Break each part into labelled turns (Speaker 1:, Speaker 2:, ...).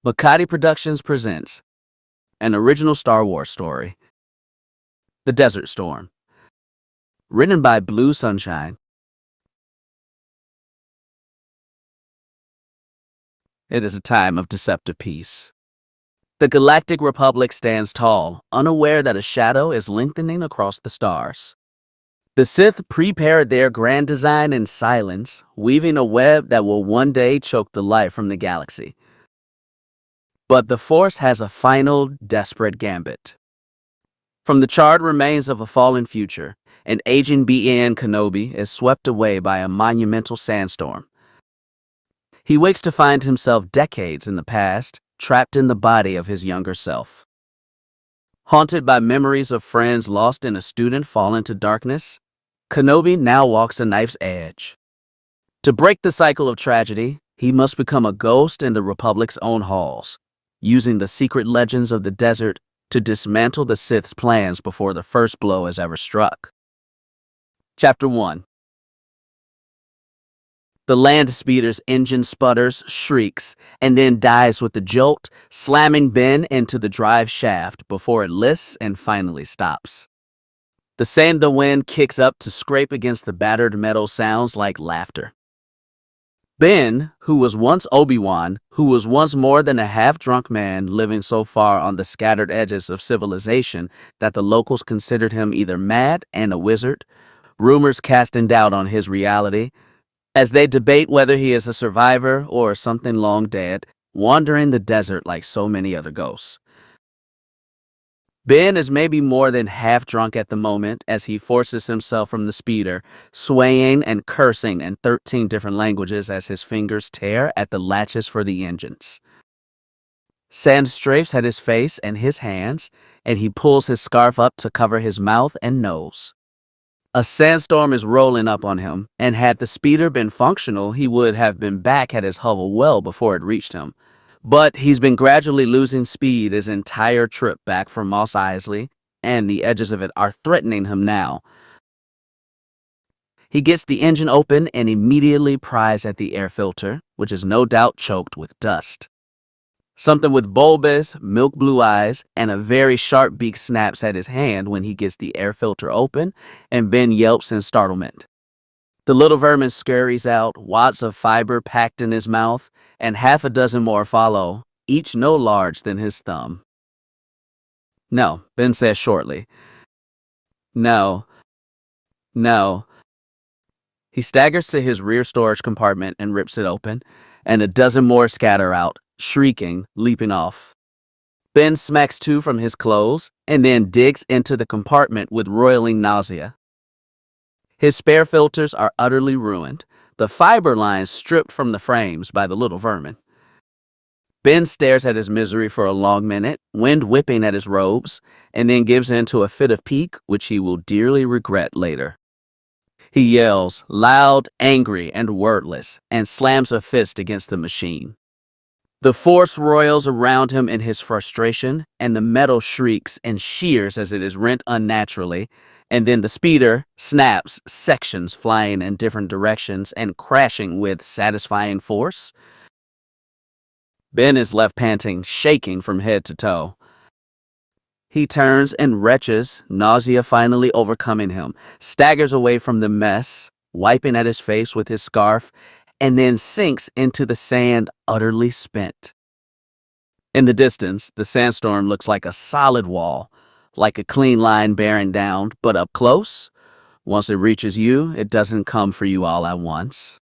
Speaker 1: Makati Productions presents an original Star Wars story, The Desert Storm, written by Blue Sunshine. It is a time of deceptive peace. The Galactic Republic stands tall, unaware that a shadow is lengthening across the stars. The Sith prepared their grand design in silence, weaving a web that will one day choke the light from the galaxy. But the Force has a final, desperate gambit. From the charred remains of a fallen future, an aging Ben Kenobi is swept away by a monumental sandstorm. He wakes to find himself decades in the past, trapped in the body of his younger self. Haunted by memories of friends lost in a student fallen to darkness, Kenobi now walks a knife's edge. To break the cycle of tragedy, he must become a ghost in the Republic's own halls, using the secret legends of the desert to dismantle the Sith's plans before the first blow is ever struck. Chapter 1. The land speeder's engine sputters, shrieks, and then dies with a jolt, slamming Ben into the drive shaft before it lists and finally stops. The sand the wind kicks up to scrape against the battered metal sounds like laughter. Ben, who was once Obi-Wan, who was once more than a half-drunk man living so far on the scattered edges of civilization that the locals considered him either mad and a wizard, rumors casting doubt on his reality, as they debate whether he is a survivor or something long dead, wandering the desert like so many other ghosts. Ben is maybe more than half drunk at the moment as he forces himself from the speeder, swaying and cursing in 13 different languages as his fingers tear at the latches for the engines. Sand strafes at his face and his hands, and he pulls his scarf up to cover his mouth and nose. A sandstorm is rolling up on him, and had the speeder been functional, he would have been back at his hovel well before it reached him. But he's been gradually losing speed his entire trip back from Mos Eisley, and the edges of it are threatening him now. He gets the engine open and immediately pries at the air filter, which is no doubt choked with dust. Something with bulbous, milk blue eyes and a very sharp beak snaps at his hand when he gets the air filter open, and Ben yelps in startlement. The little vermin scurries out, wads of fiber packed in his mouth, and half a dozen more follow, each no large than his thumb. "No," Ben says shortly. "No. No." He staggers to his rear storage compartment and rips it open, and a dozen more scatter out, shrieking, leaping off. Ben smacks two from his clothes, and then digs into the compartment with roiling nausea. His spare filters are utterly ruined, the fiber lines stripped from the frames by the little vermin. Ben stares at his misery for a long minute, wind whipping at his robes, and then gives in to a fit of pique which he will dearly regret later. He yells, loud, angry, and wordless, and slams a fist against the machine. The Force roils around him in his frustration, and the metal shrieks and shears as it is rent unnaturally, and then the speeder snaps, sections flying in different directions and crashing with satisfying force. Ben is left panting, shaking from head to toe. He turns and retches, nausea finally overcoming him, staggers away from the mess, wiping at his face with his scarf, and then sinks into the sand, utterly spent. In the distance, the sandstorm looks like a solid wall, like a clean line bearing down, but up close, once it reaches you, it doesn't come for you all at once.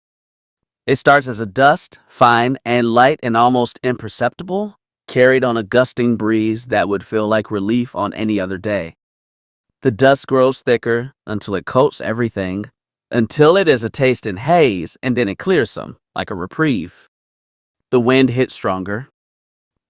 Speaker 1: It starts as a dust, fine and light and almost imperceptible, carried on a gusting breeze that would feel like relief on any other day. The dust grows thicker until it coats everything, until it is a taste in haze, and then it clears some, like a reprieve. The wind hits stronger,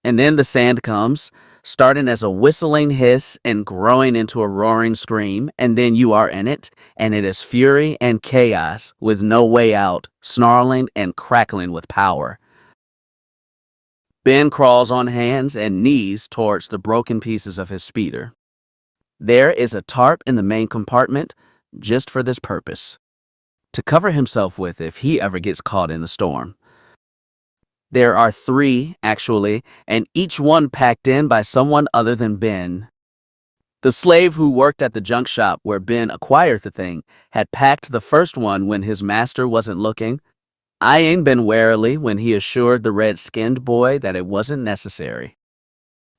Speaker 1: and then the sand comes, starting as a whistling hiss and growing into a roaring scream, and then you are in it, and it is fury and chaos with no way out, snarling and crackling with power. Ben crawls on hands and knees towards the broken pieces of his speeder. There is a tarp in the main compartment just for this purpose, to cover himself with if he ever gets caught in the storm. There are three, actually, and each one packed in by someone other than Ben. The slave who worked at the junk shop where Ben acquired the thing had packed the first one when his master wasn't looking, eyeing Ben warily when he assured the red-skinned boy that it wasn't necessary.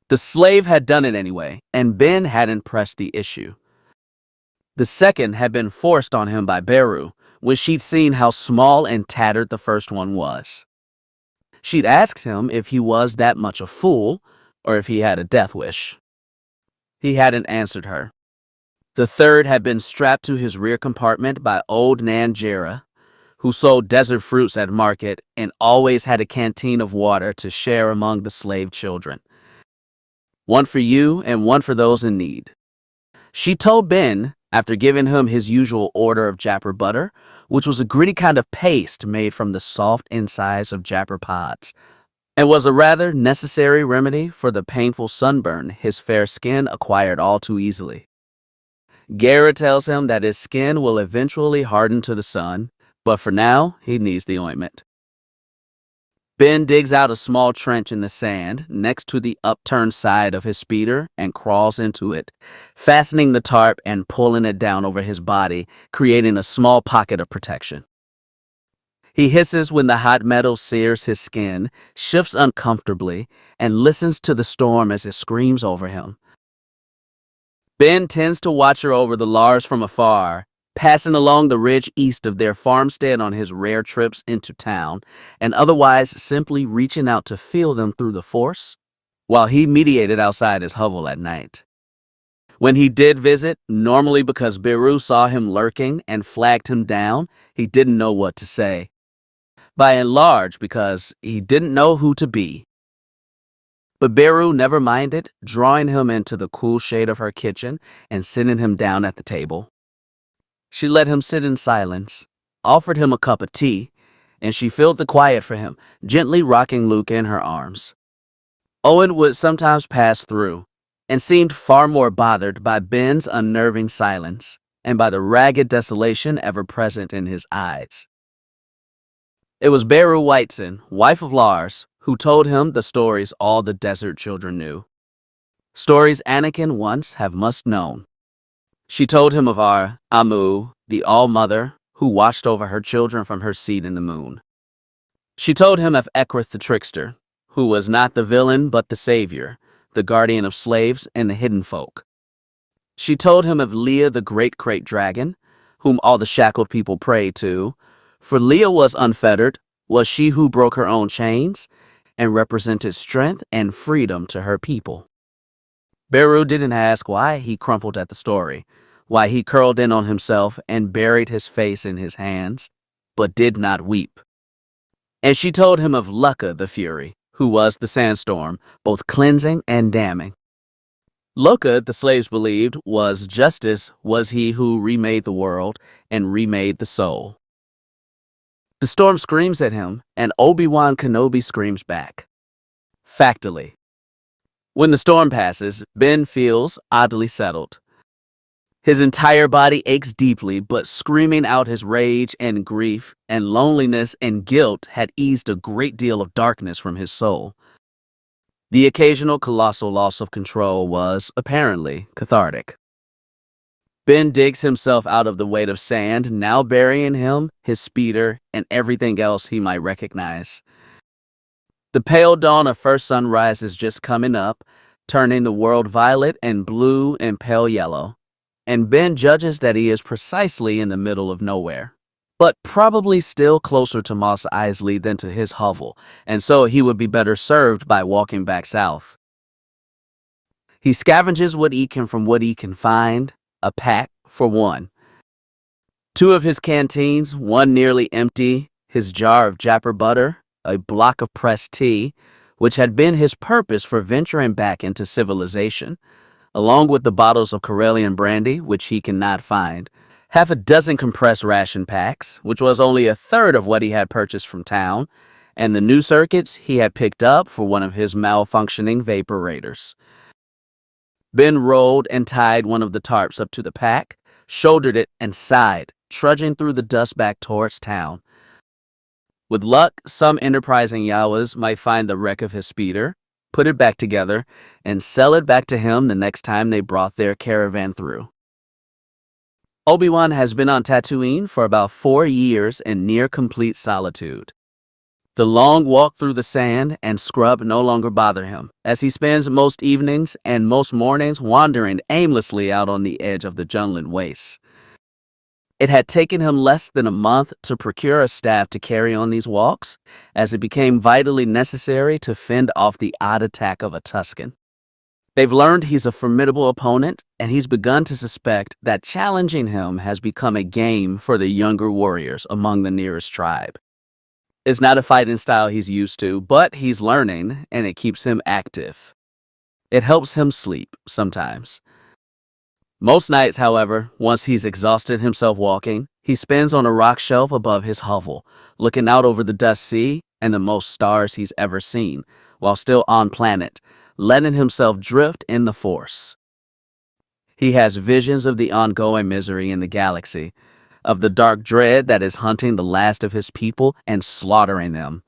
Speaker 1: The slave had done it anyway, and Ben hadn't pressed the issue. The second had been forced on him by Beru when she'd seen how small and tattered the first one was. She'd asked him if he was that much a fool or if he had a death wish. He hadn't answered her. The third had been strapped to his rear compartment by old Nan Jera, who sold desert fruits at market and always had a canteen of water to share among the slave children. One for you and one for those in need. She told Ben, after giving him his usual order of japper butter, which was a gritty kind of paste made from the soft insides of japper pods, and was a rather necessary remedy for the painful sunburn his fair skin acquired all too easily. Gara tells him that his skin will eventually harden to the sun, but for now, he needs the ointment. Ben digs out a small trench in the sand next to the upturned side of his speeder and crawls into it, fastening the tarp and pulling it down over his body, creating a small pocket of protection. He hisses when the hot metal sears his skin, shifts uncomfortably, and listens to the storm as it screams over him. Ben tends to watch her over the Lars from afar, passing along the ridge east of their farmstead on his rare trips into town, and otherwise simply reaching out to feel them through the force, while he mediated outside his hovel at night. When he did visit, normally because Beru saw him lurking and flagged him down, he didn't know what to say. By and large, because he didn't know who to be. But Beru never minded, drawing him into the cool shade of her kitchen and sitting him down at the table. She let him sit in silence, offered him a cup of tea, and she filled the quiet for him, gently rocking Luke in her arms. Owen would sometimes pass through, and seemed far more bothered by Ben's unnerving silence and by the ragged desolation ever present in his eyes. It was Beru Whiteson, wife of Lars, who told him the stories all the desert children knew. Stories Anakin once have must known. She told him of our Amu, the All-Mother, who watched over her children from her seat in the moon. She told him of Ekrith the Trickster, who was not the villain but the savior, the guardian of slaves and the hidden folk. She told him of Leah the Great Crate Dragon, whom all the shackled people prayed to, for Leah was unfettered, was she who broke her own chains, and represented strength and freedom to her people. Beru didn't ask why he crumpled at the story, why he curled in on himself and buried his face in his hands, but did not weep. And she told him of Lucca the Fury, who was the sandstorm, both cleansing and damning. Lucca, the slaves believed, was justice, was he who remade the world and remade the soul. The storm screams at him, and Obi-Wan Kenobi screams back. Factily. When the storm passes, Ben feels oddly settled. His entire body aches deeply, but screaming out his rage and grief and loneliness and guilt had eased a great deal of darkness from his soul. The occasional colossal loss of control was, apparently, cathartic. Ben digs himself out of the weight of sand, now burying him, his speeder, and everything else he might recognize. The pale dawn of first sunrise is just coming up, turning the world violet and blue and pale yellow, and Ben judges that he is precisely in the middle of nowhere, but probably still closer to Mos Eisley than to his hovel, and so he would be better served by walking back south. He scavenges what he can from what he can find, a pack for one. 2 of his canteens, one nearly empty, his jar of japper butter, a block of pressed tea, which had been his purpose for venturing back into civilization, along with the bottles of Corellian brandy, which he cannot find, half a dozen compressed ration packs, which was only a third of what he had purchased from town, and the new circuits he had picked up for one of his malfunctioning vaporators. Ben rolled and tied one of the tarps up to the pack, shouldered it, and sighed, trudging through the dust back towards town. With luck, some enterprising Yawas might find the wreck of his speeder, put it back together, and sell it back to him the next time they brought their caravan through. Obi-Wan has been on Tatooine for about 4 years in near complete solitude. The long walk through the sand and scrub no longer bother him, as he spends most evenings and most mornings wandering aimlessly out on the edge of the Junlin wastes. It had taken him less than a month to procure a staff to carry on these walks, as it became vitally necessary to fend off the odd attack of a Tusken. They've learned he's a formidable opponent, and he's begun to suspect that challenging him has become a game for the younger warriors among the nearest tribe. It's not a fighting style he's used to, but he's learning, and it keeps him active. It helps him sleep sometimes. Most nights, however, once he's exhausted himself walking, he spends on a rock shelf above his hovel, looking out over the dust sea and the most stars he's ever seen, while still on planet, letting himself drift in the Force. He has visions of the ongoing misery in the galaxy, of the dark dread that is hunting the last of his people and slaughtering them.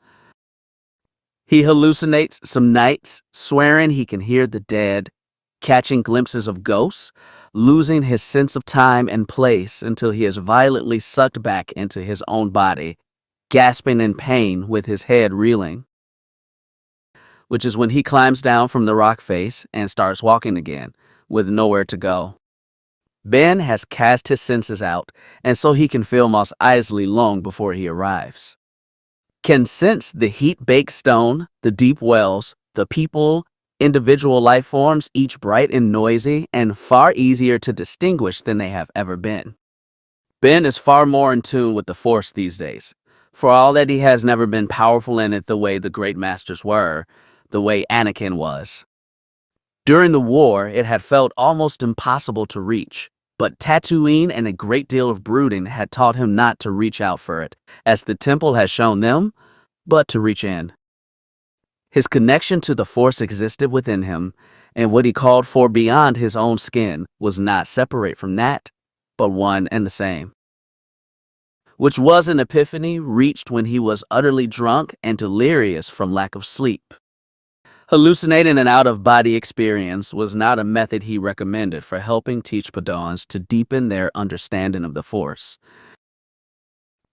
Speaker 1: He hallucinates some nights, swearing he can hear the dead, catching glimpses of ghosts, losing his sense of time and place until he is violently sucked back into his own body, gasping in pain with his head reeling. Which is when he climbs down from the rock face and starts walking again, with nowhere to go. Ben has cast his senses out, and so he can feel Mos Eisley long before he arrives. Can sense the heat-baked stone, the deep wells, the people, individual life forms, each bright and noisy, and far easier to distinguish than they have ever been. Ben is far more in tune with the Force these days, for all that he has never been powerful in it the way the great masters were, the way Anakin was. During the war, it had felt almost impossible to reach, but Tatooine and a great deal of brooding had taught him not to reach out for it, as the temple has shown them, but to reach in. His connection to the Force existed within him, and what he called for beyond his own skin was not separate from that, but one and the same. Which was an epiphany reached when he was utterly drunk and delirious from lack of sleep. Hallucinating an out-of-body experience was not a method he recommended for helping teach Padawans to deepen their understanding of the Force.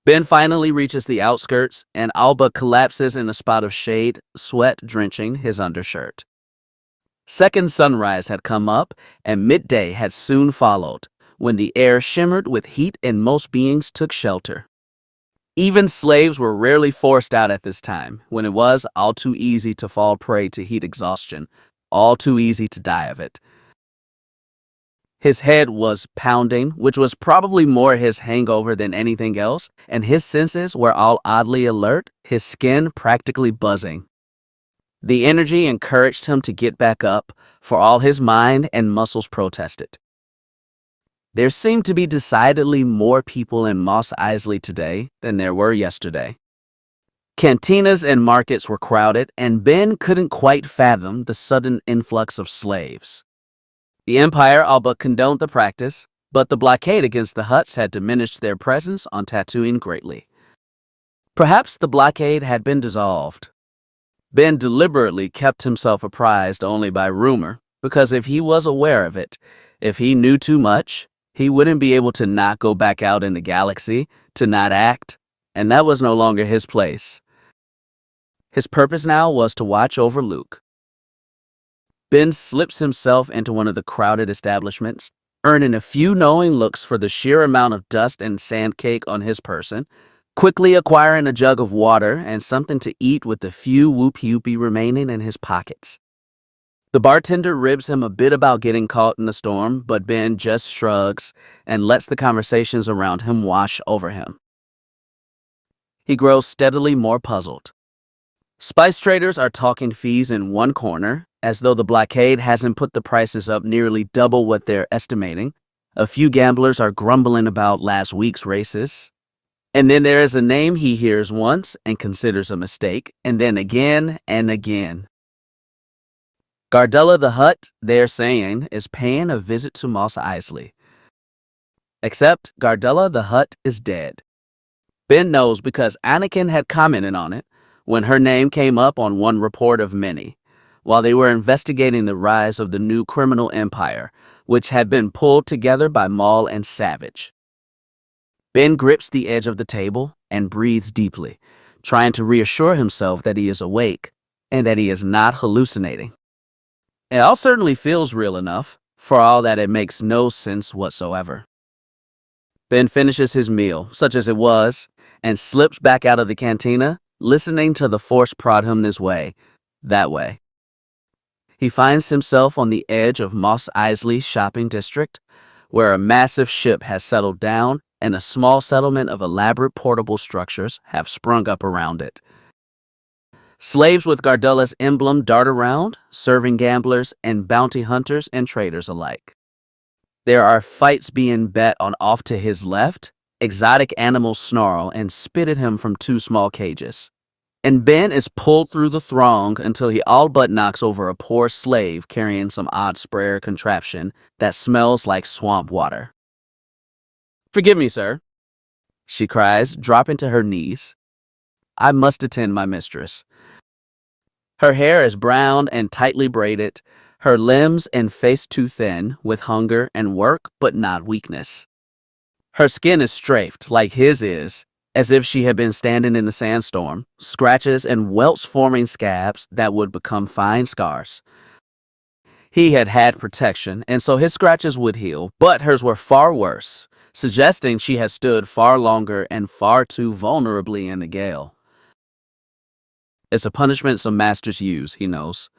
Speaker 1: Ben finally reaches the outskirts, and Alba collapses in a spot of shade, sweat drenching his undershirt. Second sunrise had come up, and midday had soon followed, when the air shimmered with heat and most beings took shelter. Even slaves were rarely forced out at this time, when it was all too easy to fall prey to heat exhaustion, all too easy to die of it. His head was pounding, which was probably more his hangover than anything else, and his senses were all oddly alert, his skin practically buzzing. The energy encouraged him to get back up, for all his mind and muscles protested. There seemed to be decidedly more people in Mos Eisley today than there were yesterday. Cantinas and markets were crowded, and Ben couldn't quite fathom the sudden influx of slaves. The Empire all but condoned the practice, but the blockade against the Hutts had diminished their presence on Tatooine greatly. Perhaps the blockade had been dissolved. Ben deliberately kept himself apprised only by rumor, because if he was aware of it, if he knew too much, he wouldn't be able to not go back out in the galaxy, to not act, and that was no longer his place. His purpose now was to watch over Luke. Ben slips himself into one of the crowded establishments, earning a few knowing looks for the sheer amount of dust and sand cake on his person, quickly acquiring a jug of water and something to eat with the few whoop-yoopy remaining in his pockets. The bartender ribs him a bit about getting caught in the storm, but Ben just shrugs and lets the conversations around him wash over him. He grows steadily more puzzled. Spice traders are talking fees in one corner, as though the blockade hasn't put the prices up nearly double what they're estimating. A few gamblers are grumbling about last week's races. And then there is a name he hears once and considers a mistake, and then again and again. Gardella the Hutt, they're saying, is paying a visit to Mos Eisley. Except Gardella the Hutt is dead. Ben knows because Anakin had commented on it when her name came up on one report of many, while they were investigating the rise of the new criminal empire, which had been pulled together by Maul and Savage. Ben grips the edge of the table and breathes deeply, trying to reassure himself that he is awake and that he is not hallucinating. It all certainly feels real enough, for all that it makes no sense whatsoever. Ben finishes his meal, such as it was, and slips back out of the cantina, listening to the Force prod him this way, that way. He finds himself on the edge of Mos Eisley's shopping district, where a massive ship has settled down and a small settlement of elaborate portable structures have sprung up around it. Slaves with Gardulla's emblem dart around, serving gamblers and bounty hunters and traders alike. There are fights being bet on off to his left, exotic animals snarl and spit at him from two small cages. And Ben is pulled through the throng until he all but knocks over a poor slave carrying some odd sprayer contraption that smells like swamp water. "Forgive me, sir," she cries, dropping to her knees. "I must attend my mistress." Her hair is brown and tightly braided, her limbs and face too thin with hunger and work, but not weakness. Her skin is strafed, like his is, as if she had been standing in the sandstorm, scratches and welts forming scabs that would become fine scars. He had had protection, and so his scratches would heal, but hers were far worse, suggesting she had stood far longer and far too vulnerably in the gale. It's a punishment some masters use, he knows.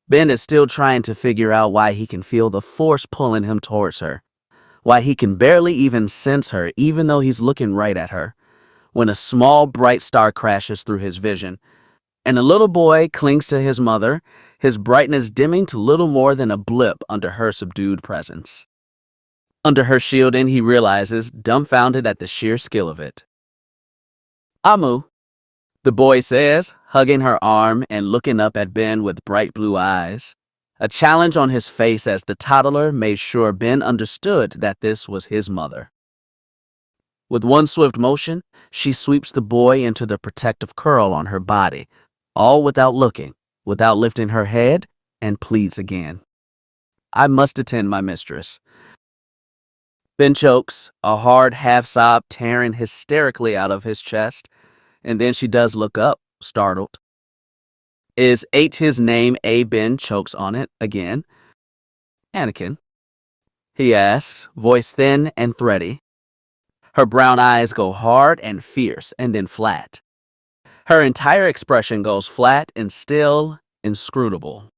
Speaker 1: Ben is still trying to figure out why he can feel the Force pulling him towards her, why he can barely even sense her even though he's looking right at her, when a small bright star crashes through his vision, and a little boy clings to his mother, his brightness dimming to little more than a blip under her subdued presence. Under her shielding, he realizes, dumbfounded at the sheer skill of it. "Amu," the boy says, hugging her arm and looking up at Ben with bright blue eyes, a challenge on his face as the toddler made sure Ben understood that this was his mother. With one swift motion, she sweeps the boy into the protective curl on her body, all without looking, without lifting her head, and pleads again. "I must attend my mistress." Ben chokes, a hard half-sob tearing hysterically out of his chest, and then she does look up, startled. "Is H his name A? Ben chokes on it again. "Anakin?" he asks, voice thin and thready. Her brown eyes go hard and fierce and then flat. Her entire expression goes flat and still, inscrutable.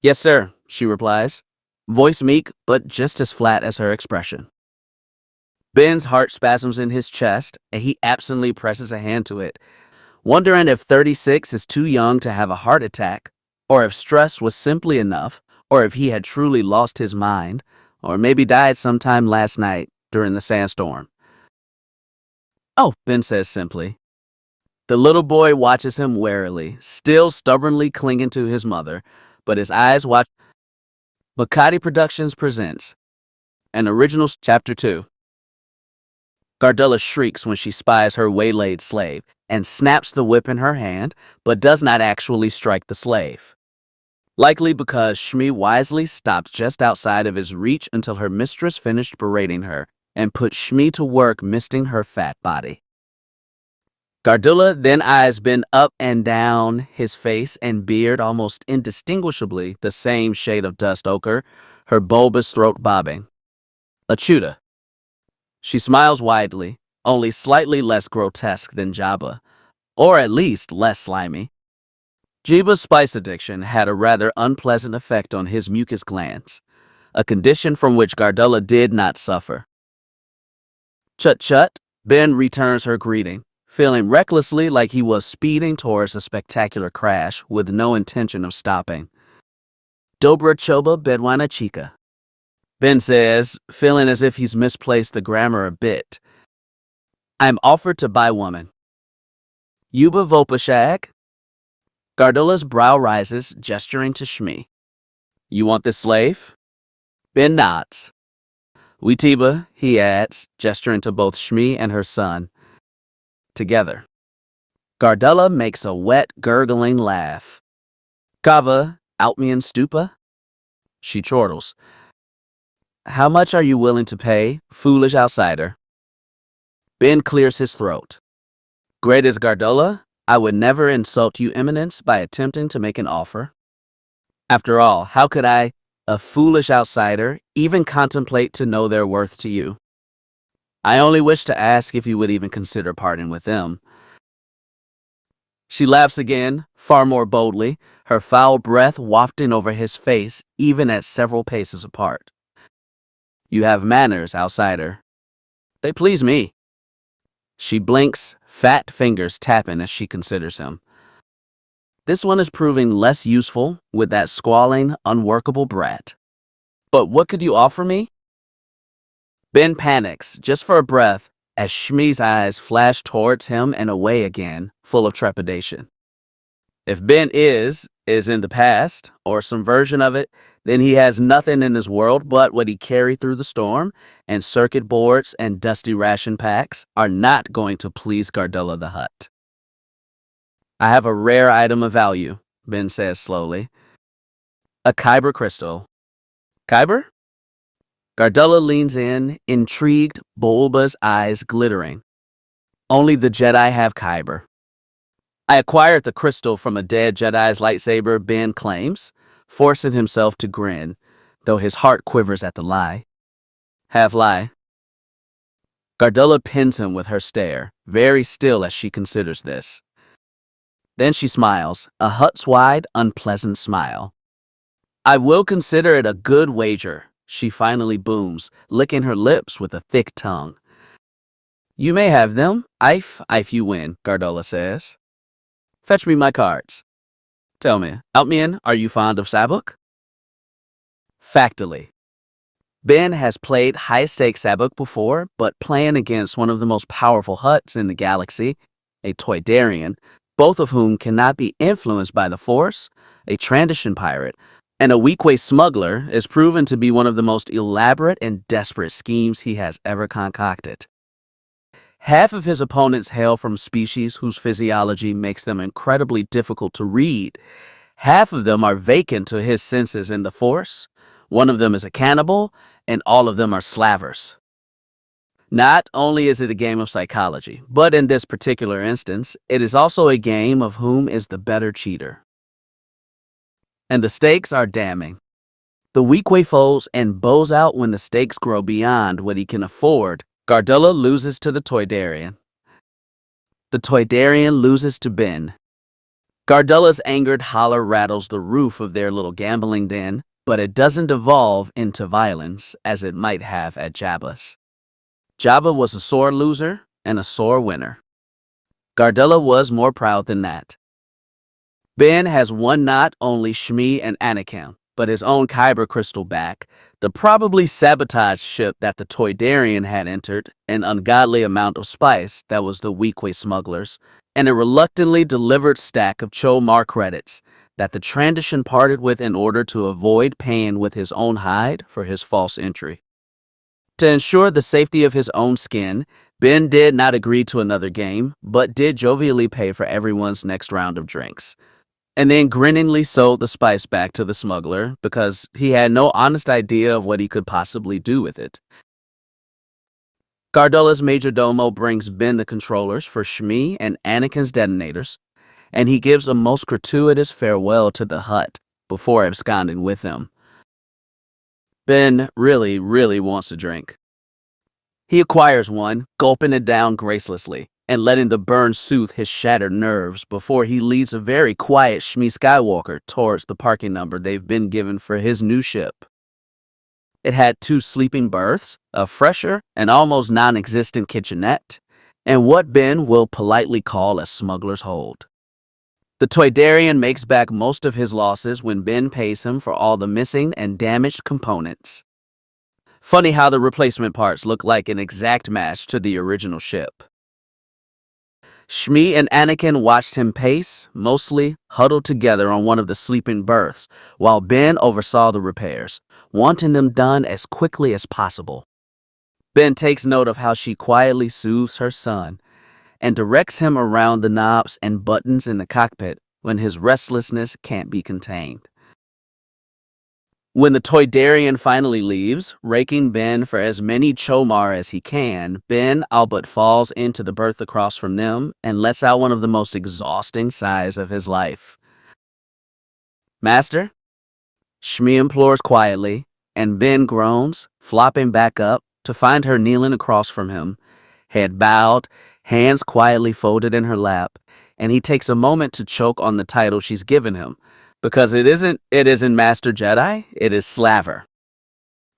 Speaker 1: "Yes, sir," she replies, voice meek but just as flat as her expression. Ben's heart spasms in his chest, and he absently presses a hand to it, wondering if 36 is too young to have a heart attack, or if stress was simply enough, or if he had truly lost his mind, or maybe died sometime last night during the sandstorm. "Oh," Ben says simply. The little boy watches him warily, still stubbornly clinging to his mother, but his eyes watch. Makati Productions presents an original Chapter 2. Gardulla shrieks when she spies her waylaid slave and snaps the whip in her hand, but does not actually strike the slave. Likely because Shmi wisely stopped just outside of his reach until her mistress finished berating her and put Shmi to work misting her fat body. Gardulla then eyes Ben up and down, his face and beard almost indistinguishably the same shade of dust ochre, her bulbous throat bobbing. "Achuda." She smiles widely, only slightly less grotesque than Jabba, or at least less slimy. Jabba's spice addiction had a rather unpleasant effect on his mucus glands, a condition from which Gardulla did not suffer. "Chut chut," Ben returns her greeting, feeling recklessly like he was speeding towards a spectacular crash with no intention of stopping. "Dobra choba bedwana chica," Ben says, feeling as if he's misplaced the grammar a bit. "I'm offered to buy woman." "Yuba Vopashag?" Gardulla's brow rises, gesturing to Shmi. "You want this slave?" Ben nods. "Witiba," he adds, gesturing to both Shmi and her son, together. Gardella makes a wet, gurgling laugh. Kava, Outmian Stupa? She chortles. How much are you willing to pay, foolish outsider? Ben clears his throat. Great as Gardella, I would never insult you, Eminence, by attempting to make an offer. After all, how could I, a foolish outsider, even contemplate to know their worth to you? I only wish to ask if you would even consider parting with them. She laughs again, far more boldly, her foul breath wafting over his face even at several paces apart. You have manners, outsider. They please me. She blinks, fat fingers tapping as she considers him. This one is proving less useful with that squalling, unworkable brat. But what could you offer me? Ben panics, just for a breath, as Shmi's eyes flash towards him and away again, full of trepidation. If Ben is in the past, or some version of it, then he has nothing in his world but what he carried through the storm, and circuit boards and dusty ration packs are not going to please Gardella the Hutt. I have a rare item of value, Ben says slowly. A kyber crystal. Kyber? Gardella leans in, intrigued, Bulba's eyes glittering. Only the Jedi have kyber. I acquired the crystal from a dead Jedi's lightsaber, Ben claims, forcing himself to grin, though his heart quivers at the lie. Half lie. Gardella pins him with her stare, very still as she considers this. Then she smiles, a Hutt's-wide, unpleasant smile. I will consider it a good wager, she finally booms, licking her lips with a thick tongue. You may have them, if you win, Gardella says. Fetch me my cards. Tell me, Outmian, are you fond of Sabuk? Factily. Ben has played high-stakes Sabuk before, but playing against one of the most powerful Hutts in the galaxy, a Toydarian, both of whom cannot be influenced by the Force, a Transition pirate, and a Weequay smuggler, is proven to be one of the most elaborate and desperate schemes he has ever concocted. Half of his opponents hail from species whose physiology makes them incredibly difficult to read. Half of them are vacant to his senses in the Force. One of them is a cannibal, and all of them are slavers. Not only is it a game of psychology, but in this particular instance, it is also a game of whom is the better cheater. And the stakes are damning. The Weequay folds and bows out when the stakes grow beyond what he can afford. Gardella loses to the Toydarian. The Toydarian loses to Ben. Gardella's angered holler rattles the roof of their little gambling den, but it doesn't devolve into violence as it might have at Jabba's. Jabba was a sore loser and a sore winner. Gardella was more proud than that. Ben has won not only Shmi and Anakin, but his own kyber crystal back, the probably sabotaged ship that the Toydarian had entered, an ungodly amount of spice that was the Weequay smugglers, and a reluctantly delivered stack of Chomar credits that the Transition parted with in order to avoid paying with his own hide for his false entry. To ensure the safety of his own skin, Ben did not agree to another game, but did jovially pay for everyone's next round of drinks, and then grinningly sold the spice back to the smuggler because he had no honest idea of what he could possibly do with it. Gardella's majordomo brings Ben the controllers for Shmi and Anakin's detonators, and he gives a most gratuitous farewell to the Hutt before absconding with them. Ben really wants a drink. He acquires one, gulping it down gracelessly, and letting the burn soothe his shattered nerves before he leads a very quiet Shmi Skywalker towards the parking number they've been given for his new ship. It had 2 sleeping berths, a fresher and almost non-existent kitchenette, and what Ben will politely call a smuggler's hold. The Toydarian makes back most of his losses when Ben pays him for all the missing and damaged components. Funny how the replacement parts look like an exact match to the original ship. Shmi and Anakin watched him pace, mostly huddled together on one of the sleeping berths, while Ben oversaw the repairs, wanting them done as quickly as possible. Ben takes note of how she quietly soothes her son, and directs him around the knobs and buttons in the cockpit when his restlessness can't be contained. When the Toydarian finally leaves, raking Ben for as many Chomar as he can, Ben all but falls into the berth across from them and lets out one of the most exhausting sighs of his life. "Master?" Shmi implores quietly, and Ben groans, flopping back up to find her kneeling across from him, head bowed, hands quietly folded in her lap, and he takes a moment to choke on the title she's given him, because it isn't Master Jedi, it is Slaver.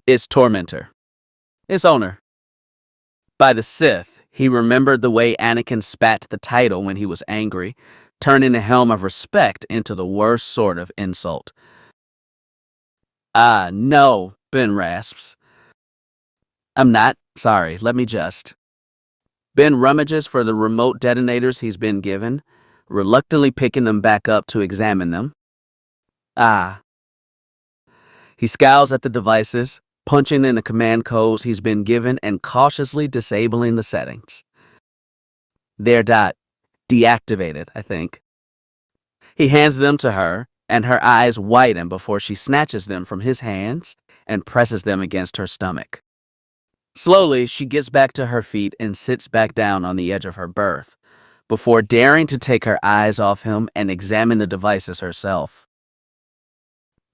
Speaker 1: It's Tormentor. It's Owner. By the Sith, he remembered the way Anakin spat the title when he was angry, turning the helm of respect into the worst sort of insult. "Ah, no," Ben rasps. "I'm not. Sorry, let me just." Ben rummages for the remote detonators he's been given, reluctantly picking them back up to examine them. "Ah." He scowls at the devices, punching in the command codes he's been given and cautiously disabling the settings. They're deactivated, I think. He hands them to her, and her eyes widen before she snatches them from his hands and presses them against her stomach. Slowly, she gets back to her feet and sits back down on the edge of her berth, before daring to take her eyes off him and examine the devices herself.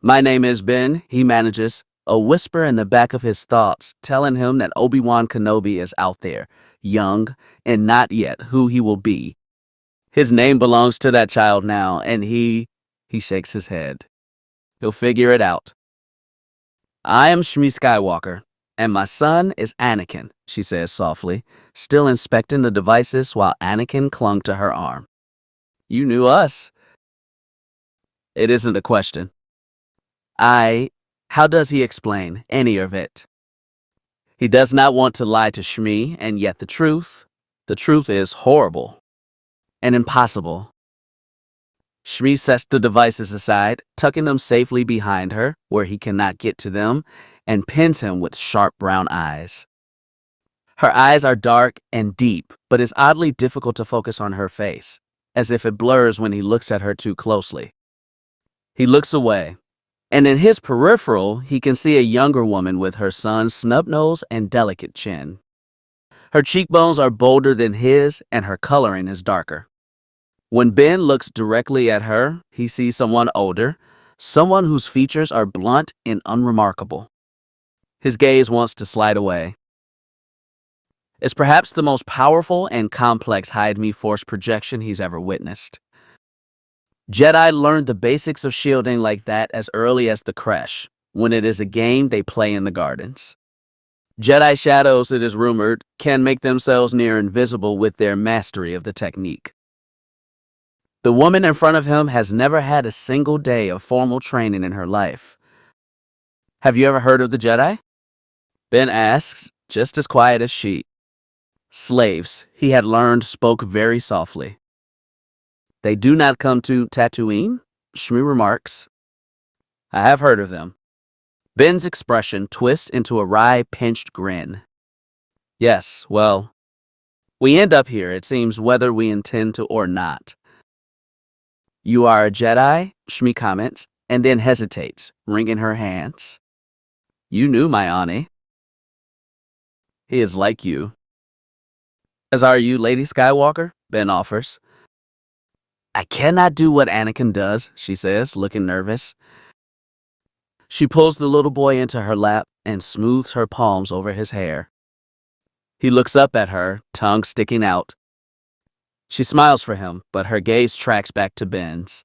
Speaker 1: "My name is Ben," he manages, a whisper in the back of his thoughts telling him that Obi-Wan Kenobi is out there, young, and not yet who he will be. His name belongs to that child now, and he shakes his head. He'll figure it out. "I am Shmi Skywalker, and my son is Anakin," she says softly, still inspecting the devices while Anakin clung to her arm. "You knew us." It isn't a question. How does he explain any of it? He does not want to lie to Shmi, and yet the truth is horrible and impossible. Shmi sets the devices aside, tucking them safely behind her where he cannot get to them, and pins him with sharp brown eyes. Her eyes are dark and deep, but it's oddly difficult to focus on her face, as if it blurs when he looks at her too closely. He looks away, and in his peripheral, he can see a younger woman with her son's snub nose and delicate chin. Her cheekbones are bolder than his, and her coloring is darker. When Ben looks directly at her, he sees someone older, someone whose features are blunt and unremarkable. His gaze wants to slide away. It's perhaps the most powerful and complex hide-me force projection he's ever witnessed. Jedi learned the basics of shielding like that as early as the creche, when it is a game they play in the gardens. Jedi shadows, it is rumored, can make themselves near invisible with their mastery of the technique. The woman in front of him has never had a single day of formal training in her life. "Have you ever heard of the Jedi?" Ben asks, just as quiet as she. Slaves, he had learned, spoke very softly. "They do not come to Tatooine," Shmi remarks. "I have heard of them." Ben's expression twists into a wry, pinched grin. "Yes, well, we end up here, it seems, whether we intend to or not." "You are a Jedi?" Shmi comments, and then hesitates, wringing her hands. "You knew my Ani." "He is like you." "As are you, Lady Skywalker," Ben offers. "I cannot do what Anakin does," she says, looking nervous. She pulls the little boy into her lap and smooths her palms over his hair. He looks up at her, tongue sticking out. She smiles for him, but her gaze tracks back to Ben's.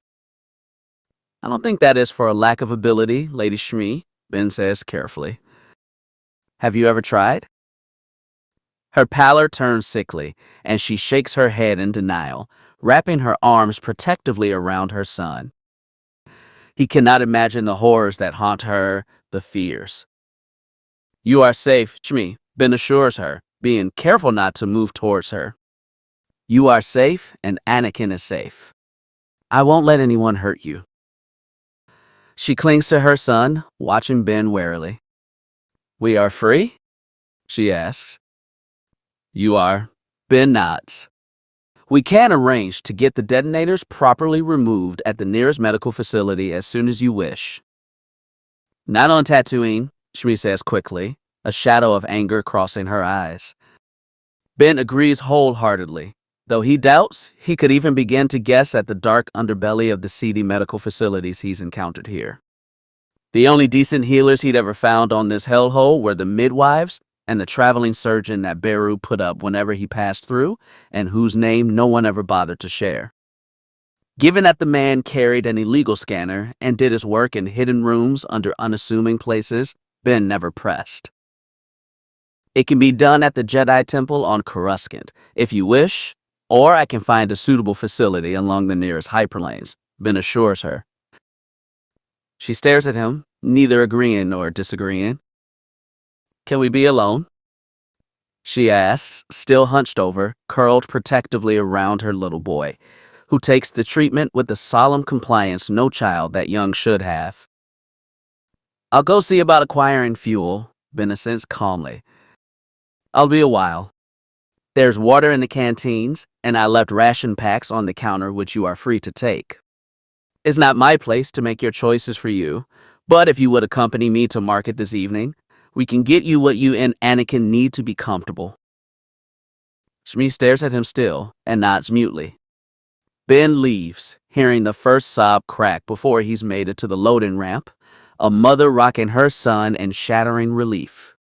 Speaker 1: "I don't think that is for a lack of ability, Lady Shmi," Ben says carefully. "Have you ever tried?" Her pallor turns sickly, and she shakes her head in denial, wrapping her arms protectively around her son. He cannot imagine the horrors that haunt her, the fears. "You are safe, Shmi," Ben assures her, being careful not to move towards her. "You are safe, and Anakin is safe. I won't let anyone hurt you." She clings to her son, watching Ben warily. "We are free?" she asks. "You are." Ben nods. We can arrange to get the detonators properly removed at the nearest medical facility as soon as you wish. Not on Tatooine, Shmi says quickly, a shadow of anger crossing her eyes. Ben agrees wholeheartedly, though he doubts he could even begin to guess at the dark underbelly of the seedy medical facilities he's encountered here. The only decent healers he'd ever found on this hellhole were the midwives and the traveling surgeon that Beru put up whenever he passed through, and whose name no one ever bothered to share. Given that the man carried an illegal scanner and did his work in hidden rooms under unassuming places, Ben never pressed. It can be done at the Jedi Temple on Coruscant, if you wish, or I can find a suitable facility along the nearest hyperlanes, Ben assures her. She stares at him, neither agreeing nor disagreeing. Can we be alone? She asks, still hunched over, curled protectively around her little boy, who takes the treatment with the solemn compliance no child that young should have. I'll go see about acquiring fuel, Ben assents calmly. I'll be a while. There's water in the canteens, and I left ration packs on the counter which you are free to take. It's not my place to make your choices for you, but if you would accompany me to market this evening, we can get you what you and Anakin need to be comfortable. Shmi stares at him still and nods mutely. Ben leaves, hearing the first sob crack before he's made it to the loading ramp, a mother rocking her son in shattering relief.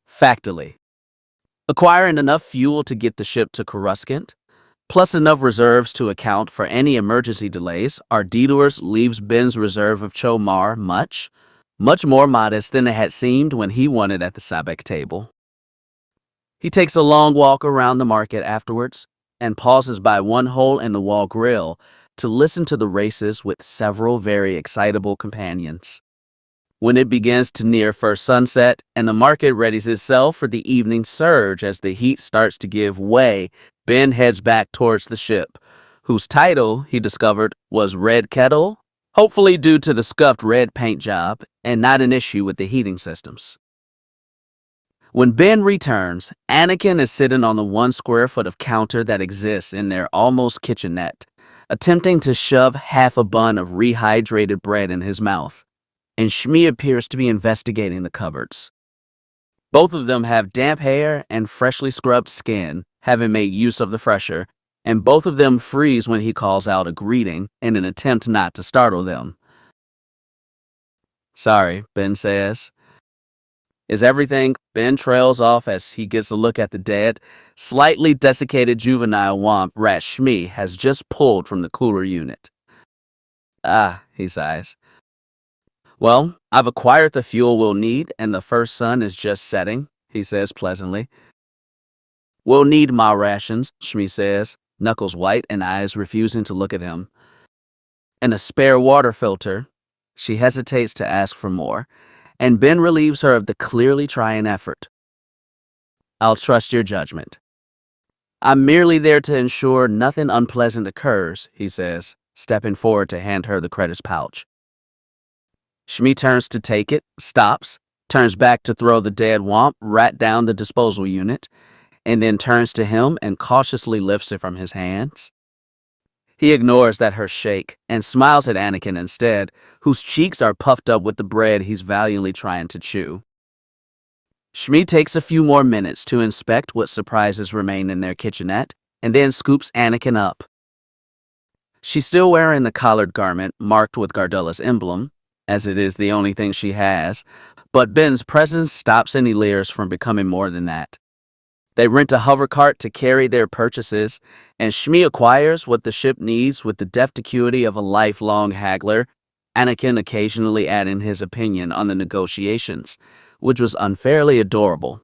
Speaker 1: Factily. Acquiring enough fuel to get the ship to Coruscant, plus enough reserves to account for any emergency delays, our detours leaves Ben's reserve of Chomar much more modest than it had seemed when he won it at the Sabek table. He takes a long walk around the market afterwards and pauses by one hole-in-the-wall grill to listen to the races with several very excitable companions. When it begins to near first sunset and the market readies itself for the evening surge as the heat starts to give way, Ben heads back towards the ship, whose title, he discovered, was Red Kettle, hopefully due to the scuffed red paint job and not an issue with the heating systems. When Ben returns, Anakin is sitting on the 1 square foot of counter that exists in their almost kitchenette, attempting to shove half a bun of rehydrated bread in his mouth, and Shmi appears to be investigating the cupboards. Both of them have damp hair and freshly scrubbed skin, having made use of the fresher, and both of them freeze when he calls out a greeting in an attempt not to startle them. Sorry, Ben says. Is everything? Ben trails off as he gets a look at the dead, slightly desiccated juvenile womp rat Shmi has just pulled from the cooler unit. Ah, he sighs. Well, I've acquired the fuel we'll need, and the first sun is just setting, he says pleasantly. We'll need my rations, Shmi says, knuckles white and eyes refusing to look at him. And a spare water filter. She hesitates to ask for more, and Ben relieves her of the clearly trying effort. I'll trust your judgment. I'm merely there to ensure nothing unpleasant occurs, he says, stepping forward to hand her the credits pouch. Shmi turns to take it, stops, turns back to throw the dead womp rat down the disposal unit, and then turns to him and cautiously lifts it from his hands. He ignores that her shake and smiles at Anakin instead, whose cheeks are puffed up with the bread he's valiantly trying to chew. Shmi takes a few more minutes to inspect what surprises remain in their kitchenette, and then scoops Anakin up. She's still wearing the collared garment marked with Gardulla's emblem, as it is the only thing she has, but Ben's presence stops any leers from becoming more than that. They rent a hover cart to carry their purchases, and Shmi acquires what the ship needs with the deft acuity of a lifelong haggler, Anakin occasionally adding his opinion on the negotiations, which was unfairly adorable.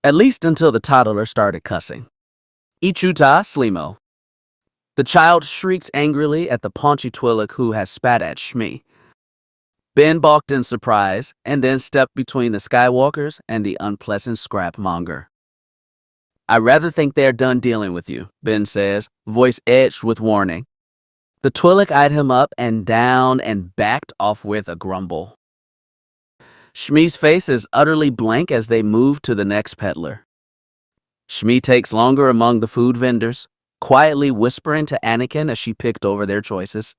Speaker 1: At least until the toddler started cussing. Ichuta Slimo. The child shrieked angrily at the paunchy Twi'lek who has spat at Shmi. Ben balked in surprise and then stepped between the Skywalkers and the unpleasant scrapmonger. I rather think they're done dealing with you, Ben says, voice edged with warning. The Twi'lek eyed him up and down and backed off with a grumble. Shmi's face is utterly blank as they move to the next peddler. Shmi takes longer among the food vendors, quietly whispering to Anakin as she picked over their choices,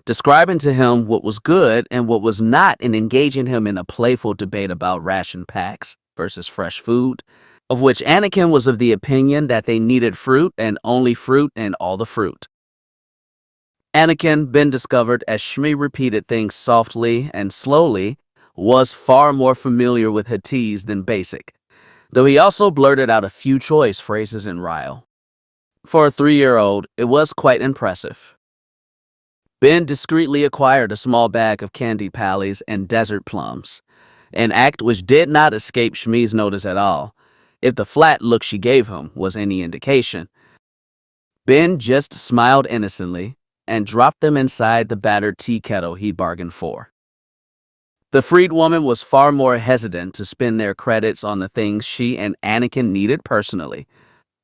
Speaker 1: describing to him what was good and what was not, and engaging him in a playful debate about ration packs versus fresh food, of which Anakin was of the opinion that they needed fruit and only fruit and all the fruit. Anakin, Ben discovered as Shmi repeated things softly and slowly, was far more familiar with Huttese than Basic, though he also blurted out a few choice phrases in Ryle. For a 3-year-old, it was quite impressive. Ben discreetly acquired a small bag of candied pallies and desert plums, an act which did not escape Shmi's notice at all, if the flat look she gave him was any indication. Ben just smiled innocently and dropped them inside the battered tea kettle he bargained for. The freedwoman was far more hesitant to spend their credits on the things she and Anakin needed personally,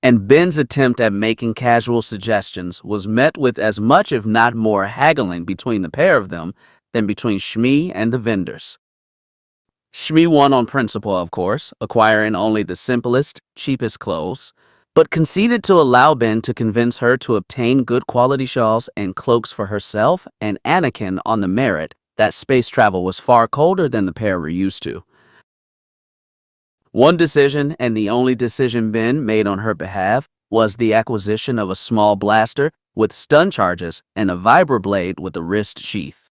Speaker 1: and Ben's attempt at making casual suggestions was met with as much if not more haggling between the pair of them than between Shmi and the vendors. Shmi won on principle, of course, acquiring only the simplest, cheapest clothes, but conceded to allow Ben to convince her to obtain good quality shawls and cloaks for herself and Anakin on the merit that space travel was far colder than the pair were used to. One decision, and the only decision Ben made on her behalf, was the acquisition of a small blaster with stun charges and a vibroblade with a wrist sheath.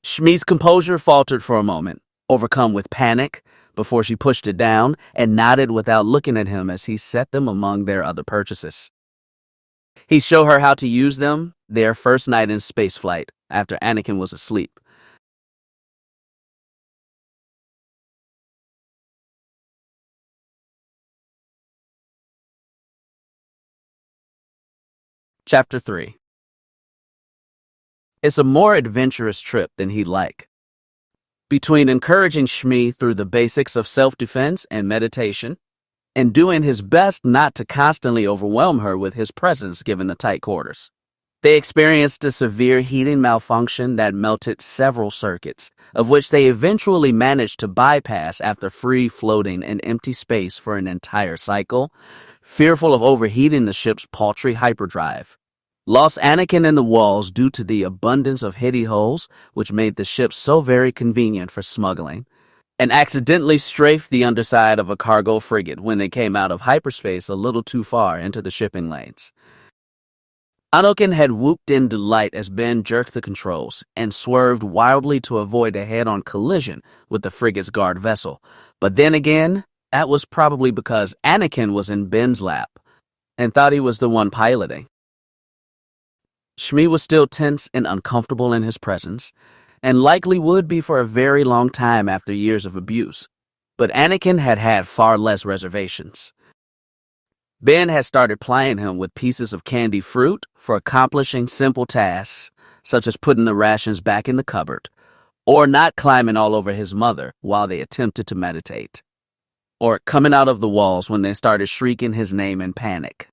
Speaker 1: Shmi's composure faltered for a moment, overcome with panic, before she pushed it down and nodded without looking at him as he set them among their other purchases. He showed her how to use them their first night in spaceflight after Anakin was asleep. Chapter 3. It's a more adventurous trip than he'd like. Between encouraging Shmi through the basics of self-defense and meditation, and doing his best not to constantly overwhelm her with his presence given the tight quarters, they experienced a severe heating malfunction that melted several circuits, of which they eventually managed to bypass after free-floating in empty space for an entire cycle, fearful of overheating the ship's paltry hyperdrive. Lost Anakin in the walls due to the abundance of hidey holes which made the ship so very convenient for smuggling, and accidentally strafed the underside of a cargo frigate when they came out of hyperspace a little too far into the shipping lanes. Anakin had whooped in delight as Ben jerked the controls and swerved wildly to avoid a head-on collision with the frigate's guard vessel, but then again, that was probably because Anakin was in Ben's lap and thought he was the one piloting. Shmi was still tense and uncomfortable in his presence, and likely would be for a very long time after years of abuse, but Anakin had had far less reservations. Ben had started plying him with pieces of candied fruit for accomplishing simple tasks, such as putting the rations back in the cupboard, or not climbing all over his mother while they attempted to meditate, or coming out of the walls when they started shrieking his name in panic.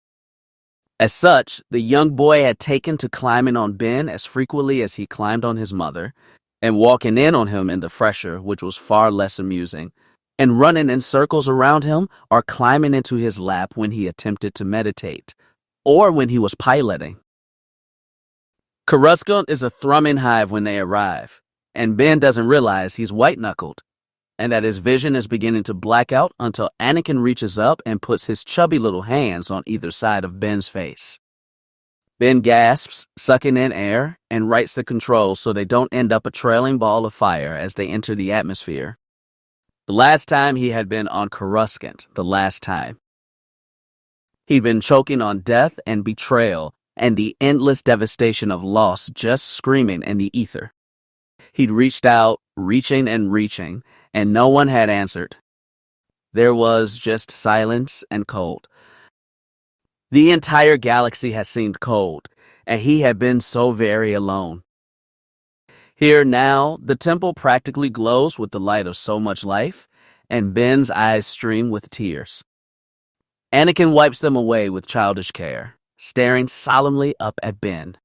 Speaker 1: As such, the young boy had taken to climbing on Ben as frequently as he climbed on his mother, and walking in on him in the fresher, which was far less amusing, and running in circles around him or climbing into his lap when he attempted to meditate, or when he was piloting. Coruscant is a thrumming hive when they arrive, and Ben doesn't realize he's white-knuckled, and that his vision is beginning to black out until Anakin reaches up and puts his chubby little hands on either side of Ben's face. Ben gasps, sucking in air, and rights the controls so they don't end up a trailing ball of fire as they enter the atmosphere. The last time he had been on Coruscant, the last time. He'd been choking on death and betrayal and the endless devastation of loss just screaming in the ether. He'd reached out, reaching and reaching, and no one had answered. There was just silence and cold. The entire galaxy had seemed cold, and he had been so very alone. Here now, the temple practically glows with the light of so much life, and Ben's eyes stream with tears. Anakin wipes them away with childish care, staring solemnly up at Ben.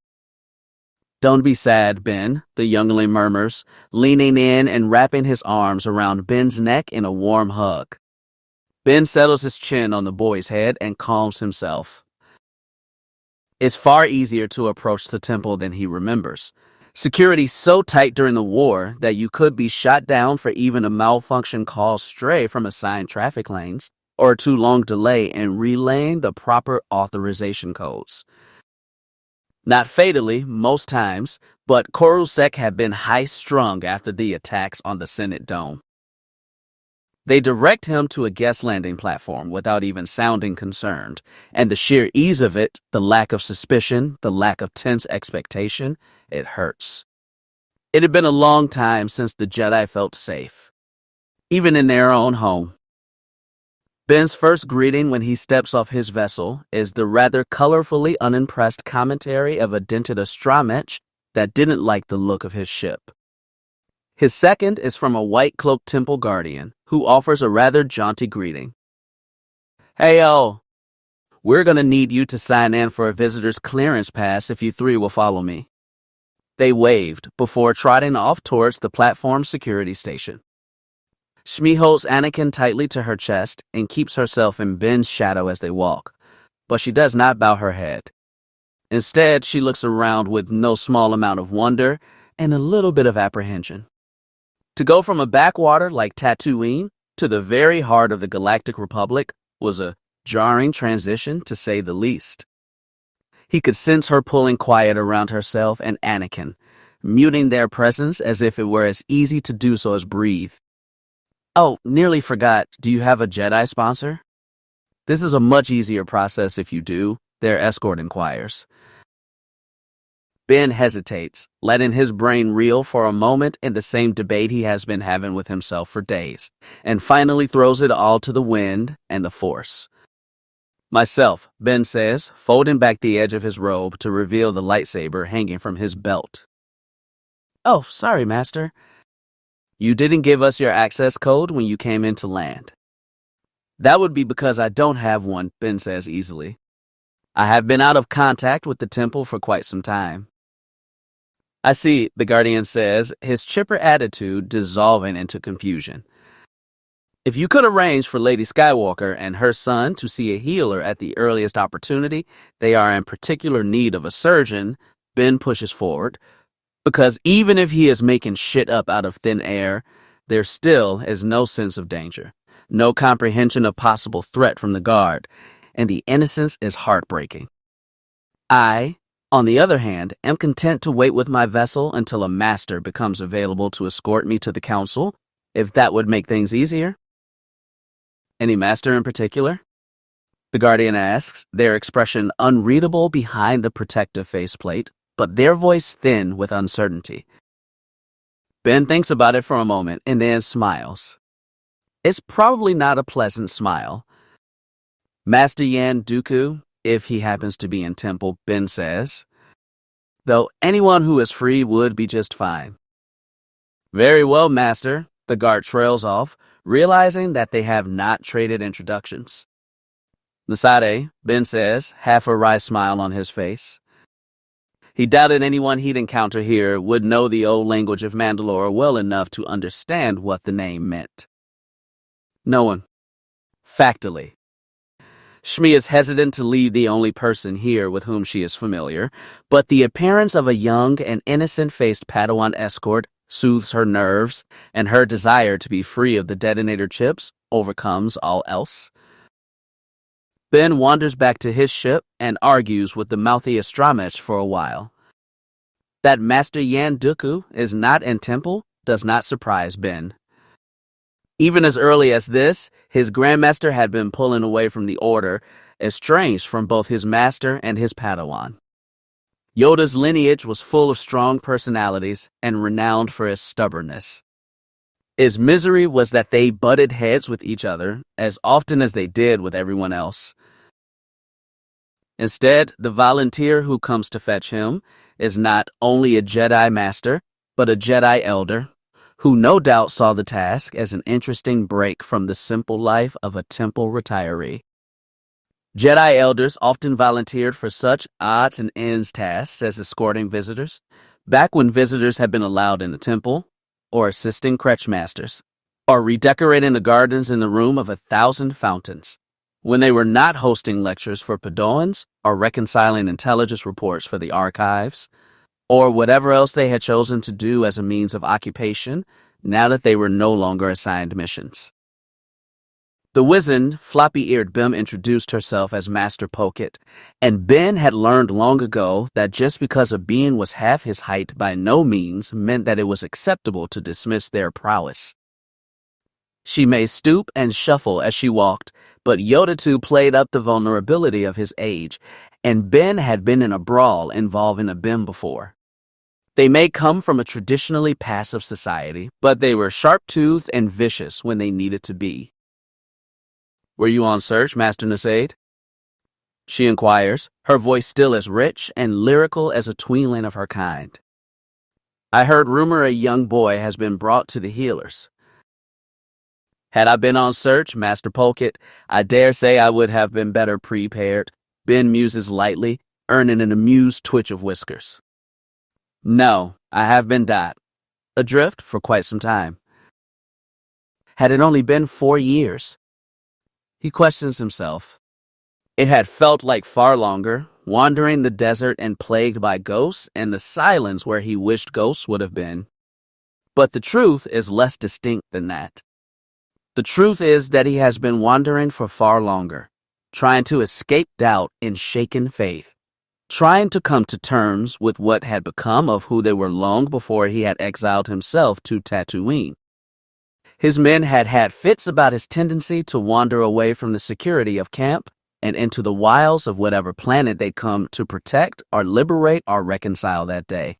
Speaker 1: "Don't be sad, Ben," the youngling murmurs, leaning in and wrapping his arms around Ben's neck in a warm hug. Ben settles his chin on the boy's head and calms himself. It's far easier to approach the temple than he remembers. Security's so tight during the war that you could be shot down for even a malfunction call stray from assigned traffic lanes or a too long delay in relaying the proper authorization codes. Not fatally, most times, but Korusek had been high-strung after the attacks on the Senate Dome. They direct him to a guest landing platform without even sounding concerned, and the sheer ease of it, the lack of suspicion, the lack of tense expectation, it hurts. It had been a long time since the Jedi felt safe, even in their own home. Ben's first greeting when he steps off his vessel is the rather colorfully unimpressed commentary of a dented astromech that didn't like the look of his ship. His second is from a white-cloaked temple guardian who offers a rather jaunty greeting. "Hey-o, we're going to need you to sign in for a visitor's clearance pass if you three will follow me." They waved before trotting off towards the platform security station. Shmi holds Anakin tightly to her chest and keeps herself in Ben's shadow as they walk, but she does not bow her head. Instead, she looks around with no small amount of wonder and a little bit of apprehension. To go from a backwater like Tatooine to the very heart of the Galactic Republic was a jarring transition, to say the least. He could sense her pulling quiet around herself and Anakin, muting their presence as if it were as easy to do so as breathe. "Oh, nearly forgot, do you have a Jedi sponsor?" "This is a much easier process if you do," their escort inquires. Ben hesitates, letting his brain reel for a moment in the same debate he has been having with himself for days, and finally throws it all to the wind and the Force. "Myself," Ben says, folding back the edge of his robe to reveal the lightsaber hanging from his belt. "Oh, sorry, Master. You didn't give us your access code when you came in to land." "That would be because I don't have one," Ben says easily. "I have been out of contact with the temple for quite some time." "I see," the Guardian says, his chipper attitude dissolving into confusion. "If you could arrange for Lady Skywalker and her son to see a healer at the earliest opportunity, they are in particular need of a surgeon," Ben pushes forward, because even if he is making shit up out of thin air, there still is no sense of danger, no comprehension of possible threat from the guard, and the innocence is heartbreaking. I, on the other hand, am content to wait with my vessel until a master becomes available to escort me to the council, if that would make things easier." "Any master in particular?" the Guardian asks, their expression unreadable behind the protective faceplate, but their voice thin with uncertainty. Ben thinks about it for a moment and then smiles. It's probably not a pleasant smile. "Master Yan Dooku, if he happens to be in temple," Ben says. "Though anyone who is free would be just fine." "Very well, Master," the guard trails off, realizing that they have not traded introductions. "Nasade," Ben says, half a wry smile on his face. He doubted anyone he'd encounter here would know the old language of Mandalore well enough to understand what the name meant. No one. Factually. Shmi is hesitant to leave the only person here with whom she is familiar, but the appearance of a young and innocent-faced Padawan escort soothes her nerves, and her desire to be free of the detonator chips overcomes all else. Ben wanders back to his ship and argues with the mouthy astromech for a while. That Master Yan Dooku is not in temple does not surprise Ben. Even as early as this, his Grandmaster had been pulling away from the Order, estranged from both his master and his Padawan. Yoda's lineage was full of strong personalities and renowned for his stubbornness. His misery was that they butted heads with each other as often as they did with everyone else. Instead, the volunteer who comes to fetch him is not only a Jedi Master, but a Jedi Elder, who no doubt saw the task as an interesting break from the simple life of a temple retiree. Jedi Elders often volunteered for such odds and ends tasks as escorting visitors, back when visitors had been allowed in the temple, or assisting Kretch Masters. or redecorating the gardens in the room of 1,000 fountains. When they were not hosting lectures for Padawans or reconciling intelligence reports for the archives, or whatever else they had chosen to do as a means of occupation, now that they were no longer assigned missions. The wizened, floppy-eared Bim introduced herself as Master Pocket, and Ben had learned long ago that just because a being was half his height by no means meant that it was acceptable to dismiss their prowess. She may stoop and shuffle as she walked, but Yoda too played up the vulnerability of his age, and Ben had been in a brawl involving a Bim before. They may come from a traditionally passive society, but they were sharp-toothed and vicious when they needed to be. "Were you on search, Master Nasaid?" she inquires, her voice still as rich and lyrical as a tweeling of her kind. "I heard rumor a young boy has been brought to the healers." "Had I been on search, Master Polkit, I dare say I would have been better prepared," Ben muses lightly, earning an amused twitch of whiskers. "No, I have been adrift for quite some time." Had it only been 4 years? He questions himself. It had felt like far longer, wandering the desert and plagued by ghosts and the silence where he wished ghosts would have been. But the truth is less distinct than that. The truth is that he has been wandering for far longer, trying to escape doubt in shaken faith, trying to come to terms with what had become of who they were long before he had exiled himself to Tatooine. His men had had fits about his tendency to wander away from the security of camp and into the wilds of whatever planet they'd come to protect or liberate or reconcile that day.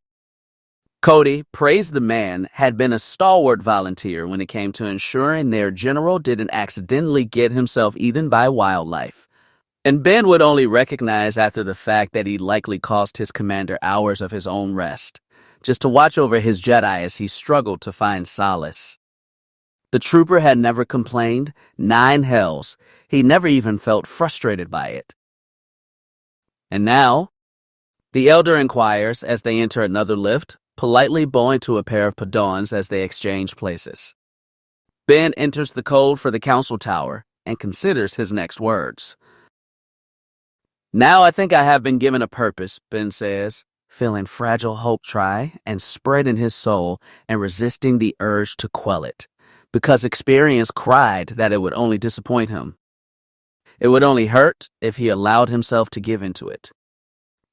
Speaker 1: Cody, praise the man, had been a stalwart volunteer when it came to ensuring their general didn't accidentally get himself eaten by wildlife. And Ben would only recognize after the fact that he'd likely cost his commander hours of his own rest, just to watch over his Jedi as he struggled to find solace. The trooper had never complained, 9 hells. He never even felt frustrated by it. And now, the elder inquires as they enter another lift, politely bowing to a pair of Padawans as they exchange places. Ben enters the code for the council tower and considers his next words. "Now I think I have been given a purpose," Ben says, feeling fragile hope try and spread in his soul and resisting the urge to quell it, because experience cried that it would only disappoint him. It would only hurt if he allowed himself to give into it.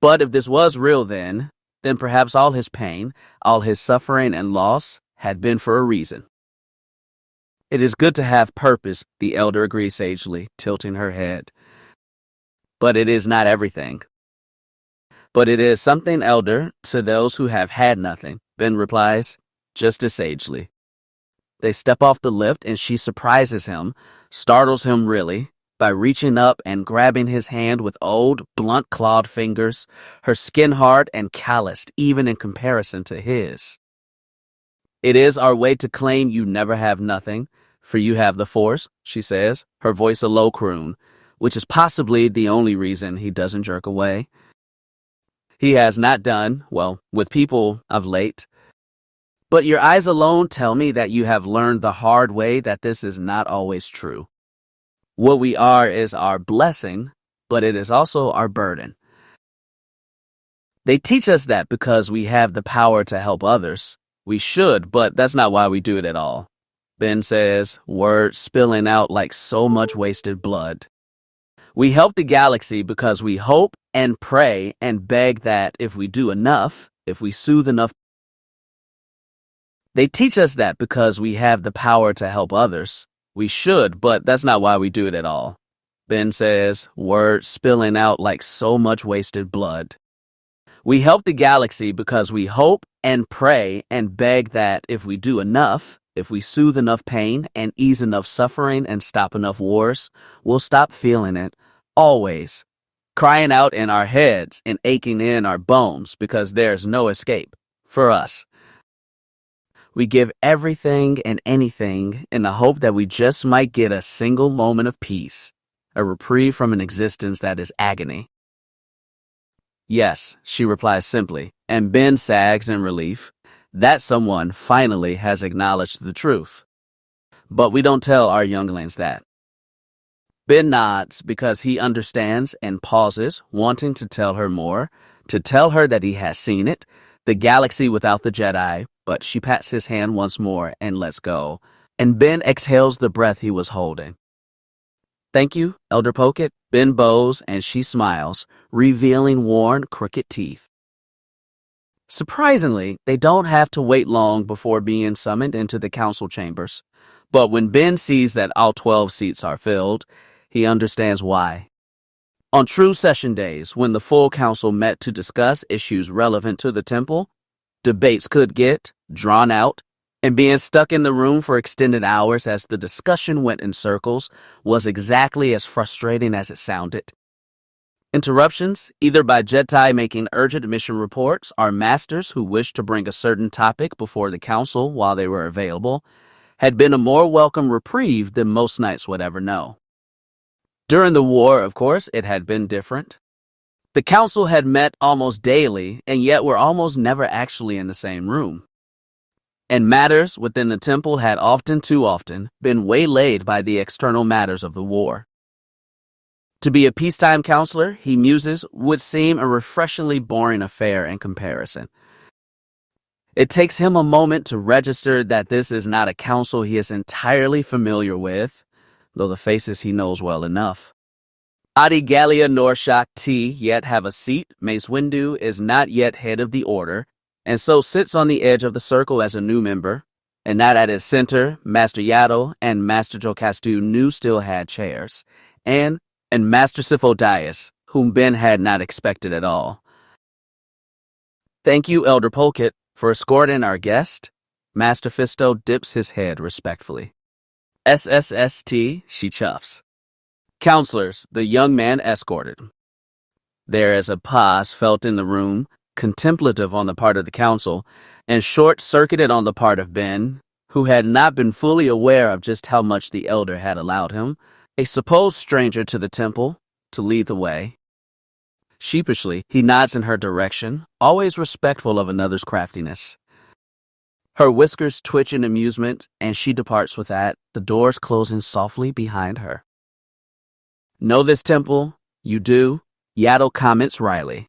Speaker 1: But if this was real then perhaps all his pain, all his suffering and loss had been for a reason. "It is good to have purpose," the elder agrees sagely, tilting her head. "But it is not everything." "But it is something, elder, to those who have had nothing," Ben replies, just as sagely. They step off the lift and she surprises him, startles him really, by reaching up and grabbing his hand with old, blunt-clawed fingers, her skin hard and calloused even in comparison to his. "It is our way to claim you never have nothing, for you have the Force," she says, her voice a low croon, which is possibly the only reason he doesn't jerk away. He has not done, well, with people of late. But your eyes alone tell me that you have learned the hard way that this is not always true. What we are is our blessing, but it is also our burden. They teach us that because we have the power to help others. We should, but that's not why we do it at all. Ben says, words spilling out like so much wasted blood. We help the galaxy because we hope and pray and beg that if we do enough, if we soothe enough. They teach us that because we have the power to help others. We should, but that's not why we do it at all. Ben says, words spilling out like so much wasted blood. We help the galaxy because we hope and pray and beg that if we do enough, if we soothe enough pain and ease enough suffering and stop enough wars, we'll stop feeling it, always, crying out in our heads and aching in our bones because there's no escape for us. We give everything and anything in the hope that we just might get a single moment of peace, a reprieve from an existence that is agony. Yes, she replies simply, and Ben sags in relief. That someone finally has acknowledged the truth. but we don't tell our younglings that. Ben nods because he understands and pauses, wanting to tell her more, to tell her that he has seen it, the galaxy without the Jedi, but she pats his hand once more and lets go, and Ben exhales the breath he was holding. Thank you, Elder Pocket. Ben bows and she smiles, revealing worn, crooked teeth. Surprisingly, they don't have to wait long before being summoned into the council chambers. But when Ben sees that all 12 seats are filled, he understands why. On true session days, when the full council met to discuss issues relevant to the temple, debates could get drawn out, and being stuck in the room for extended hours as the discussion went in circles was exactly as frustrating as it sounded. Interruptions, either by Jedi making urgent mission reports or masters who wished to bring a certain topic before the council while they were available, had been a more welcome reprieve than most knights would ever know. During the war, of course, it had been different. The council had met almost daily, and yet were almost never actually in the same room. And matters within the temple had often, too often, been waylaid by the external matters of the war. To be a peacetime counselor, he muses, would seem a refreshingly boring affair in comparison. It takes him a moment to register that this is not a council he is entirely familiar with, though the faces he knows well enough. Adi Gallia nor Shak Ti yet have a seat. Mace Windu is not yet head of the order, and so sits on the edge of the circle as a new member, and not at his center. Master Yaddle and Master Jocastu knew still had chairs, and Master Sifo-Dyas, whom Ben had not expected at all. Thank you, Elder Polkett, for escorting our guest. Master Fisto dips his head respectfully. SSST, she chuffs. Counselors, the young man escorted. There is a pause felt in the room, contemplative on the part of the council, and short-circuited on the part of Ben, who had not been fully aware of just how much the elder had allowed him, a supposed stranger to the temple, to lead the way. Sheepishly, he nods in her direction, always respectful of another's craftiness. Her whiskers twitch in amusement, and she departs with that, the doors closing softly behind her. Know this temple? You do? Yaddle comments wryly.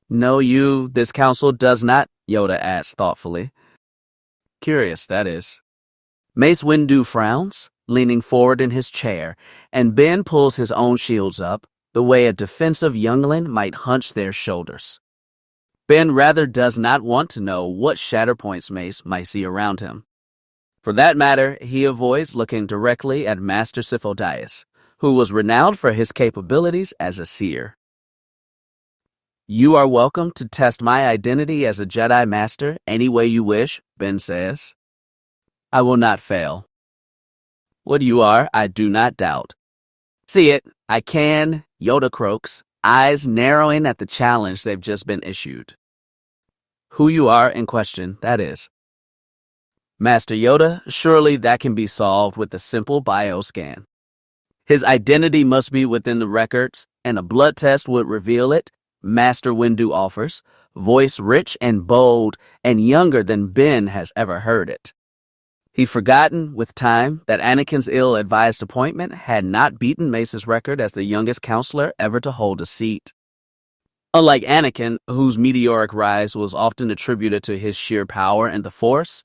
Speaker 1: No, this council does not, Yoda asks thoughtfully. Curious, that is. Mace Windu frowns, leaning forward in his chair, and Ben pulls his own shields up, the way a defensive youngling might hunch their shoulders. Ben rather does not want to know what shatterpoints Mace might see around him. For that matter, he avoids looking directly at Master Sifo-Dyas, who was renowned for his capabilities as a seer. You are welcome to test my identity as a Jedi Master any way you wish, Ben says. I will not fail. What you are, I do not doubt. See it, I can, Yoda croaks, eyes narrowing at the challenge they've just been issued. Who you are in question, that is. Master Yoda, surely that can be solved with a simple bioscan. His identity must be within the records, and a blood test would reveal it, Master Windu offers, voice rich and bold and younger than Ben has ever heard it. He'd forgotten, with time, that Anakin's ill-advised appointment had not beaten Mace's record as the youngest counselor ever to hold a seat. Unlike Anakin, whose meteoric rise was often attributed to his sheer power and the Force,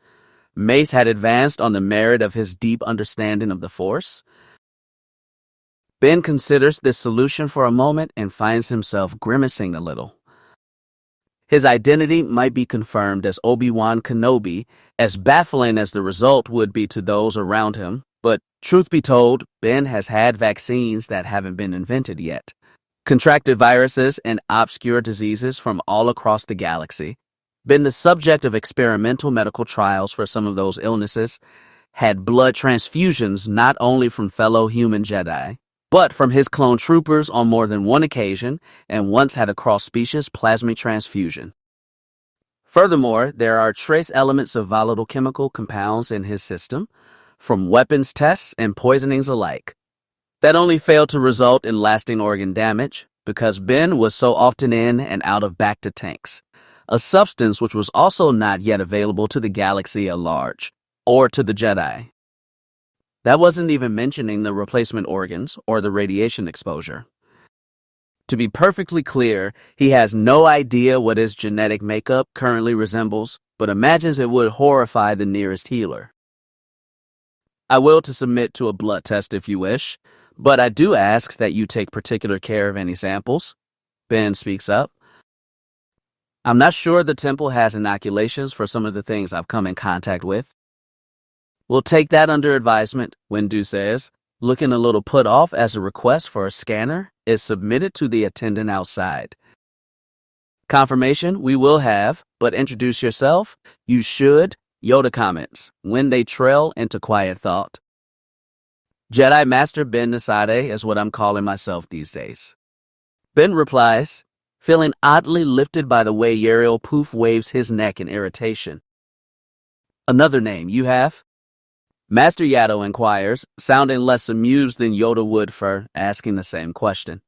Speaker 1: Mace had advanced on the merit of his deep understanding of the Force. Ben considers this solution for a moment and finds himself grimacing a little. His identity might be confirmed as Obi-Wan Kenobi, as baffling as the result would be to those around him, but truth be told, Ben has had vaccines that haven't been invented yet, contracted viruses and obscure diseases from all across the galaxy, been the subject of experimental medical trials for some of those illnesses, had blood transfusions not only from fellow human Jedi, but from his clone troopers on more than one occasion, and once had a cross-species plasma transfusion. Furthermore, there are trace elements of volatile chemical compounds in his system, from weapons tests and poisonings alike, that only failed to result in lasting organ damage, because Ben was so often in and out of Bacta tanks, a substance which was also not yet available to the galaxy at large, or to the Jedi. That wasn't even mentioning the replacement organs or the radiation exposure. To be perfectly clear, he has no idea what his genetic makeup currently resembles, but imagines it would horrify the nearest healer. I will to submit to a blood test if you wish, but I do ask that you take particular care of any samples. Ben speaks up. I'm not sure the temple has inoculations for some of the things I've come in contact with. We'll take that under advisement, Windu says, looking a little put off as a request for a scanner is submitted to the attendant outside. Confirmation we will have, but introduce yourself. You should, Yoda comments, when they trail into quiet thought. Jedi Master Ben Nasade is what I'm calling myself these days. Ben replies, feeling oddly lifted by the way Uriel poof waves his neck in irritation. Another name you have? Master Yaddle inquires, sounding less amused than Yoda would for asking the same question.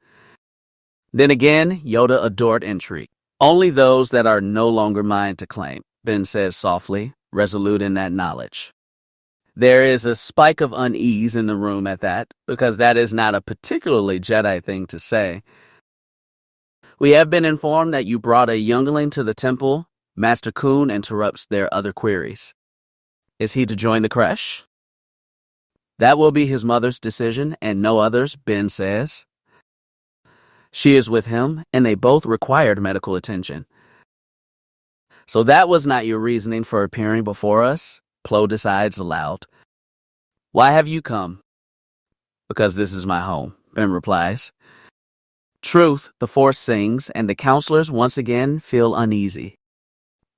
Speaker 1: Then again, Yoda adored intrigue. Only those that are no longer mine to claim, Ben says softly, resolute in that knowledge. There is a spike of unease in the room at that, because that is not a particularly Jedi thing to say. We have been informed that you brought a youngling to the temple. Master Kun interrupts their other queries. Is he to join the creche? That will be his mother's decision and no others, Ben says. She is with him, and they both required medical attention. So that was not your reasoning for appearing before us? Plo decides aloud. Why have you come? Because this is my home, Ben replies. Truth, the Force sings, and the counselors once again feel uneasy.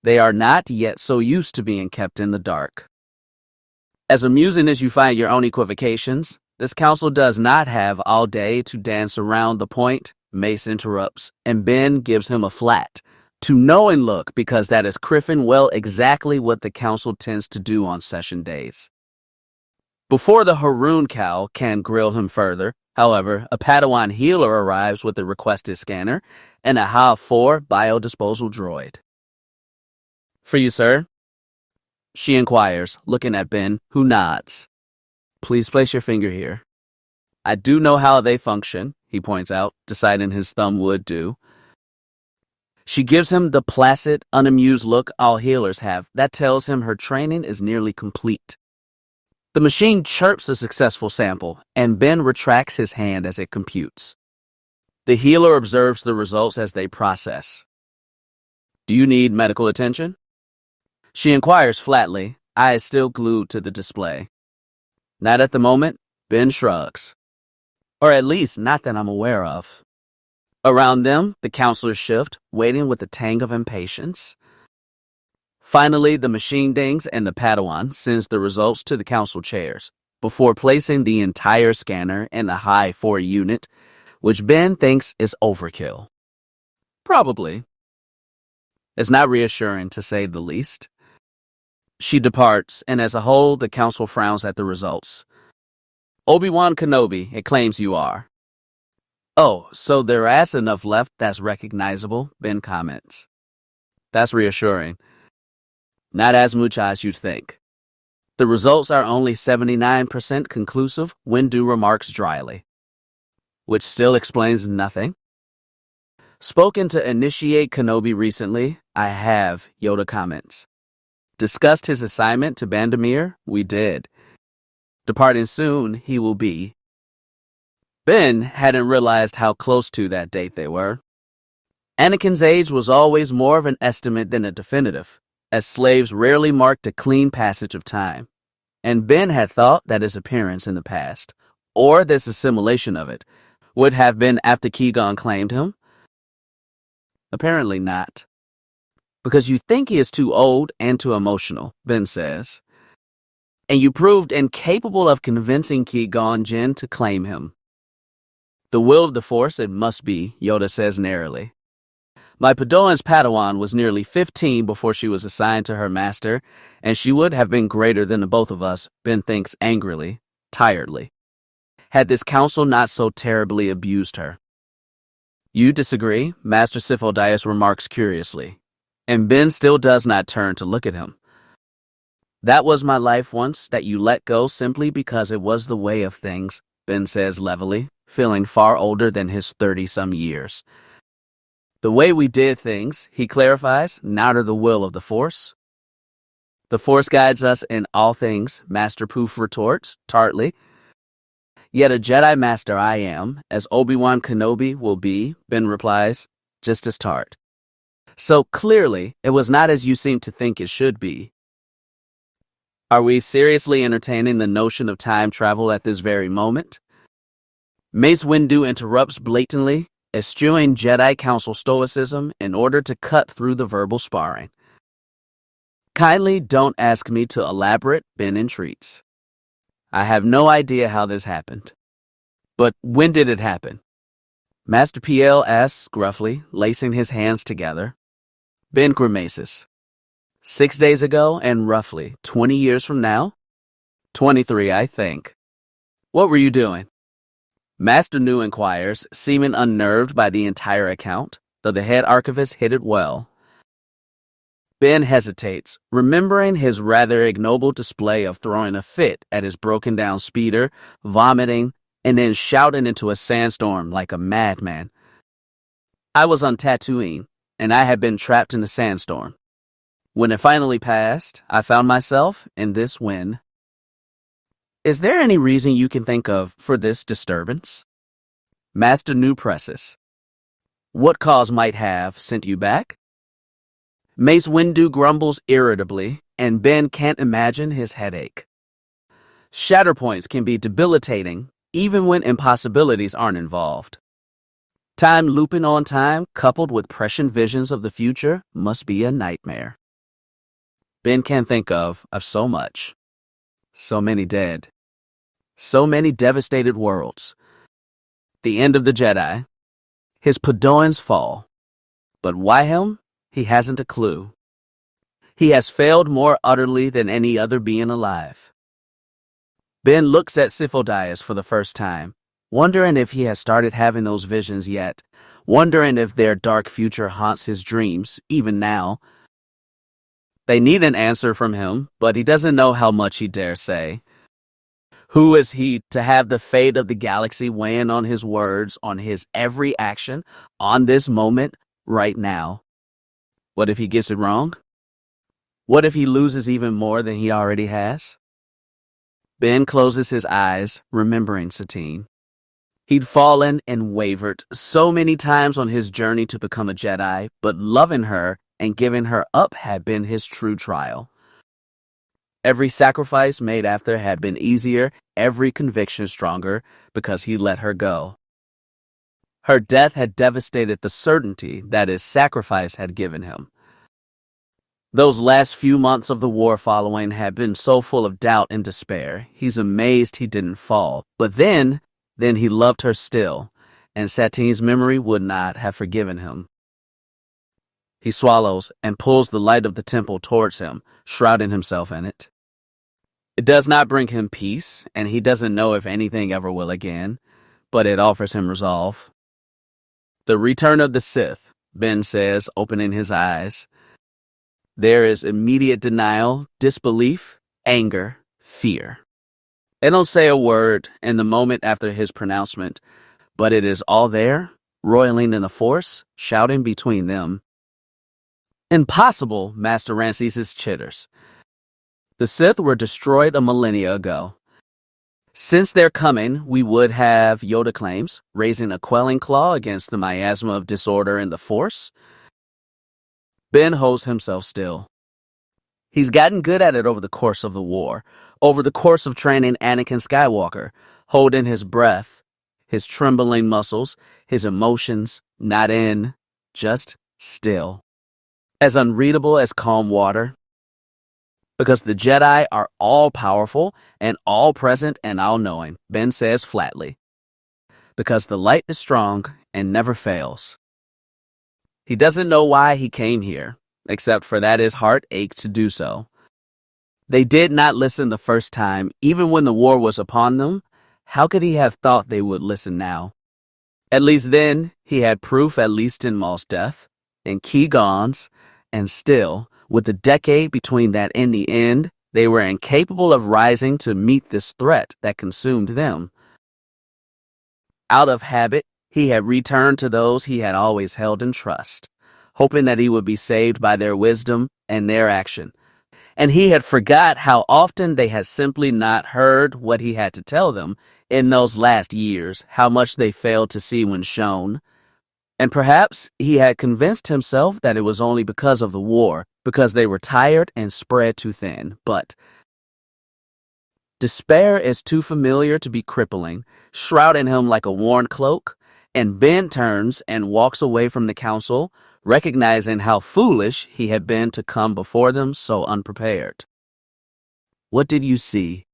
Speaker 1: They are not yet so used to being kept in the dark. As amusing as you find your own equivocations, this council does not have all day to dance around the point, Mace interrupts, and Ben gives him a flat. To knowing look, because that is Criffin well exactly what the council tends to do on session days. Before the Haroon cow can grill him further, however, a Padawan healer arrives with the requested scanner and a HA-4 biodisposal droid. For you, sir? She inquires, looking at Ben, who nods. Please place your finger here. I do know how they function, he points out, deciding his thumb would do. She gives him the placid, unamused look all healers have that tells him her training is nearly complete. The machine chirps a successful sample, and Ben retracts his hand as it computes. The healer observes the results as they process. Do you need medical attention? She inquires flatly, eyes still glued to the display. Not at the moment, Ben shrugs. Or at least not that I'm aware of. Around them, the counselors shift, waiting with a tang of impatience. Finally, the machine dings and the Padawan sends the results to the council chairs, before placing the entire scanner in the HA-4 unit, which Ben thinks is overkill. Probably. It's not reassuring, to say the least. She departs, and as a whole, the council frowns at the results. Obi-Wan Kenobi, it claims you are. Oh, so there is enough left that's recognizable, Ben comments. That's reassuring. Not as much as you'd think. The results are only 79% conclusive, Windu remarks dryly. Which still explains nothing. Spoken to initiate Kenobi recently, I have, Yoda comments. Discussed his assignment to Bandamir, we did. Departing soon, he will be. Ben hadn't realized how close to that date they were. Anakin's age was always more of an estimate than a definitive, as slaves rarely marked a clean passage of time. And Ben had thought that his appearance in the past, or this assimilation of it, would have been after Qui-Gon claimed him. Apparently not. Because you think he is too old and too emotional, Ben says. And you proved incapable of convincing Qui-Gon Jinn to claim him. The will of the Force it must be, Yoda says narrowly. My Padoan's Padawan was nearly 15 before she was assigned to her master, and she would have been greater than the both of us, Ben thinks angrily, tiredly, had this council not so terribly abused her. You disagree, Master Sifo-Dyas remarks curiously, and Ben still does not turn to look at him. That was my life once that you let go simply because it was the way of things, Ben says levelly, feeling far older than his 30-some years. The way we did things, he clarifies, not of the will of the Force. The Force guides us in all things, Master Poof retorts, tartly. Yet a Jedi Master I am, as Obi-Wan Kenobi will be, Ben replies, just as tart. So clearly, it was not as you seem to think it should be. Are we seriously entertaining the notion of time travel at this very moment? Mace Windu interrupts blatantly, eschewing Jedi Council stoicism in order to cut through the verbal sparring. Kindly don't ask me to elaborate, Ben entreats. I have no idea how this happened. But when did it happen? Master PL asks gruffly, lacing his hands together. Ben grimaces. 6 days ago and roughly 20 years from now? 23, I think. What were you doing? Master Nu inquires, seeming unnerved by the entire account, though the head archivist hid it well. Ben hesitates, remembering his rather ignoble display of throwing a fit at his broken-down speeder, vomiting, and then shouting into a sandstorm like a madman. I was on Tatooine, and I had been trapped in a sandstorm. When it finally passed, I found myself in this wind. Is there any reason you can think of for this disturbance? Master Nu presses. What cause might have sent you back? Mace Windu grumbles irritably, and Ben can't imagine his headache. Shatterpoints can be debilitating, even when impossibilities aren't involved. Time looping on time, coupled with prescient visions of the future, must be a nightmare. Ben can't think of so much. So many dead. So many devastated worlds. The end of the Jedi. His Padoan's fall. But why him? He hasn't a clue. He has failed more utterly than any other being alive. Ben looks at Sifo-Dyas for the first time, wondering if he has started having those visions yet, wondering if their dark future haunts his dreams, even now. They need an answer from him, but he doesn't know how much he dare say. Who is he to have the fate of the galaxy weighing on his words, on his every action, on this moment, right now? What if he gets it wrong? What if he loses even more than he already has? Ben closes his eyes, remembering Satine. He'd fallen and wavered so many times on his journey to become a Jedi, but loving her and giving her up had been his true trial. Every sacrifice made after had been easier, every conviction stronger, because he let her go. Her death had devastated the certainty that his sacrifice had given him. Those last few months of the war following had been so full of doubt and despair. He's amazed he didn't fall. But then he loved her still, and Satine's memory would not have forgiven him. He swallows and pulls the light of the temple towards him, shrouding himself in it. It does not bring him peace, and he doesn't know if anything ever will again, but it offers him resolve. The return of the Sith, Ben says, opening his eyes. There is immediate denial, disbelief, anger, fear. They don't say a word in the moment after his pronouncement, but it is all there, roiling in the Force, shouting between them. Impossible, Master Ramses chitters. The Sith were destroyed a millennia ago. Since their coming, we would have, Yoda claims, raising a quelling claw against the miasma of disorder in the Force. Ben holds himself still. He's gotten good at it over the course of the war, over the course of training Anakin Skywalker, holding his breath, his trembling muscles, his emotions, not in, just still. As unreadable as calm water. Because the Jedi are all-powerful and all-present and all-knowing, Ben says flatly. Because the light is strong and never fails. He doesn't know why he came here, except for that his heart ached to do so. They did not listen the first time, even when the war was upon them. How could he have thought they would listen now? At least then, he had proof at least in Maul's death, in Qui-Gon's, and still, with the decade between that and the end, They were incapable of rising to meet this threat that consumed them. Out of habit, he had returned to those he had always held in trust, hoping that he would be saved by their wisdom and their action. And he had forgot how often they had simply not heard what he had to tell them in those last years, how much they failed to see when shown. And perhaps he had convinced himself that it was only because of the war, because they were tired and spread too thin. But despair is too familiar to be crippling, shrouding him like a worn cloak, and Ben turns and walks away from the council, recognizing how foolish he had been to come before them so unprepared. "What did you see?"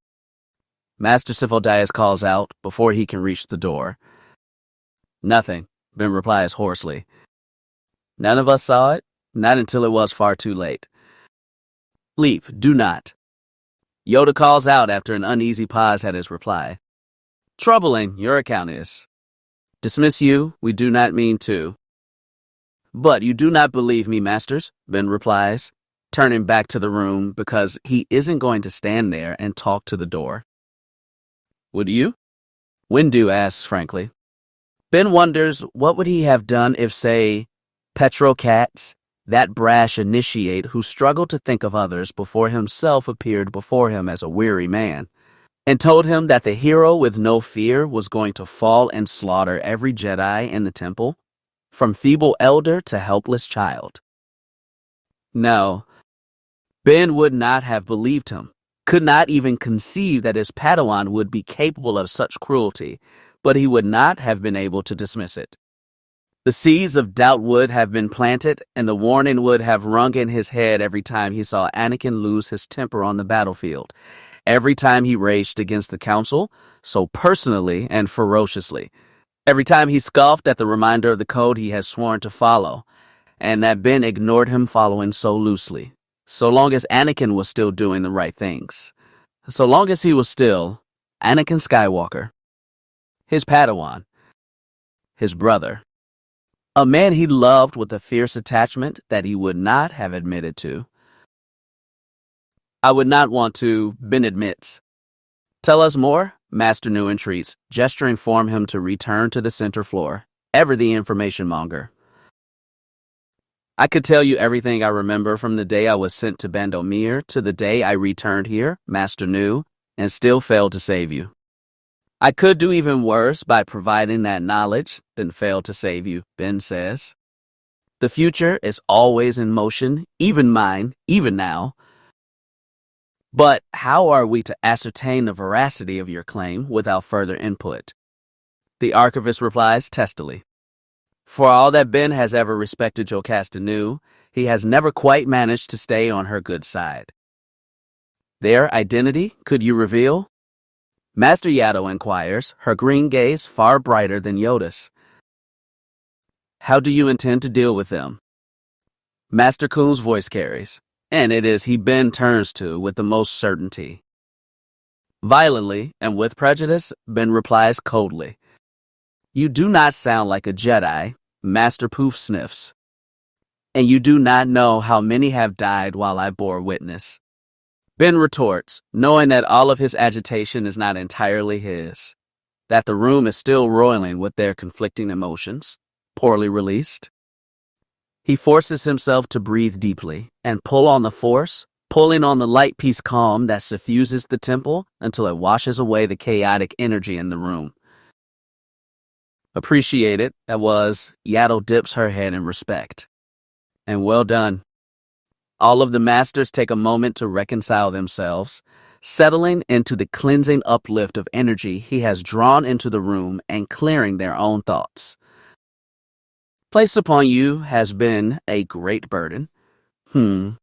Speaker 1: Master Sifo-Dyas calls out before he can reach the door. "Nothing," Ben replies hoarsely. "None of us saw it, not until it was far too late." "Leave, do not." Yoda calls out after an uneasy pause at his reply. "Troubling, your account is. Dismiss you, we do not mean to." "But you do not believe me, masters," Ben replies, turning back to the room because he isn't going to stand there and talk to the door. "Would you?" Windu asks frankly. Ben wonders what would he have done if, say, Petro Katz, that brash initiate who struggled to think of others before himself appeared before him as a weary man, and told him that the hero with no fear was going to fall and slaughter every Jedi in the temple, from feeble elder to helpless child. No, Ben would not have believed him, could not even conceive that his Padawan would be capable of such cruelty, but he would not have been able to dismiss it. The seeds of doubt would have been planted, and the warning would have rung in his head every time he saw Anakin lose his temper on the battlefield, every time he raged against the council, so personally and ferociously, every time he scoffed at the reminder of the code he had sworn to follow, and that Ben ignored him following so loosely, so long as Anakin was still doing the right things, so long as he was still Anakin Skywalker, his Padawan, his brother, a man he loved with a fierce attachment that he would not have admitted to. "I would not want to," Ben admits. "Tell us more," Master Nu entreats, gesturing for him to return to the center floor, ever the information monger. "I could tell you everything I remember from the day I was sent to Bandomir to the day I returned here, Master Nu, and still failed to save you. I could do even worse by providing that knowledge than fail to save you," Ben says. "The future is always in motion, even mine, even now. But how are we to ascertain the veracity of your claim without further input?" The archivist replies testily. For all that Ben has ever respected Jocasta Nu, he has never quite managed to stay on her good side. "Their identity, could you reveal?" Master Yaddle inquires, her green gaze far brighter than Yoda's. "How do you intend to deal with them?" Master Ku's voice carries, and it is he Ben turns to with the most certainty. Violently and with prejudice, Ben replies coldly. "You do not sound like a Jedi," Master Poof sniffs. "And you do not know how many have died while I bore witness." Ben retorts, knowing that all of his agitation is not entirely his, that the room is still roiling with their conflicting emotions, poorly released. He forces himself to breathe deeply and pull on the Force, pulling on the light peace calm that suffuses the temple until it washes away the chaotic energy in the room. "Appreciate it," that was, Yaddle dips her head in respect. "And well done." All of the masters take a moment to reconcile themselves, settling into the cleansing uplift of energy he has drawn into the room and clearing their own thoughts. "Placed upon you has been a great burden." Yoda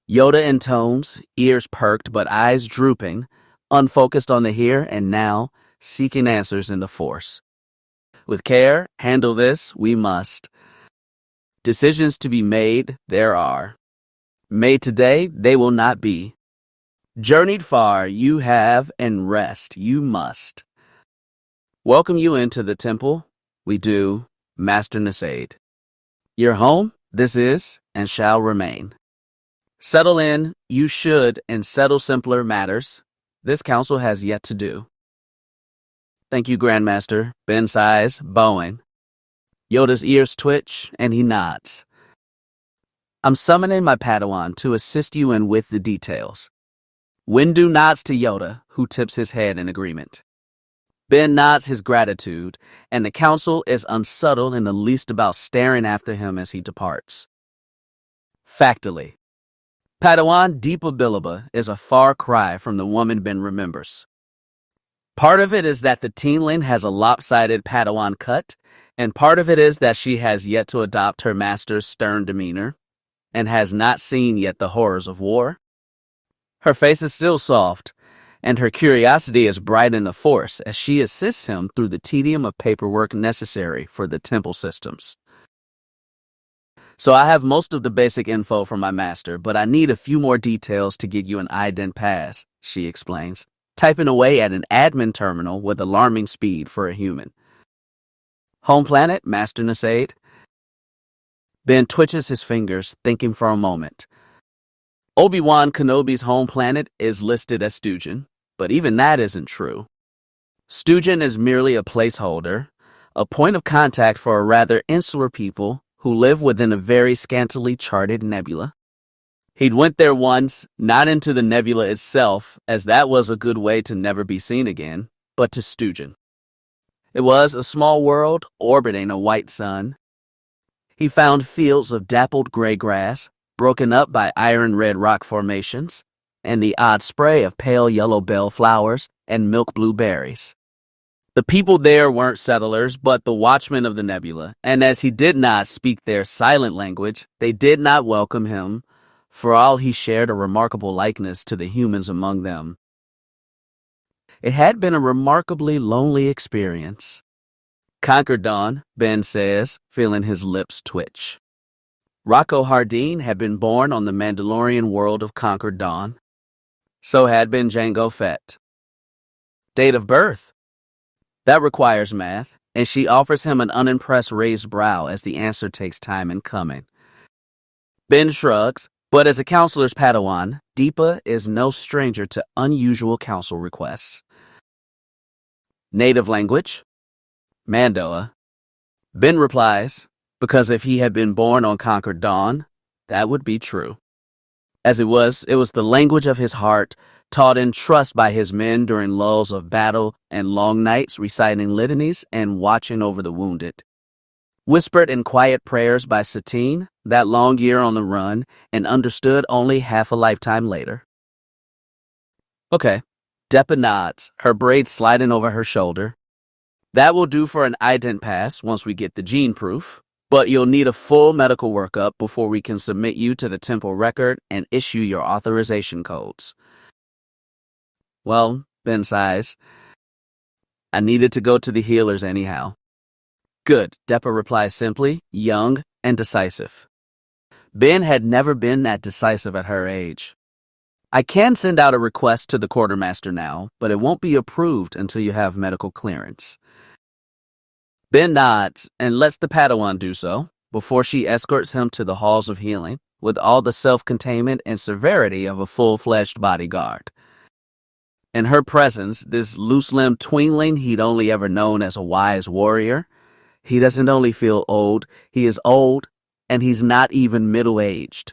Speaker 1: intones, ears perked but eyes drooping, unfocused on the here and now, seeking answers in the Force. "With care, handle this, we must. Decisions to be made, there are. Made today, they will not be. Journeyed far, you have, and rest, you must. Welcome you into the temple, we do, Master Nasaid. Your home, this is, and shall remain. Settle in, you should, and settle simpler matters. This council has yet to do. Thank you, Grandmaster. Ben sighs, bowing. Yoda's ears twitch, and he nods. I'm summoning my Padawan to assist you in with the details. Windu nods to Yoda, who tips his head in agreement. Ben nods his gratitude, and the council is unsubtle in the least about staring after him as he departs. Factily, Padawan Deepa Bilaba is a far cry from the woman Ben remembers. Part of it is that the teenling has a lopsided Padawan cut, and part of it is that she has yet to adopt her master's stern demeanor, and has not seen yet the horrors of war. Her face is still soft, and her curiosity is bright in the Force as she assists him through the tedium of paperwork necessary for the temple systems. So I have most of the basic info from my master, but I need a few more details to get you an ident pass, she explains, typing away at an admin terminal with alarming speed for a human. Home planet, Master Nasaid? Ben twitches his fingers, thinking for a moment. Obi-Wan Kenobi's home planet is listed as Stugin, but even that isn't true. Stugin is merely a placeholder, a point of contact for a rather insular people who live within a very scantily charted nebula. He'd went there once, not into the nebula itself, as that was a good way to never be seen again, but to Stugin. It was a small world orbiting a white sun. He found fields of dappled gray grass, broken up by iron-red rock formations, and the odd spray of pale yellow bell flowers and milk blue berries. The people there weren't settlers, but the watchmen of the nebula, and as he did not speak their silent language, they did not welcome him, for all he shared a remarkable likeness to the humans among them. It had been a remarkably lonely experience. Conquer Dawn, Ben says, feeling his lips twitch. Rocco Hardeen had been born on the Mandalorian world of Conquer Dawn. So had been Jango Fett. Date of birth? That requires math, and she offers him an unimpressed raised brow as the answer takes time in coming. Ben shrugs, but as a counselor's Padawan, Deepa is no stranger to unusual counsel requests. Native language? Mandoa. Ben replies, because if he had been born on Conquer Dawn, that would be true. As it was the language of his heart, taught in trust by his men during lulls of battle and long nights reciting litanies and watching over the wounded. Whispered in quiet prayers by Satine, that long year on the run, and understood only half a lifetime later. Okay. Depa nods, her braids sliding over her shoulder. That will do for an ident pass once we get the gene proof, but you'll need a full medical workup before we can submit you to the temple record and issue your authorization codes. Well, Ben sighs. I needed to go to the healers anyhow. Good, Depa replies simply, young and decisive. Ben had never been that decisive at her age. I can send out a request to the quartermaster now, but it won't be approved until you have medical clearance. Ben nods and lets the Padawan do so before she escorts him to the halls of healing with all the self-containment and severity of a full-fledged bodyguard. In her presence, this loose-limbed tweenling he'd only ever known as a wise warrior, he doesn't only feel old, he is old, and he's not even middle-aged.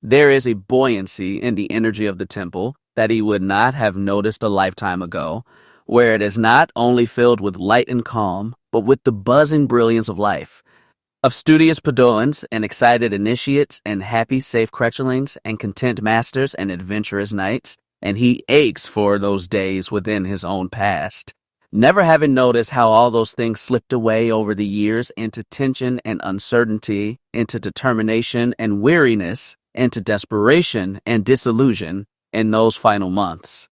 Speaker 1: There is a buoyancy in the energy of the temple that he would not have noticed a lifetime ago, where it is not only filled with light and calm, but with the buzzing brilliance of life, of studious Padoans and excited initiates and happy safe Cretchelings and content masters and adventurous knights, and he aches for those days within his own past, never having noticed how all those things slipped away over the years into tension and uncertainty, into determination and weariness, into desperation and disillusion in those final months.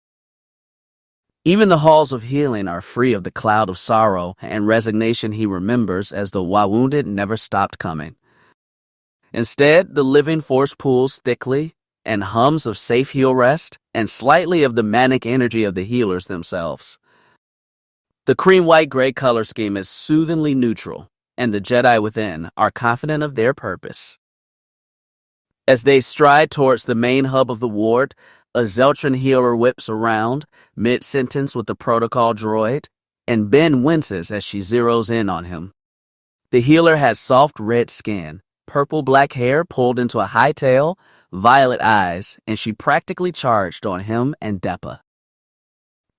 Speaker 1: Even the halls of healing are free of the cloud of sorrow and resignation he remembers as the wounded never stopped coming. Instead, the living force pools thickly and hums of safe heal rest and slightly of the manic energy of the healers themselves. The cream-white-gray color scheme is soothingly neutral, and the Jedi within are confident of their purpose. As they stride towards the main hub of the ward, a Zeltron healer whips around, mid-sentence with the protocol droid, and Ben winces as she zeroes in on him. The healer has soft red skin, purple-black hair pulled into a high tail, violet eyes, and she practically charged on him and Deppa.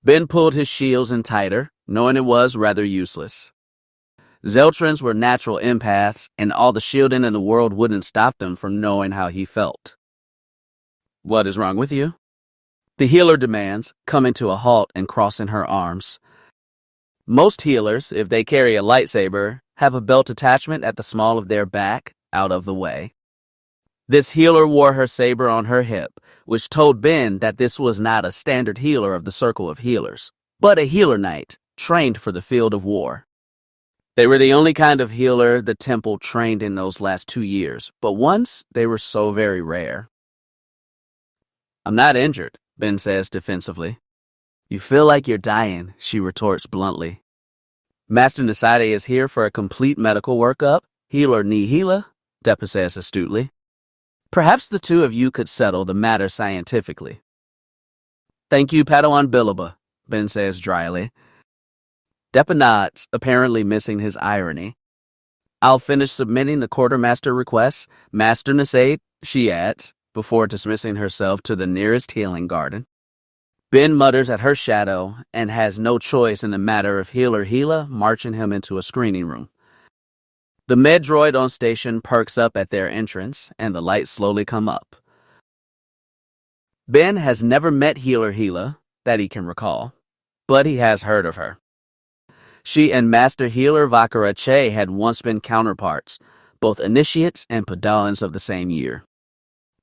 Speaker 1: Ben pulled his shields in tighter, knowing it was rather useless. Zeltrons were natural empaths, and all the shielding in the world wouldn't stop them from knowing how he felt. "What is wrong with you?" the healer demands, coming to a halt and crossing her arms. Most healers, if they carry a lightsaber, have a belt attachment at the small of their back, out of the way. This healer wore her saber on her hip, which told Ben that this was not a standard healer of the Circle of Healers, but a healer knight, trained for the field of war. They were the only kind of healer the temple trained in those last 2 years, but once they were so very rare. "I'm not injured," Ben says defensively. "You feel like you're dying," she retorts bluntly. "Master Nasade is here for a complete medical workup, healer nihila," Deppa says astutely. "Perhaps the two of you could settle the matter scientifically." "Thank you, Padawan Bilaba," Ben says dryly. Deppa nods, apparently missing his irony. "I'll finish submitting the quartermaster requests, Master Nasade," she adds, before dismissing herself to the nearest healing garden. Ben mutters at her shadow and has no choice in the matter of healer Hila marching him into a screening room. The med droid on station perks up at their entrance, and the lights slowly come up. Ben has never met healer Hila, that he can recall, but he has heard of her. She and Master Healer Vakara Che had once been counterparts, both initiates and Padawans of the same year.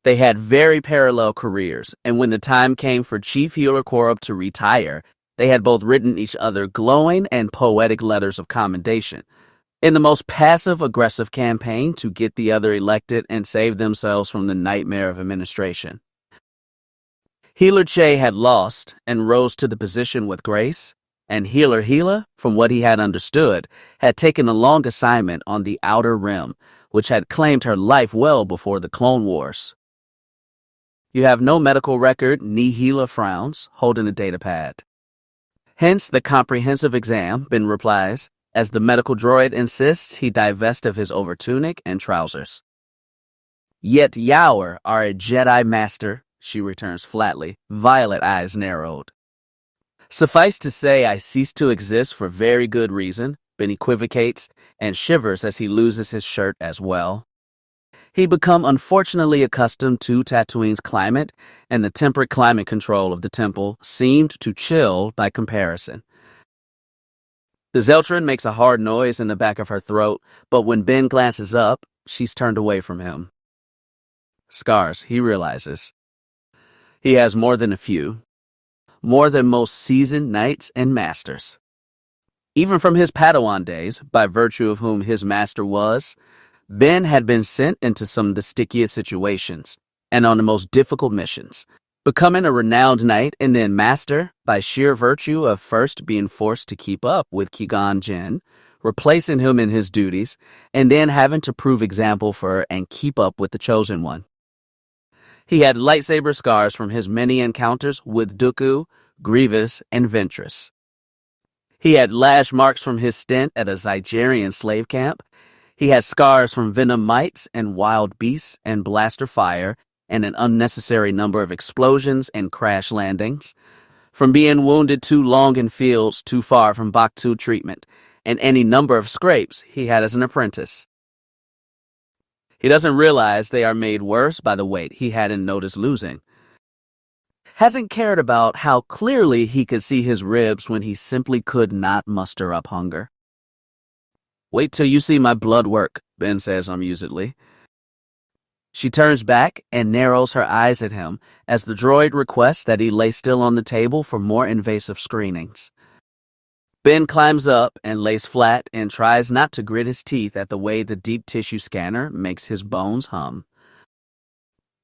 Speaker 1: They had very parallel careers, and when the time came for Chief Healer Korub to retire, they had both written each other glowing and poetic letters of commendation, in the most passive-aggressive campaign to get the other elected and save themselves from the nightmare of administration. Healer Che had lost and rose to the position with grace, and Healer Hila, from what he had understood, had taken a long assignment on the Outer Rim, which had claimed her life well before the Clone Wars. "You have no medical record," Nihila frowns, holding a datapad. "Hence the comprehensive exam," Ben replies, as the medical droid insists he divest of his overtunic and trousers. "Yet Yower are a Jedi master," she returns flatly, violet eyes narrowed. "Suffice to say I cease to exist for very good reason," Ben equivocates and shivers as he loses his shirt as well. He'd become unfortunately accustomed to Tatooine's climate, and the temperate climate control of the temple seemed to chill by comparison. The Zeltron makes a hard noise in the back of her throat, but when Ben glances up, she's turned away from him. Scars, he realizes. He has more than a few. More than most seasoned knights and masters. Even from his Padawan days, by virtue of whom his master was, Ben had been sent into some of the stickiest situations, and on the most difficult missions, becoming a renowned knight and then master by sheer virtue of first being forced to keep up with Qui-Gon Jinn, replacing him in his duties, and then having to prove example for and keep up with the Chosen One. He had lightsaber scars from his many encounters with Dooku, Grievous, and Ventress. He had lash marks from his stint at a Zygerian slave camp. He had scars from venom mites and wild beasts and blaster fire and an unnecessary number of explosions and crash landings, from being wounded too long in fields too far from Bakhtu treatment, and any number of scrapes he had as an apprentice. He doesn't realize they are made worse by the weight he hadn't noticed losing. Hasn't cared about how clearly he could see his ribs when he simply could not muster up hunger. "Wait till you see my blood work," Ben says amusedly. She turns back and narrows her eyes at him as the droid requests that he lay still on the table for more invasive screenings. Ben climbs up and lays flat and tries not to grit his teeth at the way the deep tissue scanner makes his bones hum.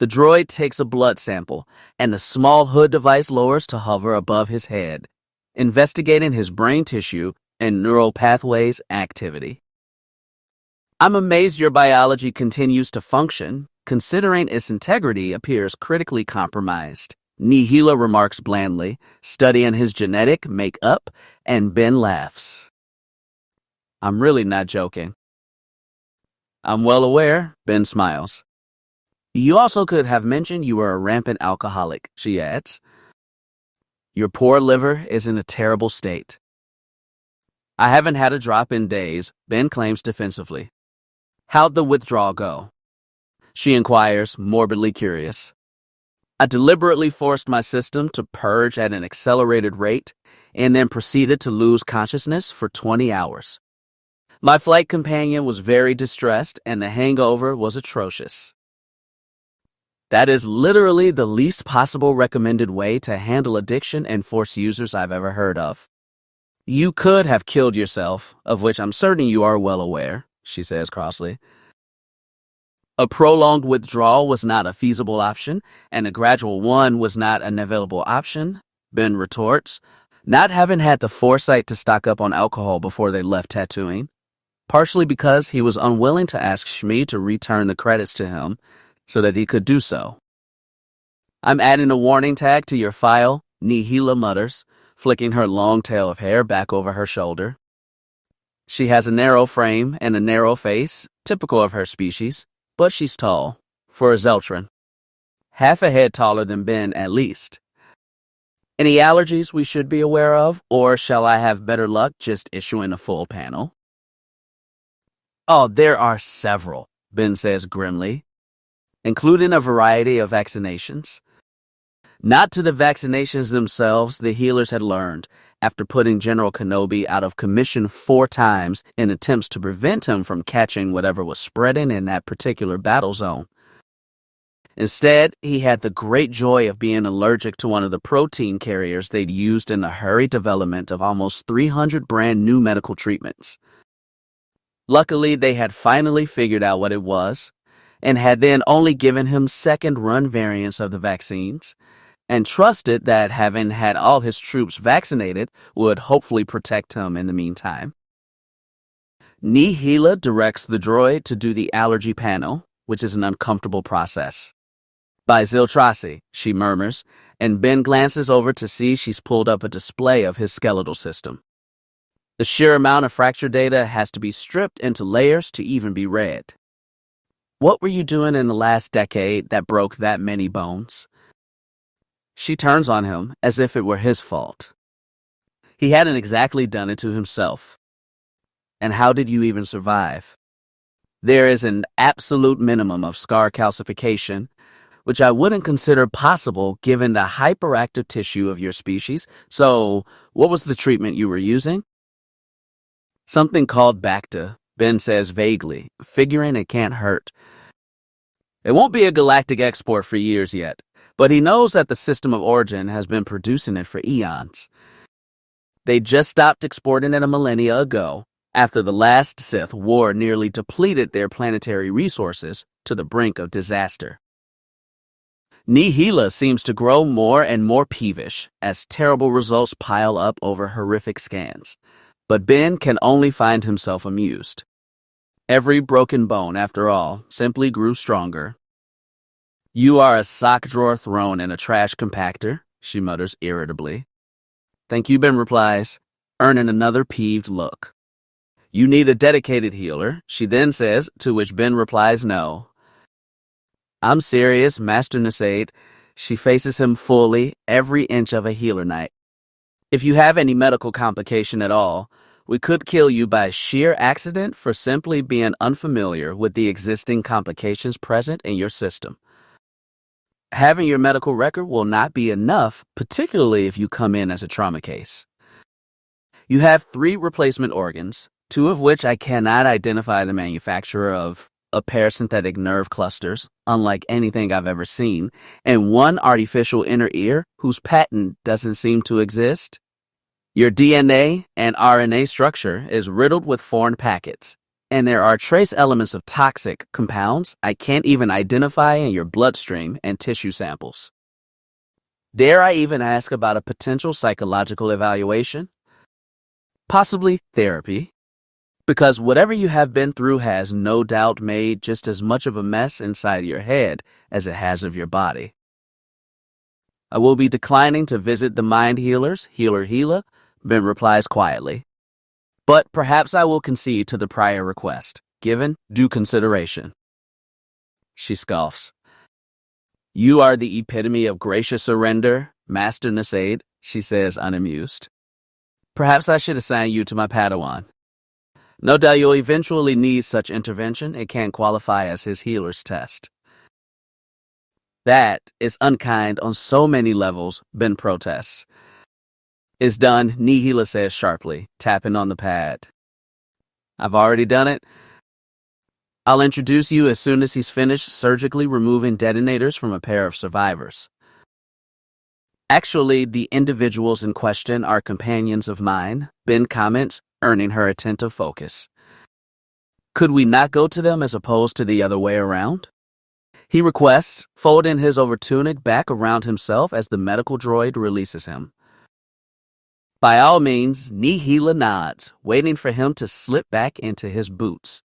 Speaker 1: The droid takes a blood sample, and the small hood device lowers to hover above his head, investigating his brain tissue and neural pathways activity. "I'm amazed your biology continues to function," considering its integrity appears critically compromised. Nihila remarks blandly, studying his genetic makeup, and Ben laughs. I'm really not joking. I'm well aware, Ben smiles. You also could have mentioned you were a rampant alcoholic, she adds. Your poor liver is in a terrible state. I haven't had a drop in days, Ben claims defensively. How'd the withdrawal go? She inquires, morbidly curious. I deliberately forced my system to purge at an accelerated rate and then proceeded to lose consciousness for 20 hours. My flight companion was very distressed and the hangover was atrocious. That is literally the least possible recommended way to handle addiction and force users I've ever heard of. You could have killed yourself, of which I'm certain you are well aware, she says crossly. A prolonged withdrawal was not a feasible option, and a gradual one was not an available option, Ben retorts, not having had the foresight to stock up on alcohol before they left Tatooine, partially because he was unwilling to ask Shmi to return the credits to him so that he could do so. I'm adding a warning tag to your file, Nihila mutters, flicking her long tail of hair back over her shoulder. She has a narrow frame and a narrow face, typical of her species, but she's tall, for a Zeltron. Half a head taller than Ben, at least. Any allergies we should be aware of, or shall I have better luck just issuing a full panel? Oh, there are several, Ben says grimly, including a variety of vaccinations. Not to the vaccinations themselves, the healers had learned, after putting General Kenobi out of commission 4 times in attempts to prevent him from catching whatever was spreading in that particular battle zone. Instead, he had the great joy of being allergic to one of the protein carriers they'd used in the hurried development of almost 300 brand new medical treatments. Luckily, they had finally figured out what it was, and had then only given him second-run variants of the vaccines, and trusted that having had all his troops vaccinated would hopefully protect him in the meantime. Nihila directs the droid to do the allergy panel, which is an uncomfortable process. By Ziltrasi, she murmurs, and Ben glances over to see she's pulled up a display of his skeletal system. The sheer amount of fracture data has to be stripped into layers to even be read. What were you doing in the last decade that broke that many bones? She turns on him as if it were his fault. He hadn't exactly done it to himself. And how did you even survive? There is an absolute minimum of scar calcification, which I wouldn't consider possible given the hyperactive tissue of your species. So, what was the treatment you were using? Something called Bacta, Ben says vaguely, figuring it can't hurt. It won't be a galactic export for years yet, but he knows that the system of origin has been producing it for eons. They just stopped exporting it a millennia ago, after the last Sith war nearly depleted their planetary resources to the brink of disaster. Nihila seems to grow more and more peevish as terrible results pile up over horrific scans, but Ben can only find himself amused. Every broken bone, after all, simply grew stronger. You are a sock drawer thrown in a trash compactor, she mutters irritably. Thank you, Ben replies, earning another peeved look. You need a dedicated healer, she then says, to which Ben replies no. I'm serious, Master Nasaid. She faces him fully, every inch of a healer knight. If you have any medical complication at all, we could kill you by sheer accident for simply being unfamiliar with the existing complications present in your system. Having your medical record will not be enough, particularly if you come in as a trauma case. You have 3 replacement organs, 2 of which I cannot identify the manufacturer of, a pair synthetic nerve clusters, unlike anything I've ever seen, and 1 artificial inner ear whose patent doesn't seem to exist. Your DNA and RNA structure is riddled with foreign packets, and there are trace elements of toxic compounds I can't even identify in your bloodstream and tissue samples. Dare I even ask about a potential psychological evaluation? Possibly therapy. Because whatever you have been through has no doubt made just as much of a mess inside your head as it has of your body. I will be declining to visit the mind healers, Healer Hila, Ben replies quietly. But perhaps I will concede to the prior request, given due consideration. She scoffs. You are the epitome of gracious surrender, Master Nasaid, she says unamused. Perhaps I should assign you to my Padawan. No doubt you'll eventually need such intervention. It can qualify as his healer's test. That is unkind on so many levels, Ben protests. It's done, Nihila says sharply, tapping on the pad. I've already done it. I'll introduce you as soon as he's finished surgically removing detonators from a pair of survivors. Actually, the individuals in question are companions of mine, Ben comments, earning her attentive focus. Could we not go to them as opposed to the other way around? He requests, folding his overtunic back around himself as the medical droid releases him. By all means, Nihila nods, waiting for him to slip back into his boots.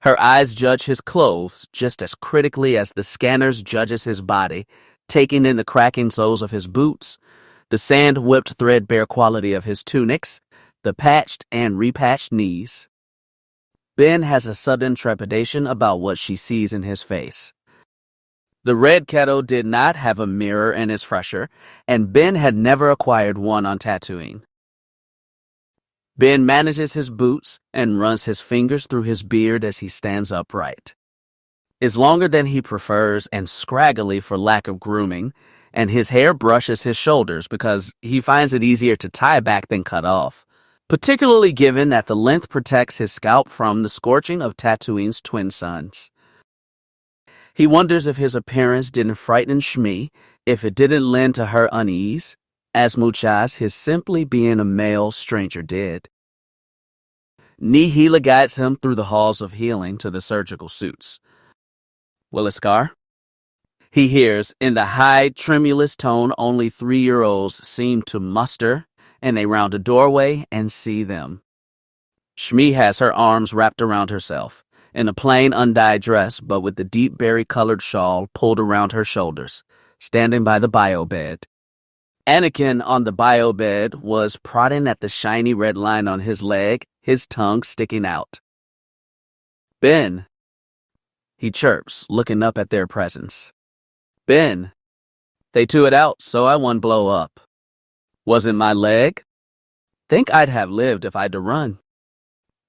Speaker 1: Her eyes judge his clothes just as critically as the scanners judges his body, taking in the cracking soles of his boots, the sand-whipped threadbare quality of his tunics, the patched and repatched knees. Ben has a sudden trepidation about what she sees in his face. The red kettle did not have a mirror in his fresher, and Ben had never acquired one on Tatooine. Ben manages his boots and runs his fingers through his beard as he stands upright. It's longer than he prefers and scraggly for lack of grooming, and his hair brushes his shoulders because he finds it easier to tie back than cut off, particularly given that the length protects his scalp from the scorching of Tatooine's twin suns. He wonders if his appearance didn't frighten Shmi, if it didn't lend to her unease, as much as his simply being a male stranger did. Nihila guides him through the halls of healing to the surgical suits. Will it scar? He hears, in the high, tremulous tone only 3-year-olds seem to muster, and they round a doorway and see them. Shmi has her arms wrapped around herself, in a plain undyed dress but with the deep berry-colored shawl pulled around her shoulders, standing by the bio-bed. Anakin on the bio-bed was prodding at the shiny red line on his leg, his tongue sticking out. Ben, he chirps, looking up at their presence. Ben, they two it out, so I won't blow up. Wasn't my leg? Think I'd have lived if I'd run.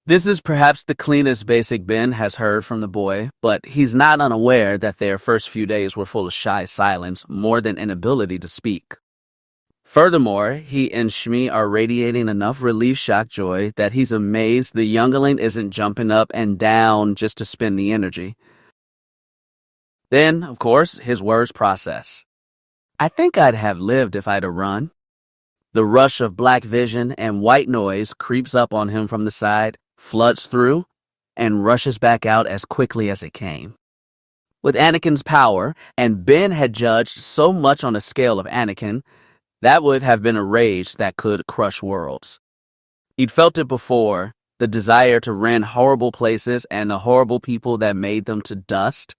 Speaker 1: This is perhaps the cleanest basic Ben has heard from the boy, but he's not unaware that their first few days were full of shy silence more than inability to speak. Furthermore, he and Shmi are radiating enough relief shock joy that he's amazed the youngling isn't jumping up and down just to spend the energy. Then, of course, his words process. I think I'd have lived if I'd run. The rush of black vision and white noise creeps up on him from the side, floods through, and rushes back out as quickly as it came. With Anakin's power, and Ben had judged so much on the scale of Anakin, that would have been a rage that could crush worlds. He'd felt it before, the desire to rend horrible places and the horrible people that made them to dust.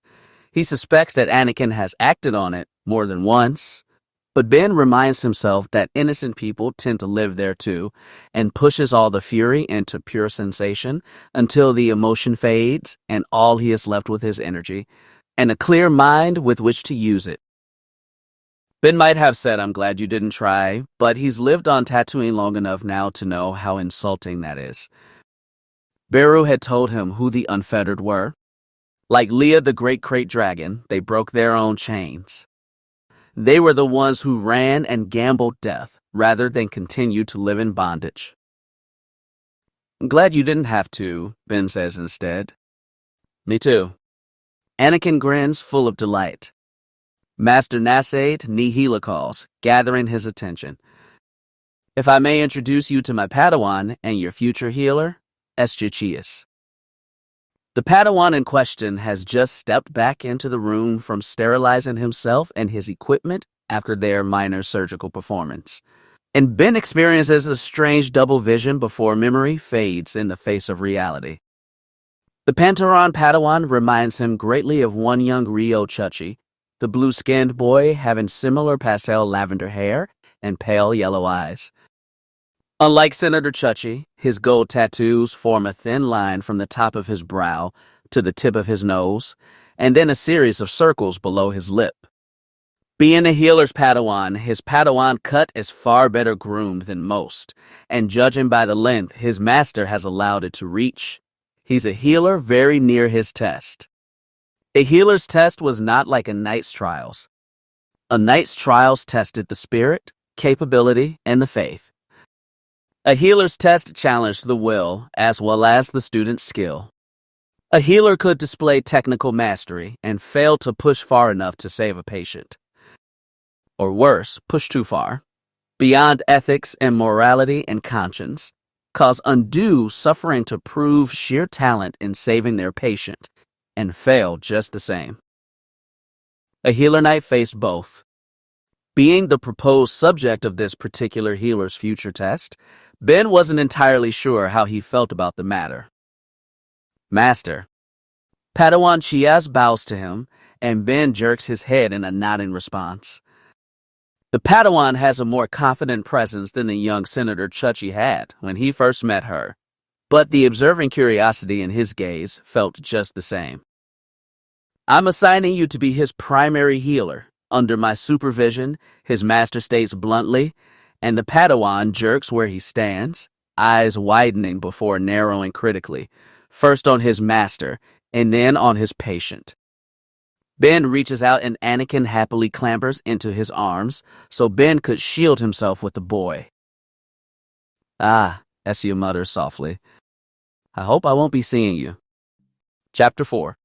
Speaker 1: He suspects that Anakin has acted on it more than once, but Ben reminds himself that innocent people tend to live there too, and pushes all the fury into pure sensation until the emotion fades and all he is left with is energy, and a clear mind with which to use it. Ben might have said, I'm glad you didn't try, but he's lived on Tatooine long enough now to know how insulting that is. Beru had told him who the unfettered were. Like Leia the Great Krayt Dragon, they broke their own chains. They were the ones who ran and gambled death rather than continue to live in bondage. I'm glad you didn't have to, Ben says instead. Me too. Anakin grins, full of delight. Master Nasaid, Nihila calls, gathering his attention. If I may introduce you to my Padawan and your future healer, Eschichius. The Padawan in question has just stepped back into the room from sterilizing himself and his equipment after their minor surgical performance. and Ben experiences a strange double vision before memory fades in the face of reality. The Panteron Padawan reminds him greatly of one young Rio Chuchi, the blue-skinned boy having similar pastel lavender hair and pale yellow eyes. Unlike Senator Chuchi, his gold tattoos form a thin line from the top of his brow to the tip of his nose, and then a series of circles below his lip. Being a healer's Padawan, his Padawan cut is far better groomed than most, and judging by the length his master has allowed it to reach, he's a healer very near his test. A healer's test was not like a knight's trials. A knight's trials tested the spirit, capability, and the faith. A healer's test challenged the will as well as the student's skill. A healer could display technical mastery and fail to push far enough to save a patient. Or worse, push too far, beyond ethics and morality and conscience, cause undue suffering to prove sheer talent in saving their patient, and fail just the same. A healer knight faced both. Being the proposed subject of this particular healer's future test, Ben wasn't entirely sure how he felt about the matter. Master. Padawan Chiaz bows to him, and Ben jerks his head in a nodding response. The Padawan has a more confident presence than the young Senator Chuchi had when he first met her, but the observing curiosity in his gaze felt just the same. I'm assigning you to be his primary healer. Under my supervision, his master states bluntly, and the Padawan jerks where he stands, eyes widening before narrowing critically, first on his master and then on his patient. Ben reaches out and Anakin happily clambers into his arms so Ben could shield himself with the boy. Ah, Essia mutters softly. I hope I won't be seeing you. Chapter 4.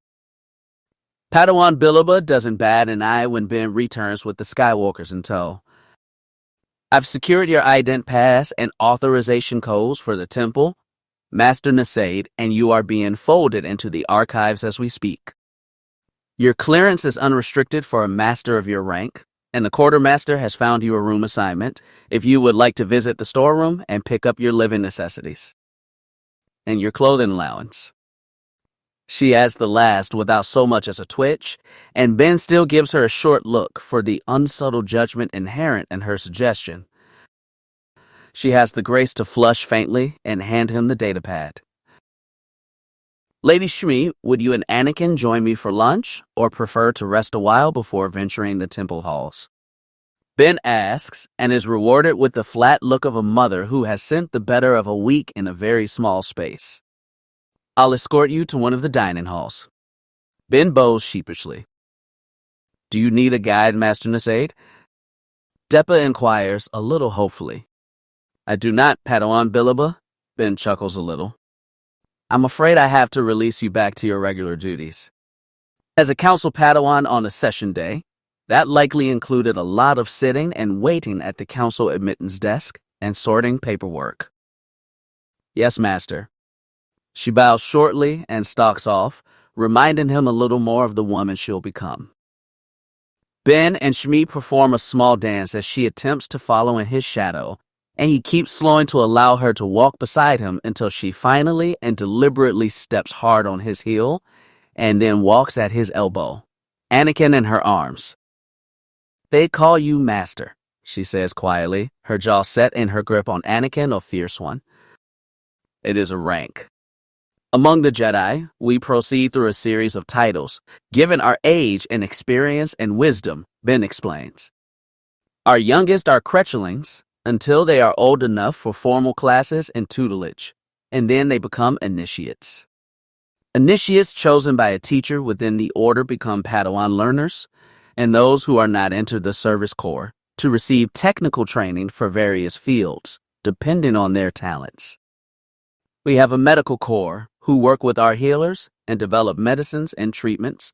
Speaker 1: Padawan Bilaba doesn't bat an eye when Ben returns with the Skywalkers in tow. I've secured your ident pass and authorization codes for the temple, Master Nasaid, and you are being folded into the archives as we speak. Your clearance is unrestricted for a master of your rank, and the quartermaster has found you a room assignment if you would like to visit the storeroom and pick up your living necessities. And your clothing allowance. She adds the last without so much as a twitch, and Ben still gives her a short look for the unsubtle judgment inherent in her suggestion. She has the grace to flush faintly and hand him the datapad. Lady Shmi, would you and Anakin join me for lunch, or prefer to rest a while before venturing the temple halls? Ben asks, and is rewarded with the flat look of a mother who has sent the better of a week in a very small space. I'll escort you to one of the dining halls. Ben bows sheepishly. Do you need a guide, Master Nasaid? Depa inquires, a little hopefully. I do not, Padawan Bilaba. Ben chuckles a little. I'm afraid I have to release you back to your regular duties. As a council Padawan on a session day, that likely included a lot of sitting and waiting at the council admittance desk and sorting paperwork. Yes, Master. She bows shortly and stalks off, reminding him a little more of the woman she'll become. Ben and Shmi perform a small dance as she attempts to follow in his shadow, and he keeps slowing to allow her to walk beside him until she finally and deliberately steps hard on his heel and then walks at his elbow, Anakin in her arms. They call you Master, she says quietly, her jaw set in her grip on Anakin, a fierce one. It is a rank. Among the Jedi, we proceed through a series of titles, given our age and experience and wisdom, Ben explains. Our youngest are Cretchlings, until they are old enough for formal classes and tutelage, and then they become initiates. Initiates chosen by a teacher within the order become Padawan learners, and those who are not entered the service corps to receive technical training for various fields, depending on their talents. We have a medical corps who work with our healers and develop medicines and treatments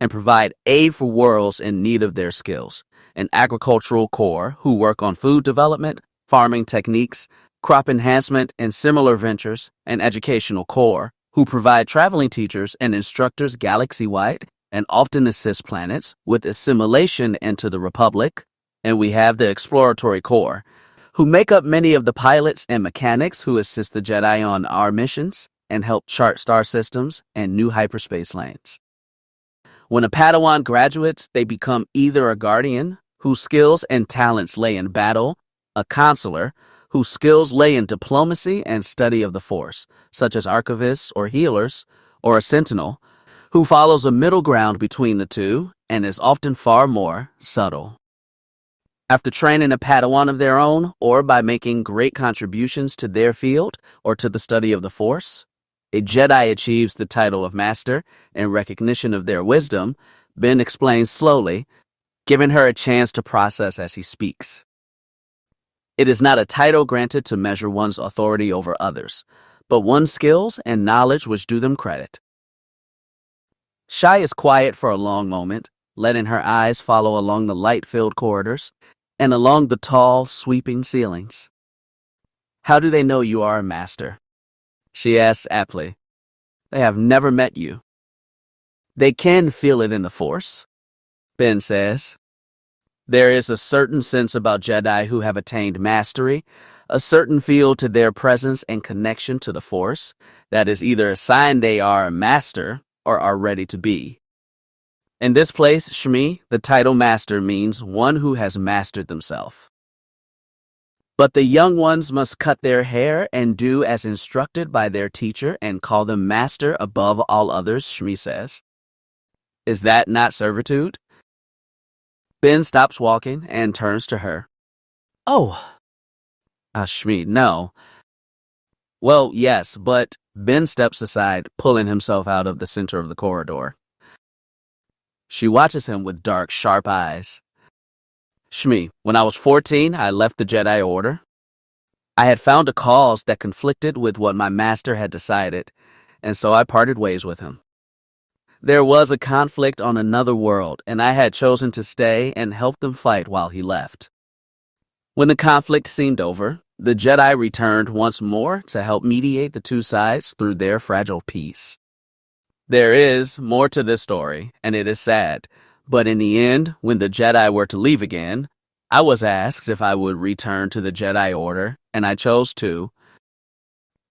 Speaker 1: and provide aid for worlds in need of their skills, an agricultural corps who work on food development, farming techniques, crop enhancement, and similar ventures, an educational corps who provide traveling teachers and instructors galaxy-wide and often assist planets with assimilation into the Republic, and we have the exploratory corps, who make up many of the pilots and mechanics who assist the Jedi on our missions and help chart star systems and new hyperspace lanes. When a Padawan graduates, they become either a guardian, whose skills and talents lay in battle, a consular, whose skills lay in diplomacy and study of the Force, such as archivists or healers, or a sentinel, who follows a middle ground between the two and is often far more subtle. After training a Padawan of their own, or by making great contributions to their field or to the study of the Force, a Jedi achieves the title of Master in recognition of their wisdom, Ben explains slowly, giving her a chance to process as he speaks. It is not a title granted to measure one's authority over others, but one's skills and knowledge which do them credit. Shai is quiet for a long moment, letting her eyes follow along the light-filled corridors and along the tall, sweeping ceilings. "How do they know you are a master?" she asks aptly. "They have never met you." "They can feel it in the Force," Ben says. "There is a certain sense about Jedi who have attained mastery, a certain feel to their presence and connection to the Force that is either a sign they are a master or are ready to be. In this place, Shmi, the title master means one who has mastered themselves. But the young ones must cut their hair and do as instructed by their teacher and call them master above all others," Shmi says. "Is that not servitude?" Ben stops walking and turns to her. "Oh, Shmi, no." "Well, yes, but..." Ben steps aside, pulling himself out of the center of the corridor. She watches him with dark, sharp eyes. "Shmi, when I was 14, I left the Jedi Order. I had found a cause that conflicted with what my master had decided, and so I parted ways with him. There was a conflict on another world, and I had chosen to stay and help them fight while he left. When the conflict seemed over, the Jedi returned once more to help mediate the two sides through their fragile peace. There is more to this story, and it is sad, but in the end, when the Jedi were to leave again, I was asked if I would return to the Jedi Order, and I chose to.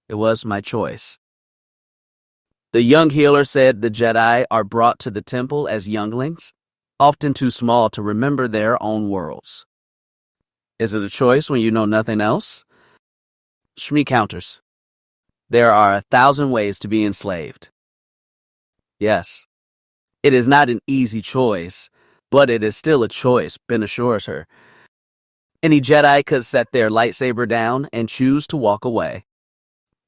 Speaker 1: It was my choice." The young healer said the Jedi are brought to the temple as younglings, often too small to remember their own worlds. "Is it a choice when you know nothing else?" Shmi counters. "There are 1,000 ways to be enslaved." "Yes. It is not an easy choice, but it is still a choice," Ben assures her. "Any Jedi could set their lightsaber down and choose to walk away.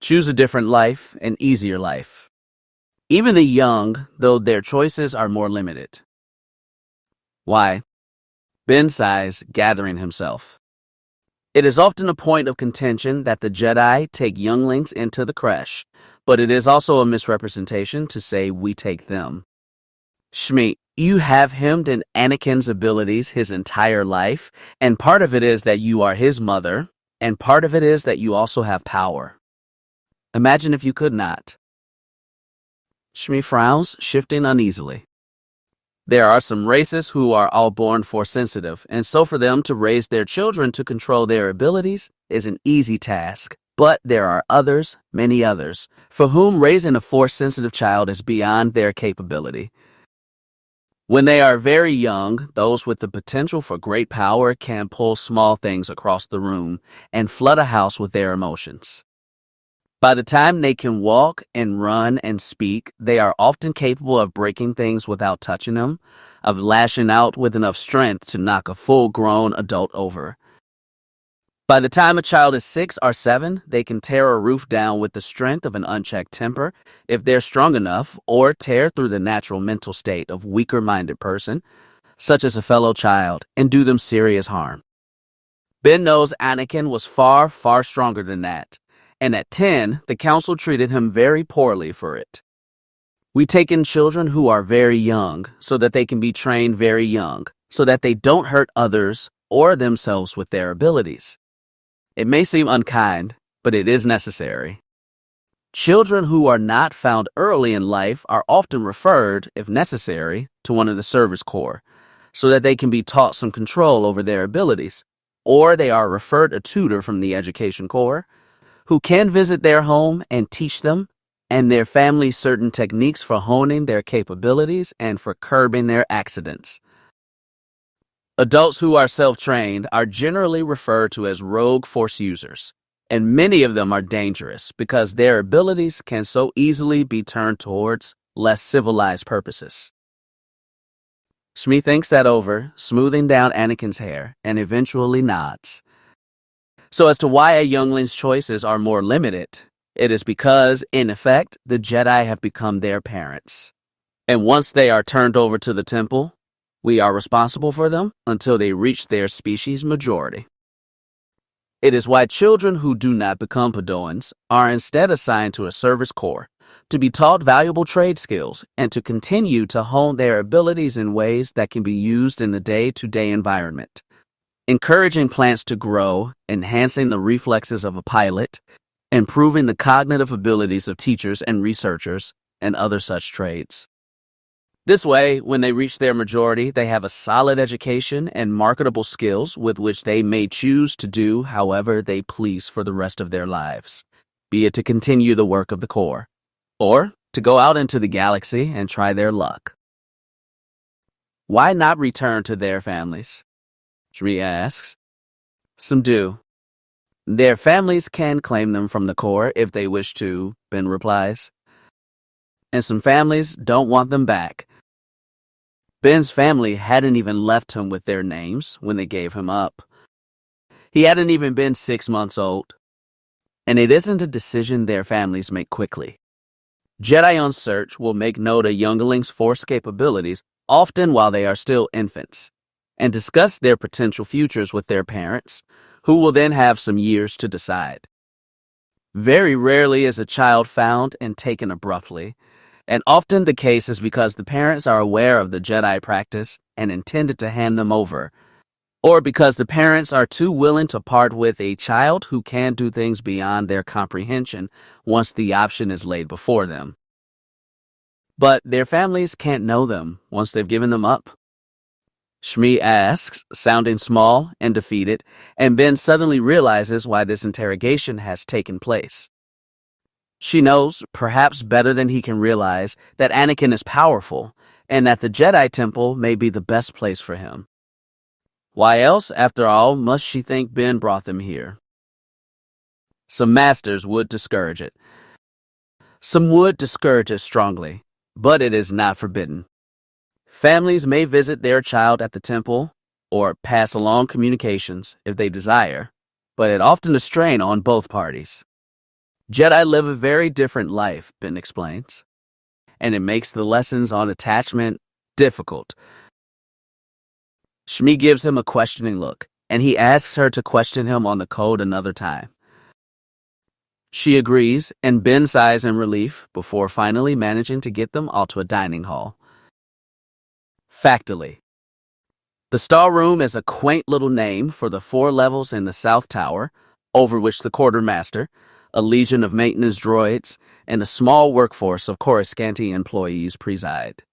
Speaker 1: Choose a different life, an easier life. Even the young, though their choices are more limited." "Why?" Ben sighs, gathering himself. "It is often a point of contention that the Jedi take younglings into the creche, but it is also a misrepresentation to say we take them. Shmi, you have hemmed in Anakin's abilities his entire life, and part of it is that you are his mother, and part of it is that you also have power. Imagine if you could not." Shmi frowns, shifting uneasily. "There are some races who are all born Force-sensitive, and so for them to raise their children to control their abilities is an easy task. But there are others, many others, for whom raising a Force-sensitive child is beyond their capability. When they are very young, those with the potential for great power can pull small things across the room and flood a house with their emotions. By the time they can walk and run and speak, they are often capable of breaking things without touching them, of lashing out with enough strength to knock a full-grown adult over. By the time a child is 6 or 7, they can tear a roof down with the strength of an unchecked temper, if they're strong enough, or tear through the natural mental state of weaker-minded person, such as a fellow child, and do them serious harm. Ben knows Anakin was far, far stronger than that, and at 10, the council treated him very poorly for it. We take in children who are very young, so that they can be trained very young, so that they don't hurt others or themselves with their abilities. It may seem unkind, but it is necessary. Children who are not found early in life are often referred, if necessary, to one of the service corps, so that they can be taught some control over their abilities, or they are referred a tutor from the Education Corps, who can visit their home and teach them and their family certain techniques for honing their capabilities and for curbing their accidents. Adults who are self-trained are generally referred to as rogue force users, and many of them are dangerous because their abilities can so easily be turned towards less civilized purposes. Shmi thinks that over, smoothing down Anakin's hair, and eventually nods. So as to why a youngling's choices are more limited, it is because, in effect, the Jedi have become their parents. And once they are turned over to the temple, we are responsible for them until they reach their species majority. It is why children who do not become Padawans are instead assigned to a service corps to be taught valuable trade skills and to continue to hone their abilities in ways that can be used in the day-to-day environment, encouraging plants to grow, enhancing the reflexes of a pilot, improving the cognitive abilities of teachers and researchers, and other such trades. This way, when they reach their majority, they have a solid education and marketable skills with which they may choose to do however they please for the rest of their lives, be it to continue the work of the Corps, or to go out into the galaxy and try their luck. Why not return to their families? Shri asks. Some do. Their families can claim them from the Corps if they wish to, Ben replies. And some families don't want them back. Ben's family hadn't even left him with their names when they gave him up. He hadn't even been 6 months old. And it isn't a decision their families make quickly. Jedi on search will make note of younglings' force capabilities often while they are still infants, and discuss their potential futures with their parents, who will then have some years to decide. Very rarely is a child found and taken abruptly, and often the case is because the parents are aware of the Jedi practice and intended to hand them over, or because the parents are too willing to part with a child who can do things beyond their comprehension once the option is laid before them. But their families can't know them once they've given them up. Shmi asks, sounding small and defeated, and Ben suddenly realizes why this interrogation has taken place. She knows, perhaps better than he can realize, that Anakin is powerful, and that the Jedi Temple may be the best place for him. Why else, after all, must she think Ben brought them here? Some masters would discourage it. Some would discourage it strongly, but it is not forbidden. Families may visit their child at the temple, or pass along communications if they desire, but it often a strain on both parties. Jedi live a very different life, Ben explains, and it makes the lessons on attachment difficult. Shmi gives him a questioning look, and he asks her to question him on the code another time. She agrees, and Ben sighs in relief before finally managing to get them all to a dining hall. Factily. The Star Room is a quaint little name for the 4 levels in the South Tower, over which the quartermaster, a legion of maintenance droids, and a small workforce of Coruscanti employees preside.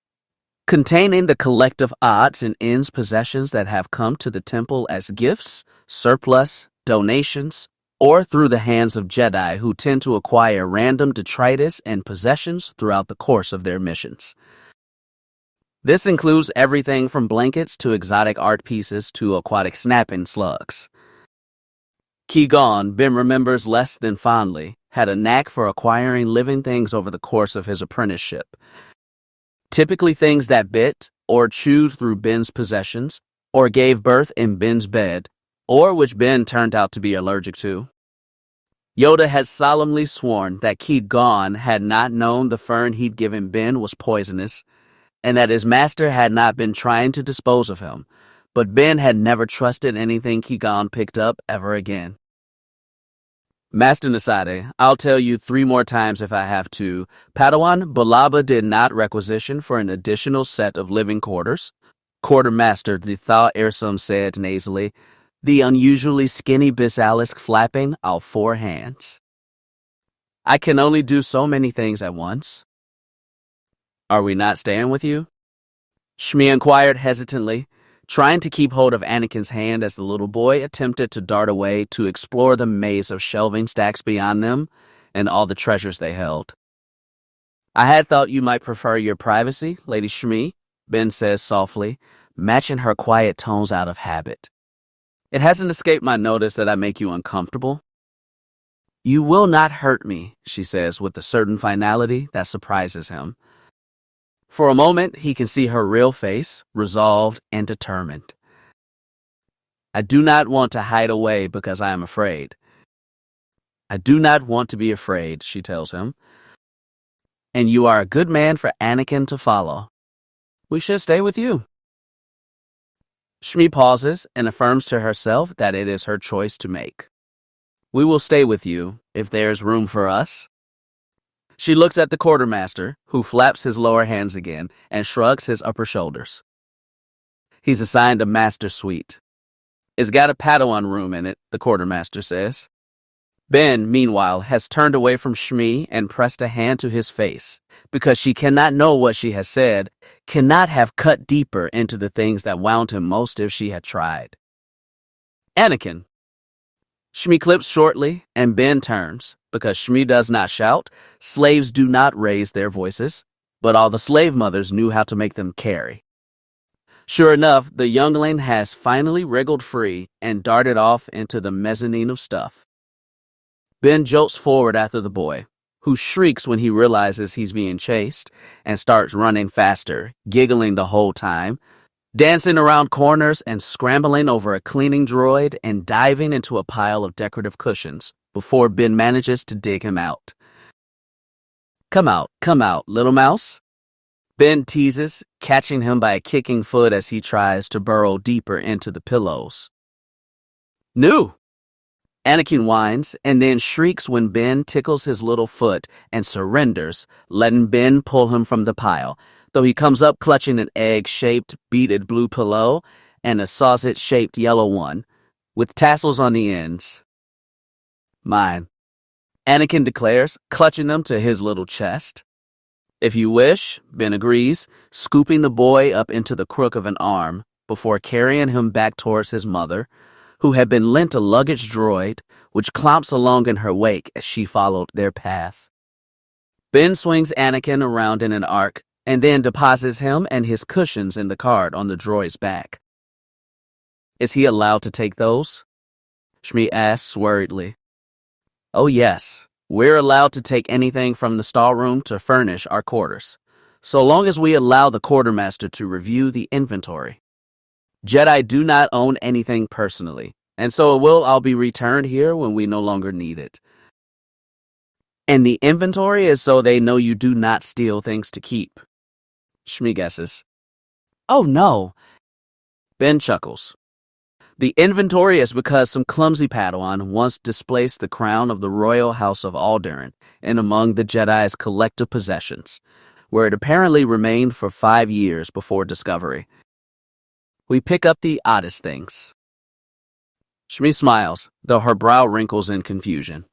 Speaker 1: Containing the collective odds and ends possessions that have come to the temple as gifts, surplus, donations, or through the hands of Jedi who tend to acquire random detritus and possessions throughout the course of their missions. This includes everything from blankets to exotic art pieces to aquatic snapping slugs. Qui-Gon, Ben remembers less than fondly, had a knack for acquiring living things over the course of his apprenticeship. Typically things that bit or chewed through Ben's possessions, or gave birth in Ben's bed, or which Ben turned out to be allergic to. Yoda has solemnly sworn that Qui-Gon had not known the fern he'd given Ben was poisonous, and that his master had not been trying to dispose of him, but Ben had never trusted anything Qui-Gon picked up ever again. Master Nasade, I'll tell you 3 more times if I have to. Padawan, Balaba did not requisition for an additional set of living quarters. Quartermaster, the Thaw Irsum said nasally, the unusually skinny Bisalisk flapping out 4 hands. I can only do so many things at once. Are we not staying with you? Shmi inquired hesitantly, trying to keep hold of Anakin's hand as the little boy attempted to dart away to explore the maze of shelving stacks beyond them and all the treasures they held. "I had thought you might prefer your privacy, Lady Shmi," Ben says softly, matching her quiet tones out of habit. "It hasn't escaped my notice that I make you uncomfortable." "You will not hurt me," she says with a certain finality that surprises him. For a moment, he can see her real face, resolved and determined. "I do not want to hide away because I am afraid." "I do not want to be afraid," she tells him. "And you are a good man for Anakin to follow. We should stay with you." Shmi pauses and affirms to herself that it is her choice to make. "We will stay with you if there is room for us." She looks at the quartermaster, who flaps his lower hands again and shrugs his upper shoulders. He's assigned a master suite. "It's got a Padawan room in it," the quartermaster says. Ben, meanwhile, has turned away from Shmi and pressed a hand to his face, because she cannot know what she has said, cannot have cut deeper into the things that wound him most if she had tried. "Anakin." Shmi clips shortly, and Ben turns. Because Shmi does not shout, slaves do not raise their voices, but all the slave mothers knew how to make them carry. Sure enough, the youngling has finally wriggled free and darted off into the mezzanine of stuff. Ben jolts forward after the boy, who shrieks when he realizes he's being chased and starts running faster, giggling the whole time, dancing around corners and scrambling over a cleaning droid and diving into a pile of decorative cushions before Ben manages to dig him out. Come out, little mouse." Ben teases, catching him by a kicking foot as he tries to burrow deeper into the pillows. "No!" Anakin whines and then shrieks when Ben tickles his little foot and surrenders, letting Ben pull him from the pile, though he comes up clutching an egg-shaped, beaded blue pillow and a sausage-shaped yellow one, with tassels on the ends. "Mine," Anakin declares, clutching them to his little chest. "If you wish," Ben agrees, scooping the boy up into the crook of an arm before carrying him back towards his mother, who had been lent a luggage droid, which clomps along in her wake as she followed their path. Ben swings Anakin around in an arc and then deposits him and his cushions in the cart on the droid's back. "Is he allowed to take those?" Shmi asks worriedly. "Oh yes, we're allowed to take anything from the storeroom to furnish our quarters, so long as we allow the quartermaster to review the inventory. Jedi do not own anything personally, and so it will all be returned here when we no longer need it. And the inventory is so they know you do not steal things to keep," Shmi guesses. "Oh no." Ben chuckles. "The inventory is because some clumsy Padawan once displaced the crown of the royal house of Alderaan in among the Jedi's collective possessions, where it apparently remained for 5 years before discovery. We pick up the oddest things." Shmi smiles, though her brow wrinkles in confusion.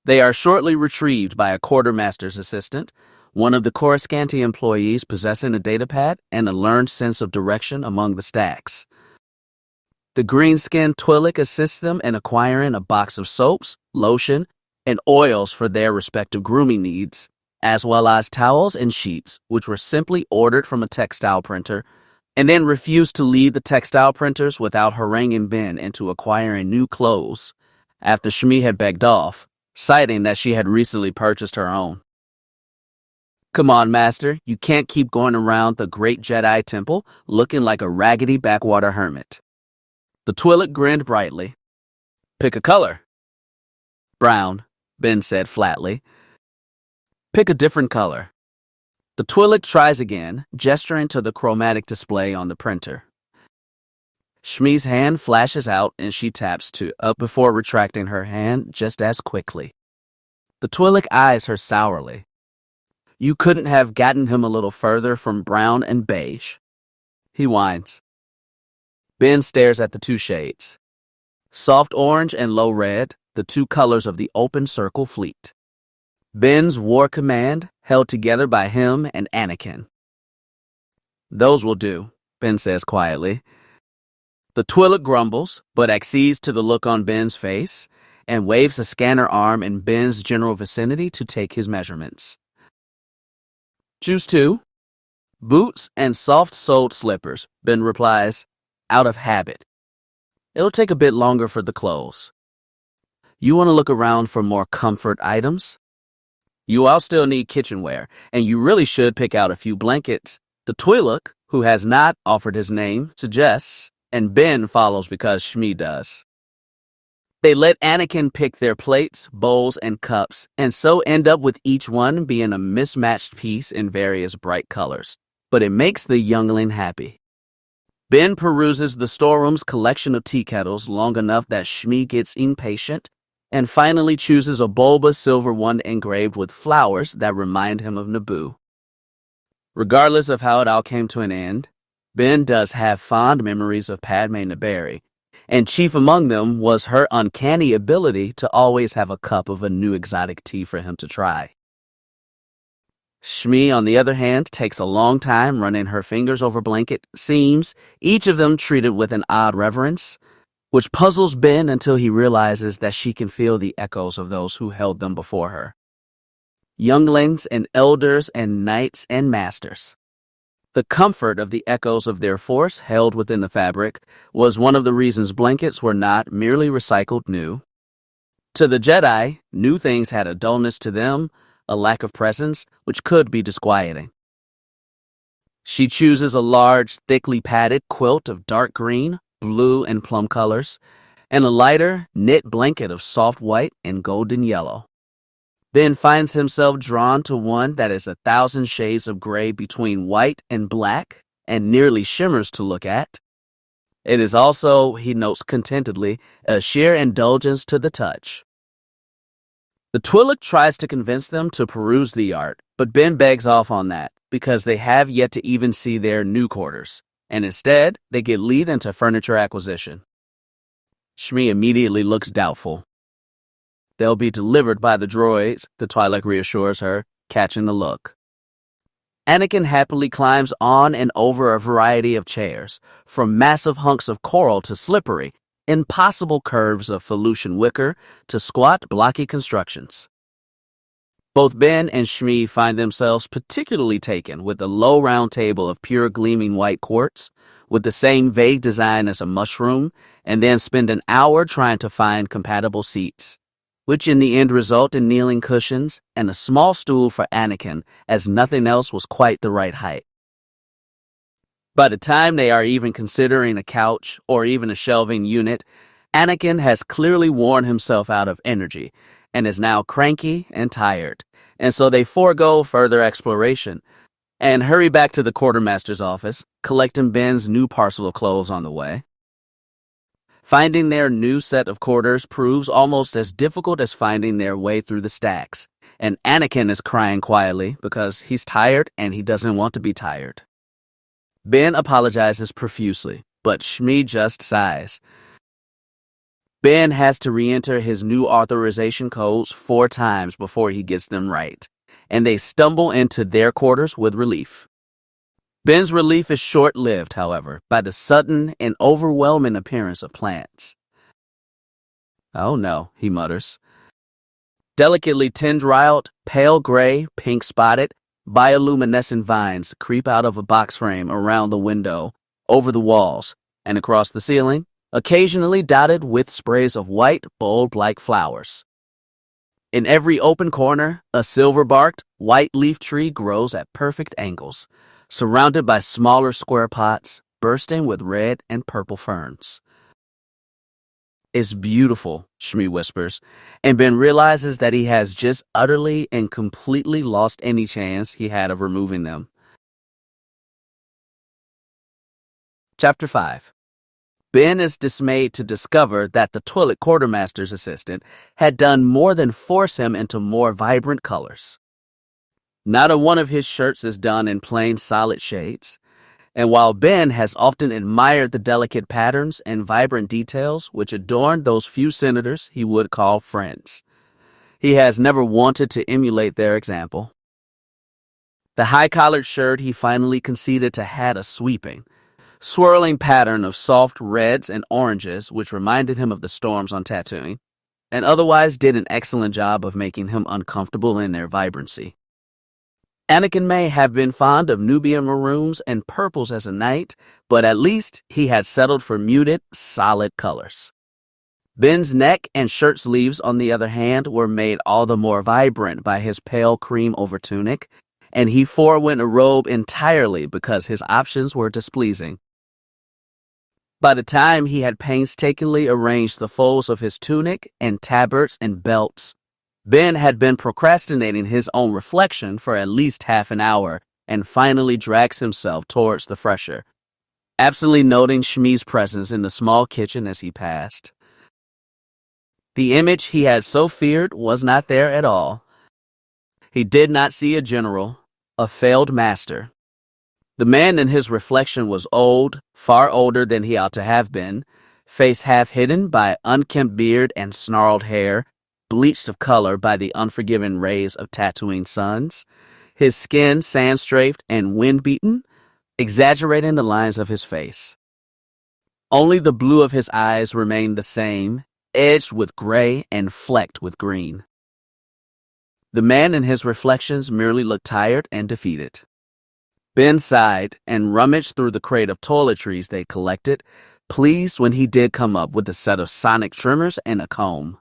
Speaker 1: They are shortly retrieved by a quartermaster's assistant, one of the Coruscanti employees possessing a datapad and a learned sense of direction among the stacks. The green-skinned Twi'lek assists them in acquiring a box of soaps, lotion, and oils for their respective grooming needs, as well as towels and sheets, which were simply ordered from a textile printer, and then refused to leave the textile printers without haranguing Ben into acquiring new clothes, after Shmi had begged off, citing that she had recently purchased her own. "Come on, Master, you can't keep going around the great Jedi temple looking like a raggedy backwater hermit." The Twi'lek grinned brightly. "Pick a color." "Brown," Ben said flatly. "Pick a different color." The Twi'lek tries again, gesturing to the chromatic display on the printer. Shmi's hand flashes out and she taps to up before retracting her hand just as quickly. The Twi'lek eyes her sourly. "You couldn't have gotten him a little further from brown and beige." He whines. Ben stares at the two shades. Soft orange and low red, the two colors of the open circle fleet. Ben's war command held together by him and Anakin. "Those will do," Ben says quietly. The Twi'lek grumbles, but accedes to the look on Ben's face and waves a scanner arm in Ben's general vicinity to take his measurements. Choose 2. Boots and soft-soled slippers, Ben replies, out of habit. It'll take a bit longer for the clothes. You want to look around for more comfort items? You all still need kitchenware, and you really should pick out a few blankets. The Twi'lek, who has not offered his name, suggests, and Ben follows because Shmi does. They let Anakin pick their plates, bowls, and cups, and so end up with each one being a mismatched piece in various bright colors. But it makes the youngling happy. Ben peruses the storeroom's collection of tea kettles long enough that Shmi gets impatient and finally chooses a bulbous silver one engraved with flowers that remind him of Naboo. Regardless of how it all came to an end, Ben does have fond memories of Padme Naberrie, and chief among them was her uncanny ability to always have a cup of a new exotic tea for him to try. Shmi, on the other hand, takes a long time running her fingers over blanket seams, each of them treated with an odd reverence, which puzzles Ben until he realizes that she can feel the echoes of those who held them before her. Younglings and elders and knights and masters. The comfort of the echoes of their force held within the fabric was one of the reasons blankets were not merely recycled new. To the Jedi, new things had a dullness to them, a lack of presence, which could be disquieting. She chooses a large, thickly padded quilt of dark green, blue, and plum colors, and a lighter, knit blanket of soft white and golden yellow. Ben finds himself drawn to one that is 1,000 shades of gray between white and black and nearly shimmers to look at. It is also, he notes contentedly, a sheer indulgence to the touch. The Twi'lek tries to convince them to peruse the art, but Ben begs off on that because they have yet to even see their new quarters, and instead they get lead into furniture acquisition. Shmi immediately looks doubtful. They'll be delivered by the droids, the Twi'lek reassures her, catching the look. Anakin happily climbs on and over a variety of chairs, from massive hunks of coral to slippery, impossible curves of Felucian wicker to squat, blocky constructions. Both Ben and Shmi find themselves particularly taken with the low round table of pure gleaming white quartz, with the same vague design as a mushroom, and then spend an hour trying to find compatible seats, which in the end result in kneeling cushions and a small stool for Anakin, as nothing else was quite the right height. By the time they are even considering a couch or even a shelving unit, Anakin has clearly worn himself out of energy and is now cranky and tired, and so they forego further exploration and hurry back to the quartermaster's office, collecting Ben's new parcel of clothes on the way. Finding their new set of quarters proves almost as difficult as finding their way through the stacks, and Anakin is crying quietly because he's tired and he doesn't want to be tired. Ben apologizes profusely, but Shmi just sighs. Ben has to re-enter his new authorization codes 4 times before he gets them right, and they stumble into their quarters with relief. Ben's relief is short-lived, however, by the sudden and overwhelming appearance of plants. "Oh no," he mutters. Delicately tendriled, pale gray, pink-spotted, bioluminescent vines creep out of a box frame around the window, over the walls, and across the ceiling, occasionally dotted with sprays of white, bulb-like flowers. In every open corner, a silver-barked, white-leaf tree grows at perfect angles, surrounded by smaller square pots, bursting with red and purple ferns. "It's beautiful," Shmi whispers, and Ben realizes that he has just utterly and completely lost any chance he had of removing them. Chapter 5. Ben is dismayed to discover that the Twi'lek quartermaster's assistant had done more than force him into more vibrant colors. Not a one of his shirts is done in plain solid shades, and while Ben has often admired the delicate patterns and vibrant details which adorned those few senators he would call friends, he has never wanted to emulate their example. The high-collared shirt he finally conceded to had a sweeping, swirling pattern of soft reds and oranges, which reminded him of the storms on Tatooine, and otherwise did an excellent job of making him uncomfortable in their vibrancy. Anakin may have been fond of Nubian maroons and purples as a knight, but at least he had settled for muted, solid colors. Ben's neck and shirt sleeves, on the other hand, were made all the more vibrant by his pale cream overtunic, and he forewent a robe entirely because his options were displeasing. By the time he had painstakingly arranged the folds of his tunic and tabards and belts, Ben had been procrastinating his own reflection for at least half an hour and finally drags himself towards the fresher, absently noting Shmi's presence in the small kitchen as he passed. The image he had so feared was not there at all. He did not see a general, a failed master. The man in his reflection was old, far older than he ought to have been, face half hidden by unkempt beard and snarled hair, bleached of color by the unforgiving rays of Tatooine suns, his skin sand-strafed and wind-beaten, exaggerating the lines of his face. Only the blue of his eyes remained the same, edged with gray and flecked with green. The man in his reflections merely looked tired and defeated. Ben sighed and rummaged through the crate of toiletries they collected, pleased when he did come up with a set of sonic trimmers and a comb.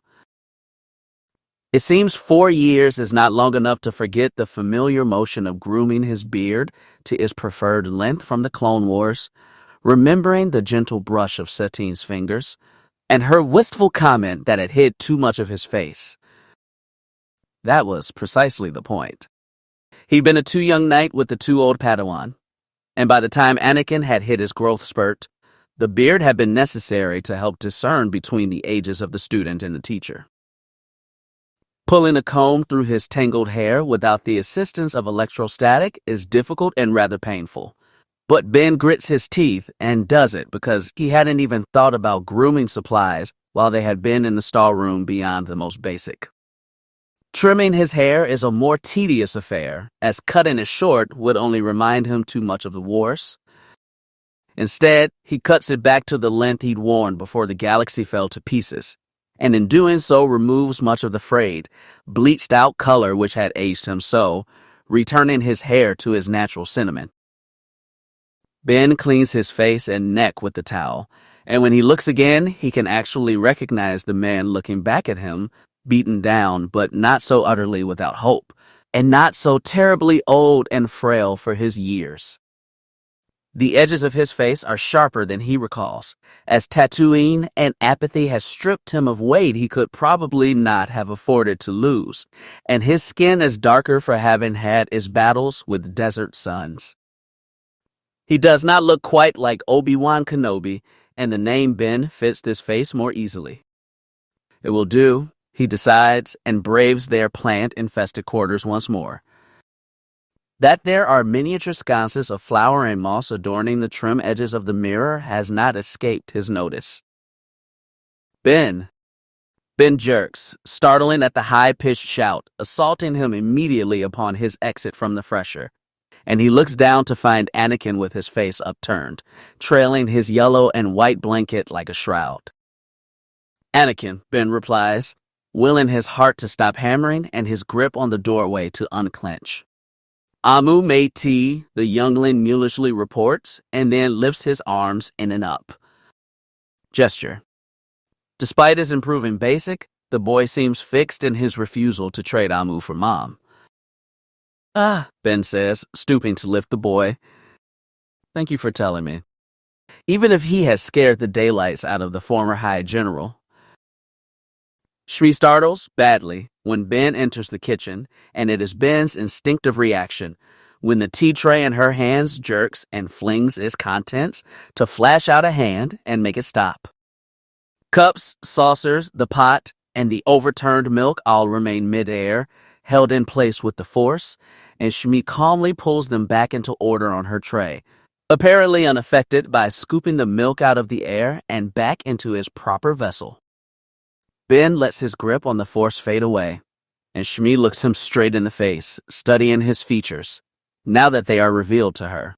Speaker 1: It seems 4 years is not long enough to forget the familiar motion of grooming his beard to its preferred length from the Clone Wars, remembering the gentle brush of Satine's fingers, and her wistful comment that it hid too much of his face. That was precisely the point. He'd been a too young knight with a too old Padawan, and by the time Anakin had hit his growth spurt, the beard had been necessary to help discern between the ages of the student and the teacher. Pulling a comb through his tangled hair without the assistance of electrostatic is difficult and rather painful. But Ben grits his teeth and does it because he hadn't even thought about grooming supplies while they had been in the storeroom beyond the most basic. Trimming his hair is a more tedious affair, as cutting it short would only remind him too much of the wars. Instead, he cuts it back to the length he'd worn before the galaxy fell to pieces, and in doing so removes much of the frayed, bleached-out color which had aged him so, returning his hair to his natural cinnamon. Ben cleans his face and neck with the towel, and when he looks again, he can actually recognize the man looking back at him, beaten down, but not so utterly without hope, and not so terribly old and frail for his years. The edges of his face are sharper than he recalls, as Tatooine and apathy has stripped him of weight he could probably not have afforded to lose, and his skin is darker for having had his battles with desert suns. He does not look quite like Obi-Wan Kenobi, and the name Ben fits this face more easily. It will do, he decides, and braves their plant-infested quarters once more. That there are miniature sconces of flower and moss adorning the trim edges of the mirror has not escaped his notice. Ben jerks, startling at the high-pitched shout, assaulting him immediately upon his exit from the fresher, and he looks down to find Anakin with his face upturned, trailing his yellow and white blanket like a shroud. "Anakin," Ben replies, willing his heart to stop hammering and his grip on the doorway to unclench. Amu made tea, the youngling mulishly reports, and then lifts his arms in and up. Gesture. Despite his improving basic, the boy seems fixed in his refusal to trade Amu for Mom. "Ah," Ben says, stooping to lift the boy. "Thank you for telling me." Even if he has scared the daylights out of the former High General. Shmi startles badly when Ben enters the kitchen, and it is Ben's instinctive reaction when the tea tray in her hands jerks and flings its contents to flash out a hand and make it stop. Cups, saucers, the pot, and the overturned milk all remain midair, held in place with the force, and Shmi calmly pulls them back into order on her tray, apparently unaffected by scooping the milk out of the air and back into its proper vessel. Ben lets his grip on the force fade away, and Shmi looks him straight in the face, studying his features, now that they are revealed to her.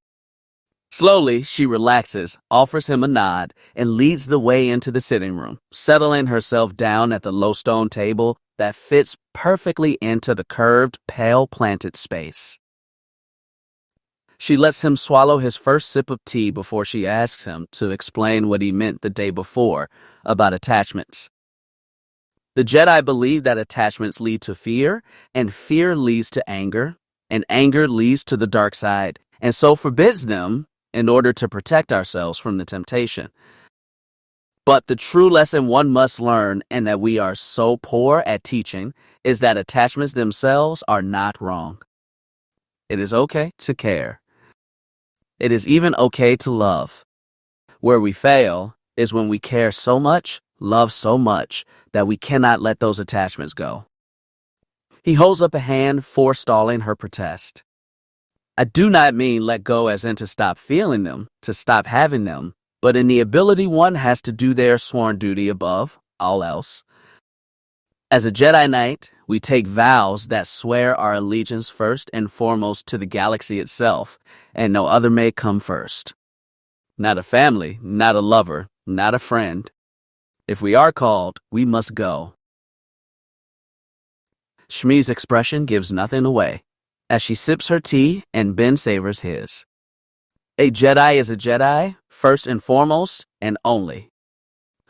Speaker 1: Slowly, she relaxes, offers him a nod, and leads the way into the sitting room, settling herself down at the low stone table that fits perfectly into the curved, pale planted space. She lets him swallow his first sip of tea before she asks him to explain what he meant the day before about attachments. The Jedi believe that attachments lead to fear, and fear leads to anger, and anger leads to the dark side, and so forbids them in order to protect ourselves from the temptation. But the true lesson one must learn, and that we are so poor at teaching, is that attachments themselves are not wrong. It is okay to care. It is even okay to love. Where we fail is when we care so much, love so much, that we cannot let those attachments go. He holds up a hand, forestalling her protest. I do not mean let go as in to stop feeling them, to stop having them, but in the ability one has to do their sworn duty above all else. As a Jedi Knight, we take vows that swear our allegiance first and foremost to the galaxy itself, and no other may come first. Not a family, not a lover, not a friend. If we are called, we must go. Shmi's expression gives nothing away, as she sips her tea and Ben savors his. A Jedi is a Jedi, first and foremost, and only.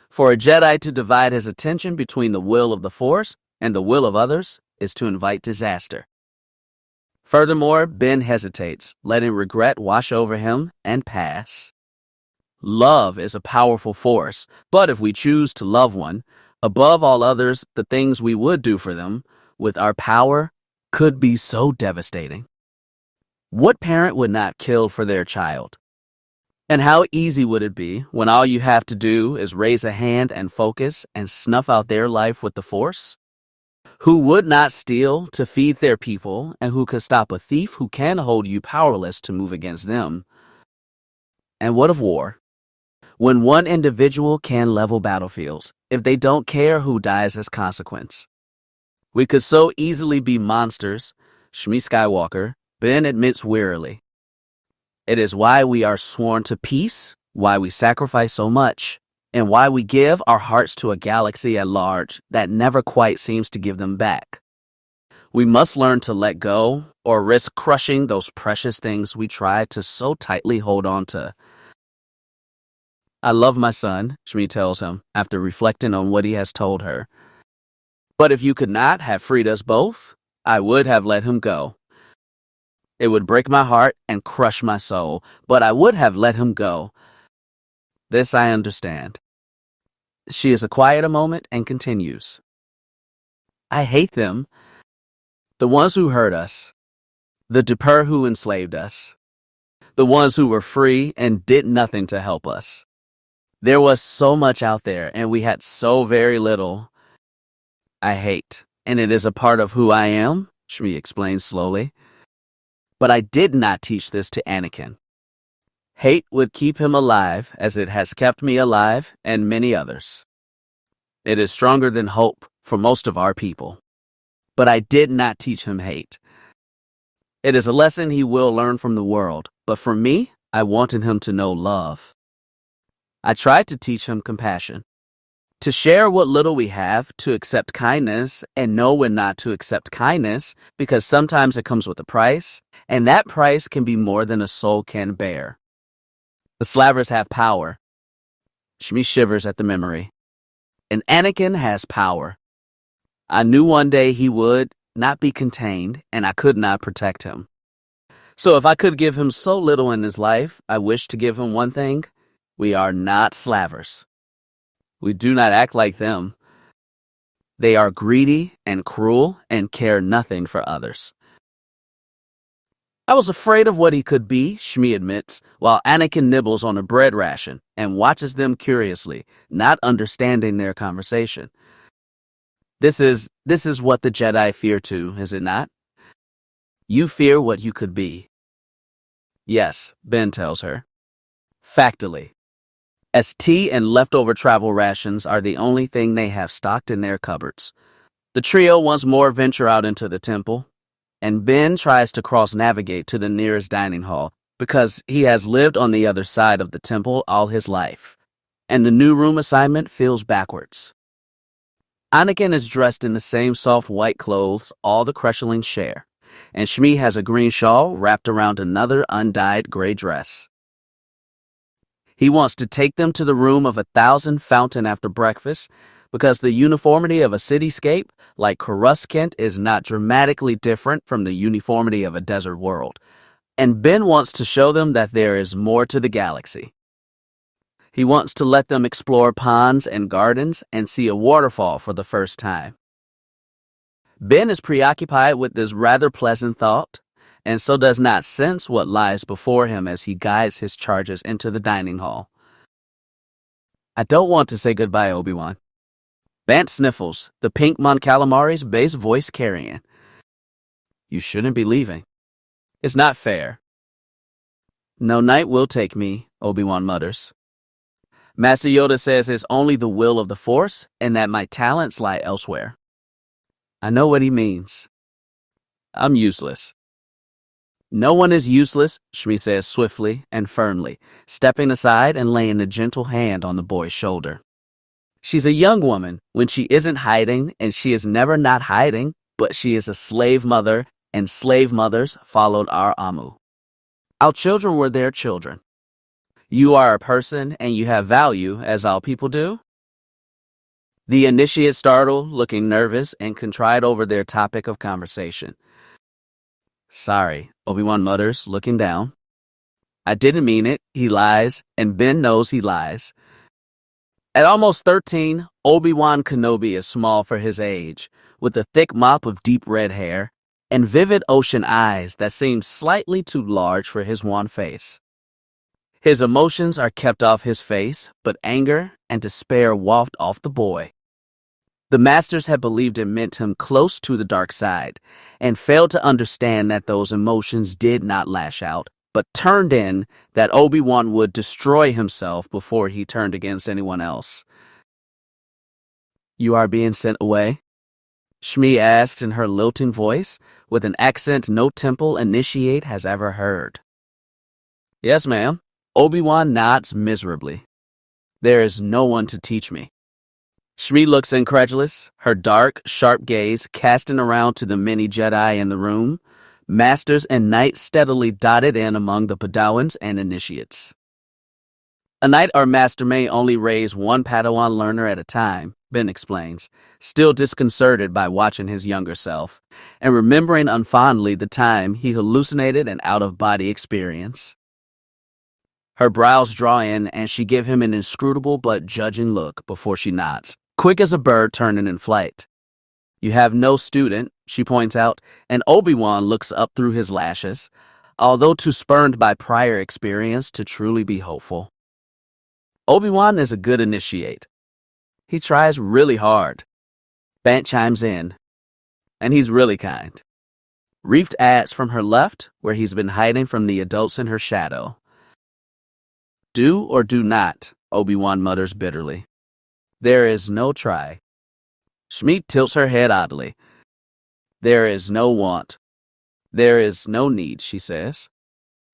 Speaker 1: For a Jedi to divide his attention between the will of the Force and the will of others is to invite disaster. Furthermore, Ben hesitates, letting regret wash over him and pass. Love is a powerful force, but if we choose to love one, above all others, the things we would do for them, with our power, could be so devastating. What parent would not kill for their child? And how easy would it be when all you have to do is raise a hand and focus and snuff out their life with the Force? Who would not steal to feed their people, and who could stop a thief who can hold you powerless to move against them? And what of war? When one individual can level battlefields, if they don't care who dies as consequence. We could so easily be monsters, Shmi Skywalker, Ben admits wearily. It is why we are sworn to peace, why we sacrifice so much, and why we give our hearts to a galaxy at large that never quite seems to give them back. We must learn to let go, or risk crushing those precious things we try to so tightly hold on to. I love my son, Shmi tells him, after reflecting on what he has told her. But if you could not have freed us both, I would have let him go. It would break my heart and crush my soul, but I would have let him go. This I understand. She is quiet a moment and continues. I hate them. The ones who hurt us. The Dupur who enslaved us. The ones who were free and did nothing to help us. There was so much out there, and we had so very little. I hate, and it is a part of who I am, Shmi explains slowly. But I did not teach this to Anakin. Hate would keep him alive, as it has kept me alive and many others. It is stronger than hope for most of our people. But I did not teach him hate. It is a lesson he will learn from the world, but for me, I wanted him to know love. I tried to teach him compassion. To share what little we have, to accept kindness, and know when not to accept kindness, because sometimes it comes with a price, and that price can be more than a soul can bear. The Slavers have power. Shmi shivers at the memory. And Anakin has power. I knew one day he would not be contained, and I could not protect him. So if I could give him so little in his life, I wish to give him one thing. We are not Slavers. We do not act like them. They are greedy and cruel and care nothing for others. I was afraid of what he could be, Shmi admits, while Anakin nibbles on a bread ration and watches them curiously, not understanding their conversation. This is what the Jedi fear too, is it not? You fear what you could be. Yes, Ben tells her. Factily. As tea and leftover travel rations are the only thing they have stocked in their cupboards. The trio once more venture out into the temple, and Ben tries to cross-navigate to the nearest dining hall, because he has lived on the other side of the temple all his life, and the new room assignment feels backwards. Anakin is dressed in the same soft white clothes all the Crushlings share, and Shmi has a green shawl wrapped around another undyed gray dress. He wants to take them to the room of 1,000 fountain after breakfast because the uniformity of a cityscape like Coruscant is not dramatically different from the uniformity of a desert world, and Ben wants to show them that there is more to the galaxy. He wants to let them explore ponds and gardens and see a waterfall for the first time. Ben is preoccupied with this rather pleasant thought, and so does not sense what lies before him as he guides his charges into the dining hall. I don't want to say goodbye, Obi-Wan. Bant sniffles, the pink Mon Calamari's bass voice carrying. You shouldn't be leaving. It's not fair. No night will take me, Obi-Wan mutters. Master Yoda says it's only the will of the Force and that my talents lie elsewhere. I know what he means. I'm useless. No one is useless, Shmi says swiftly and firmly, stepping aside and laying a gentle hand on the boy's shoulder. She's a young woman when she isn't hiding, and she is never not hiding, but she is a slave mother, and slave mothers followed our Amu. Our children were their children. You are a person, and you have value, as all people do. The initiate startled, looking nervous, and contrite over their topic of conversation. Sorry, Obi-Wan mutters, looking down. I didn't mean it, he lies, and Ben knows he lies. At almost 13, Obi-Wan Kenobi is small for his age, with a thick mop of deep red hair and vivid ocean eyes that seem slightly too large for his wan face. His emotions are kept off his face, but anger and despair waft off the boy. The masters had believed it meant him close to the dark side, and failed to understand that those emotions did not lash out, but turned in that Obi-Wan would destroy himself before he turned against anyone else. You are being sent away? Shmi asks in her lilting voice, with an accent no temple initiate has ever heard. Yes, ma'am. Obi-Wan nods miserably. There is no one to teach me. Shmi looks incredulous, her dark, sharp gaze casting around to the many Jedi in the room, masters and knights steadily dotted in among the Padawans and initiates. A knight or master may only raise one Padawan learner at a time, Ben explains, still disconcerted by watching his younger self, and remembering unfondly the time he hallucinated an out-of-body experience. Her brows draw in, and she give him an inscrutable but judging look before she nods, quick as a bird turning in flight. You have no student, she points out, and Obi-Wan looks up through his lashes, although too spurned by prior experience to truly be hopeful. Obi-Wan is a good initiate. He tries really hard. Bant chimes in, and he's really kind. Reefed adds from her left, where he's been hiding from the adults in her shadow. Do or do not, Obi-Wan mutters bitterly. There is no try. Shmi tilts her head oddly. There is no want. There is no need, she says.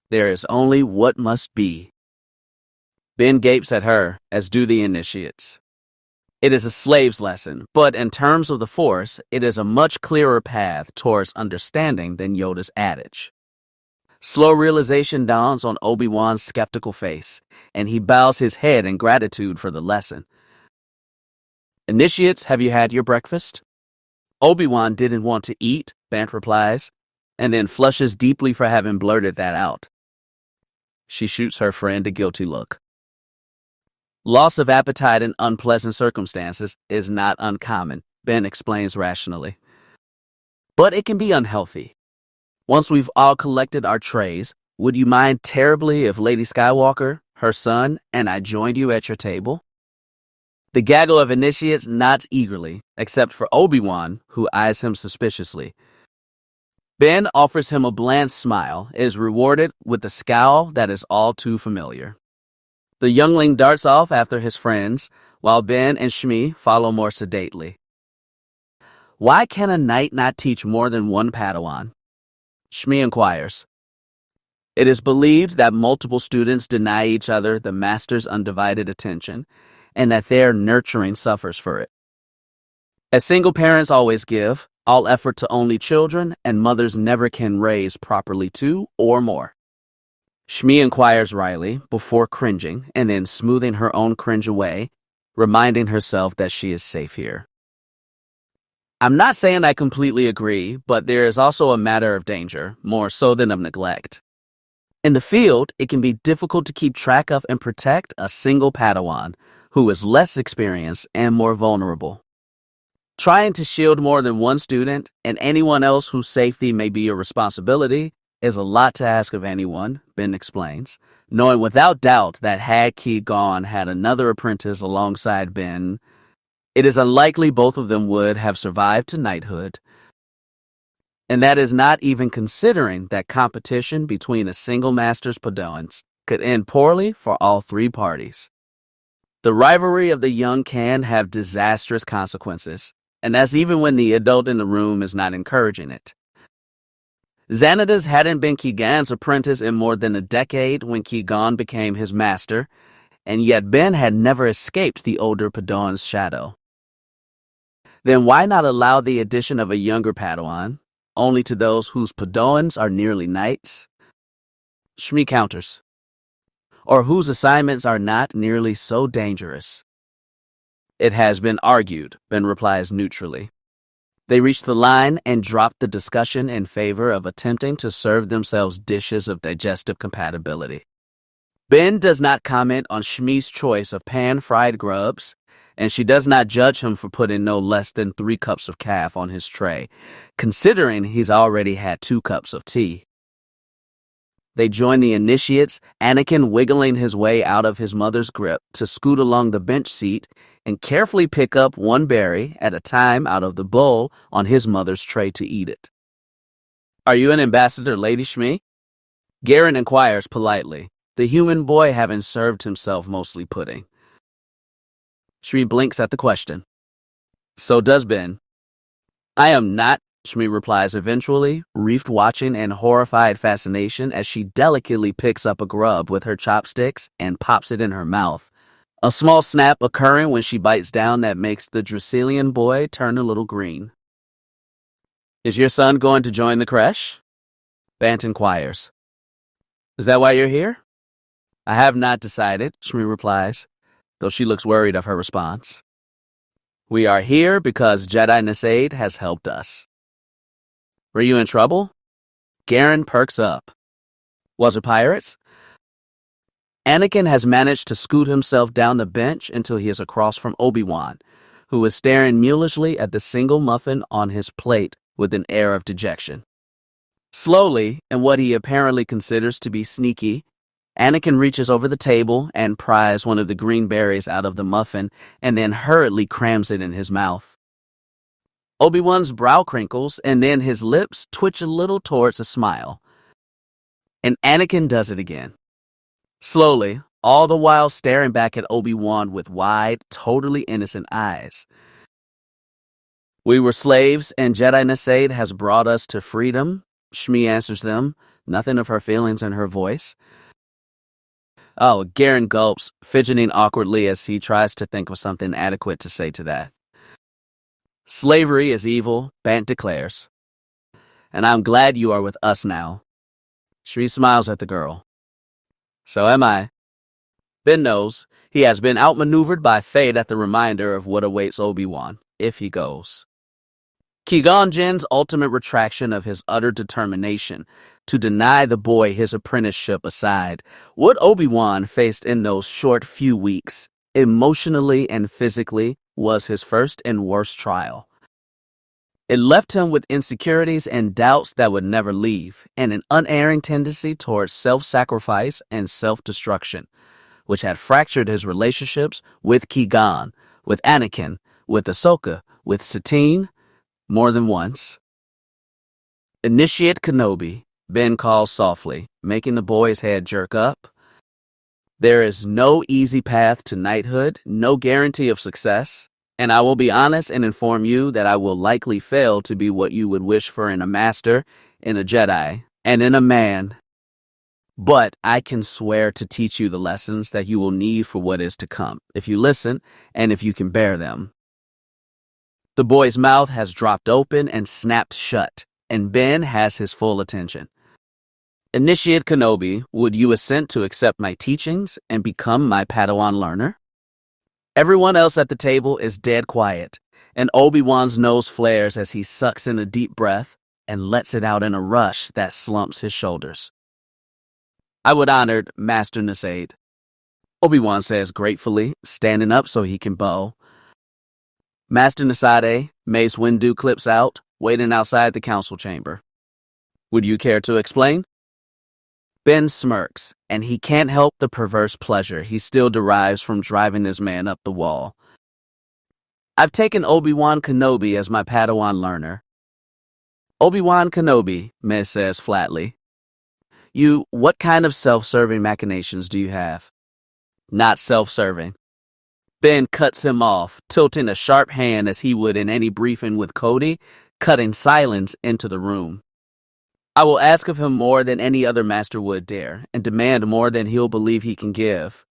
Speaker 1: There is only what must be. Ben gapes at her, as do the initiates. It is a slave's lesson, but in terms of the Force, it is a much clearer path towards understanding than Yoda's adage. Slow realization dawns on Obi-Wan's skeptical face, and he bows his head in gratitude for the lesson. Initiates, have you had your breakfast? Obi-Wan didn't want to eat, Bant replies, and then flushes deeply for having blurted that out. She shoots her friend a guilty look. Loss of appetite in unpleasant circumstances is not uncommon, Ben explains rationally. But it can be unhealthy. Once we've all collected our trays, would you mind terribly if Lady Skywalker, her son, and I joined you at your table? The gaggle of initiates nods eagerly, except for Obi-Wan, who eyes him suspiciously. Ben offers him a bland smile, is rewarded with a scowl that is all too familiar. The youngling darts off after his friends, while Ben and Shmi follow more sedately. Why can a knight not teach more than one Padawan? Shmi inquires. It is believed that multiple students deny each other the master's undivided attention, and that their nurturing suffers for it. As single parents always give, all effort to only children, and mothers never can raise properly two or more. Shmi inquires wryly, before cringing, and then smoothing her own cringe away, reminding herself that she is safe here. I'm not saying I completely agree, but there is also a matter of danger, more so than of neglect. In the field, it can be difficult to keep track of and protect a single Padawan who is less experienced and more vulnerable. Trying to shield more than one student and anyone else whose safety may be your responsibility is a lot to ask of anyone, Ben explains, knowing without doubt that had Qui-Gon had another apprentice alongside Ben, it is unlikely both of them would have survived to knighthood. And that is not even considering that competition between a single master's Padawans could end poorly for all three parties. The rivalry of the young can have disastrous consequences, and that's even when the adult in the room is not encouraging it. Xanatas hadn't been Qui-Gon's apprentice in more than a decade when Qui-Gon became his master, and yet Ben had never escaped the older Padawan's shadow. Then why not allow the addition of a younger Padawan, only to those whose Padawans are nearly knights? Shmi counters. Or whose assignments are not nearly so dangerous. It has been argued, Ben replies neutrally. They reach the line and drop the discussion in favor of attempting to serve themselves dishes of digestive compatibility. Ben does not comment on Shmi's choice of pan-fried grubs, and she does not judge him for putting no less than 3 cups of calf on his tray, considering he's already had 2 cups of tea. They join the initiates, Anakin wiggling his way out of his mother's grip to scoot along the bench seat and carefully pick up one berry at a time out of the bowl on his mother's tray to eat it. Are you an ambassador, Lady Shmi? Garen inquires politely, the human boy having served himself mostly pudding. Shmi blinks at the question. So does Ben. I am not, Shmi replies eventually, reefed watching in horrified fascination as she delicately picks up a grub with her chopsticks and pops it in her mouth, a small snap occurring when she bites down that makes the Dracelian boy turn a little green. Is your son going to join the creche? Bant inquires. Is that why you're here? I have not decided, Shmi replies, though she looks worried of her response. We are here because Jedi Nasaid has helped us. Were you in trouble? Garen perks up. Was it pirates? Anakin has managed to scoot himself down the bench until he is across from Obi-Wan, who is staring mulishly at the single muffin on his plate with an air of dejection. Slowly, in what he apparently considers to be sneaky, Anakin reaches over the table and pries one of the green berries out of the muffin and then hurriedly crams it in his mouth. Obi-Wan's brow crinkles and then his lips twitch a little towards a smile. And Anakin does it again. Slowly, all the while staring back at Obi-Wan with wide, totally innocent eyes. We were slaves and Jedi Nasaid has brought us to freedom, Shmi answers them, nothing of her feelings in her voice. Oh, Garen gulps, fidgeting awkwardly as he tries to think of something adequate to say to that. Slavery is evil, Bant declares. And I'm glad you are with us now. Shmi smiles at the girl. So am I. Ben knows he has been outmaneuvered by fate at the reminder of what awaits Obi-Wan, if he goes. Qui-Gon Jinn's ultimate retraction of his utter determination to deny the boy his apprenticeship aside, what Obi-Wan faced in those short few weeks, emotionally and physically, was his first and worst trial. It left him with insecurities and doubts that would never leave, and an unerring tendency towards self-sacrifice and self-destruction, which had fractured his relationships with Qui-Gon, with Anakin, with Ahsoka, with Satine, more than once. Initiate Kenobi, Ben calls softly, making the boy's head jerk up. There is no easy path to knighthood, no guarantee of success, and I will be honest and inform you that I will likely fail to be what you would wish for in a master, in a Jedi, and in a man. But I can swear to teach you the lessons that you will need for what is to come, if you listen and if you can bear them." The boy's mouth has dropped open and snapped shut, and Ben has his full attention. "Initiate Kenobi, would you assent to accept my teachings and become my Padawan learner?" Everyone else at the table is dead quiet, and Obi-Wan's nose flares as he sucks in a deep breath and lets it out in a rush that slumps his shoulders. "I would honor Master Nasaid," Obi-Wan says gratefully, standing up so he can bow. "Master Nasade," Mace Windu clips out, waiting outside the council chamber. "Would you care to explain?" Ben smirks, and he can't help the perverse pleasure he still derives from driving this man up the wall. "I've taken Obi-Wan Kenobi as my Padawan learner." "Obi-Wan Kenobi," Mace says flatly. What kind of self-serving machinations do you have?" "Not self-serving." Ben cuts him off, tilting a sharp hand as he would in any briefing with Cody, cutting silence into the room. "I will ask of him more than any other master would dare, and demand more than he'll believe he can give.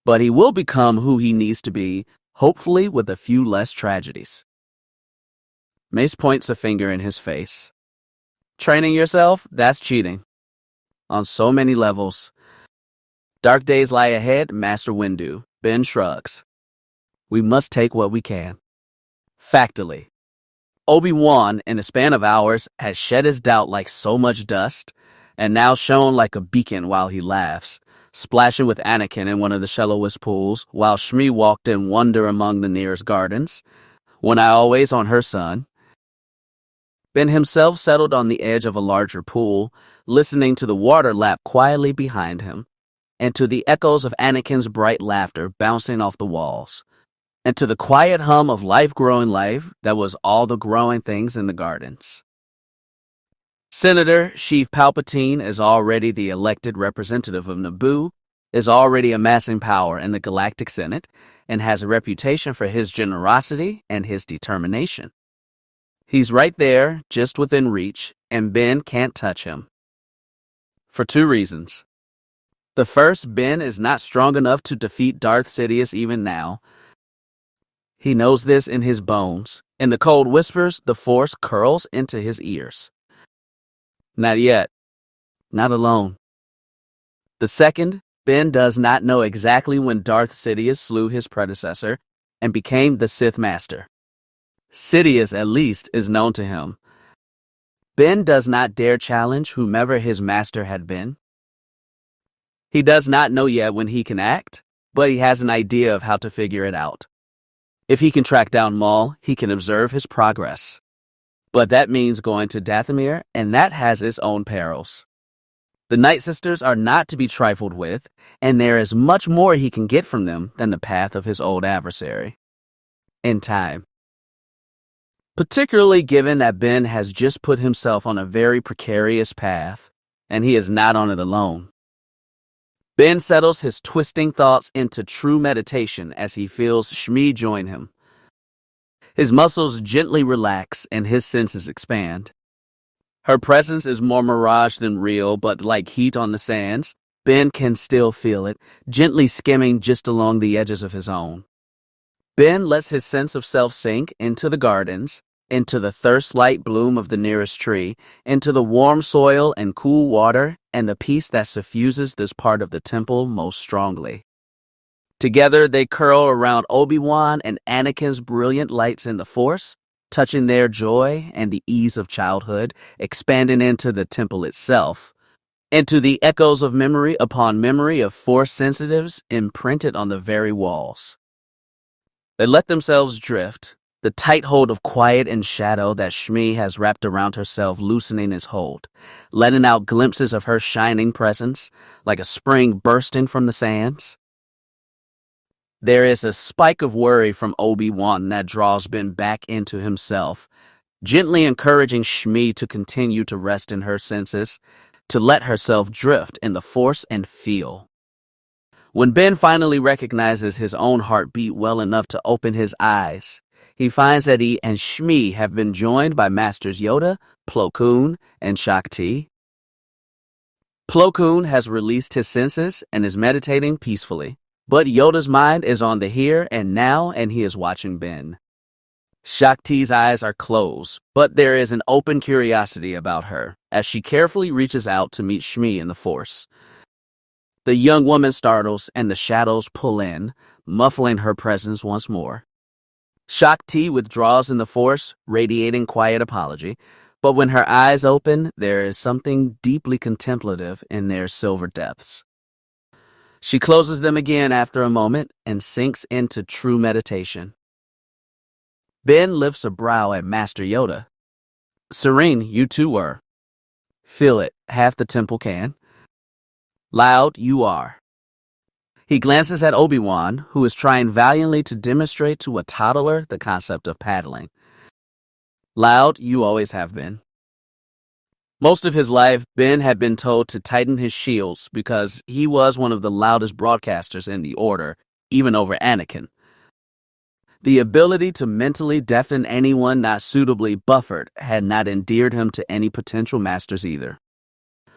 Speaker 1: But he will become who he needs to be, hopefully with a few less tragedies." Mace points a finger in his face. "Training yourself? That's cheating. On so many levels." "Dark days lie ahead, Master Windu." Ben shrugs. "We must take what we can." Factily. Obi-Wan, in a span of hours, has shed his doubt like so much dust, and now shone like a beacon while he laughs, splashing with Anakin in one of the shallowest pools, while Shmi walked in wonder among the nearest gardens, one eye always on her son. Ben himself settled on the edge of a larger pool, listening to the water lap quietly behind him, and to the echoes of Anakin's bright laughter bouncing off the walls, and to the quiet hum of life growing life that was all the growing things in the gardens. Senator Sheev Palpatine is already the elected representative of Naboo, is already amassing power in the Galactic Senate, and has a reputation for his generosity and his determination. He's right there, just within reach, and Ben can't touch him. For two reasons. The first, Ben is not strong enough to defeat Darth Sidious even now. He knows this in his bones. In the cold whispers, the Force curls into his ears. Not yet. Not alone. The second, Ben does not know exactly when Darth Sidious slew his predecessor and became the Sith Master. Sidious, at least, is known to him. Ben does not dare challenge whomever his master had been. He does not know yet when he can act, but he has an idea of how to figure it out. If he can track down Maul, he can observe his progress. But that means going to Dathomir, and that has its own perils. The Night Sisters are not to be trifled with, and there is much more he can get from them than the path of his old adversary. In time. Particularly given that Ben has just put himself on a very precarious path, and he is not on it alone. Ben settles his twisting thoughts into true meditation as he feels Shmi join him. His muscles gently relax and his senses expand. Her presence is more mirage than real, but like heat on the sands, Ben can still feel it, gently skimming just along the edges of his own. Ben lets his sense of self sink into the gardens, into the thirst-light bloom of the nearest tree, into the warm soil and cool water, and the peace that suffuses this part of the temple most strongly. Together they curl around Obi-Wan and Anakin's brilliant lights in the Force, touching their joy and the ease of childhood, expanding into the temple itself, into the echoes of memory upon memory of Force sensitives imprinted on the very walls. They let themselves drift, the tight hold of quiet and shadow that Shmi has wrapped around herself loosening its hold, letting out glimpses of her shining presence, like a spring bursting from the sands. There is a spike of worry from Obi-Wan that draws Ben back into himself, gently encouraging Shmi to continue to rest in her senses, to let herself drift in the Force and feel. When Ben finally recognizes his own heartbeat well enough to open his eyes, he finds that he and Shmi have been joined by Masters Yoda, Plo Koon, and Shakti. Plo Koon has released his senses and is meditating peacefully, but Yoda's mind is on the here and now, and he is watching Ben. Shakti's eyes are closed, but there is an open curiosity about her as she carefully reaches out to meet Shmi in the Force. The young woman startles and the shadows pull in, muffling her presence once more. Shakti withdraws in the Force, radiating quiet apology, but when her eyes open, there is something deeply contemplative in their silver depths. She closes them again after a moment and sinks into true meditation. Ben lifts a brow at Master Yoda. Serene, you too were. Feel it, half the temple can. Loud, you are. He glances at Obi-Wan, who is trying valiantly to demonstrate to a toddler the concept of paddling. Loud, you always have been. Most of his life, Ben had been told to tighten his shields because he was one of the loudest broadcasters in the Order, even over Anakin. The ability to mentally deafen anyone not suitably buffered had not endeared him to any potential masters either.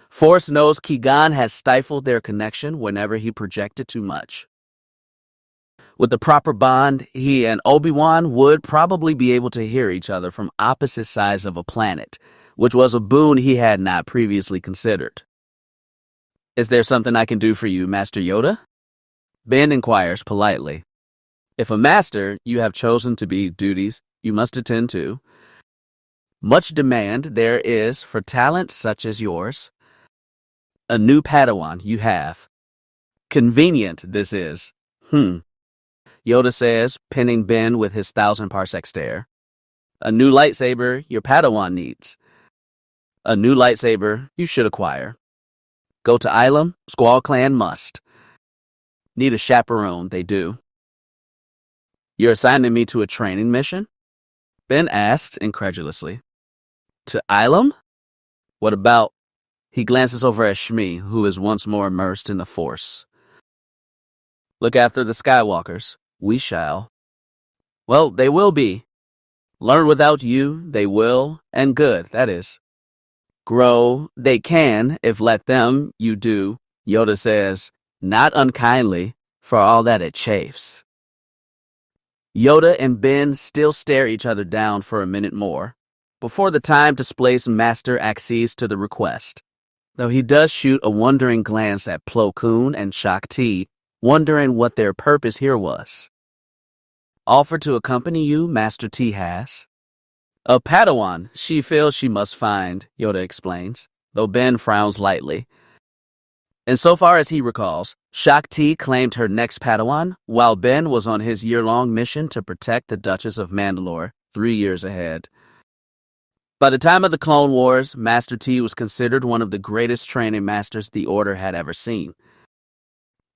Speaker 1: Force knows Ki-Gon has stifled their connection whenever he projected too much. With the proper bond, he and Obi-Wan would probably be able to hear each other from opposite sides of a planet, which was a boon he had not previously considered. Is there something I can do for you, Master Yoda? Ben inquires politely. If a master you have chosen to be duties you must attend to, much demand there is for talent such as yours. A new Padawan you have. Convenient this is. Yoda says, pinning Ben with his 1,000-parsec stare. A new lightsaber your Padawan needs. A new lightsaber you should acquire. Go to Ilum, Squall Clan must. Need a chaperone, they do. You're assigning me to a training mission? Ben asks incredulously. To Ilum? What about? He glances over at Shmi, who is once more immersed in the Force. Look after the Skywalkers. We shall. Well, they will be. Learn without you, they will, and good, that is. Grow, they can, if let them, you do, Yoda says, not unkindly, for all that it chafes. Yoda and Ben still stare each other down for a minute more, before the time-displaced master accedes to the request, though he does shoot a wondering glance at Plo Koon and Shakti, wondering what their purpose here was. Offer to accompany you, Master T has. A Padawan she feels she must find, Yoda explains, though Ben frowns lightly. Insofar as he recalls, Shakti claimed her next Padawan, while Ben was on his year-long mission to protect the Duchess of Mandalore 3 years ahead. By the time of the Clone Wars, Master T was considered one of the greatest training masters the Order had ever seen.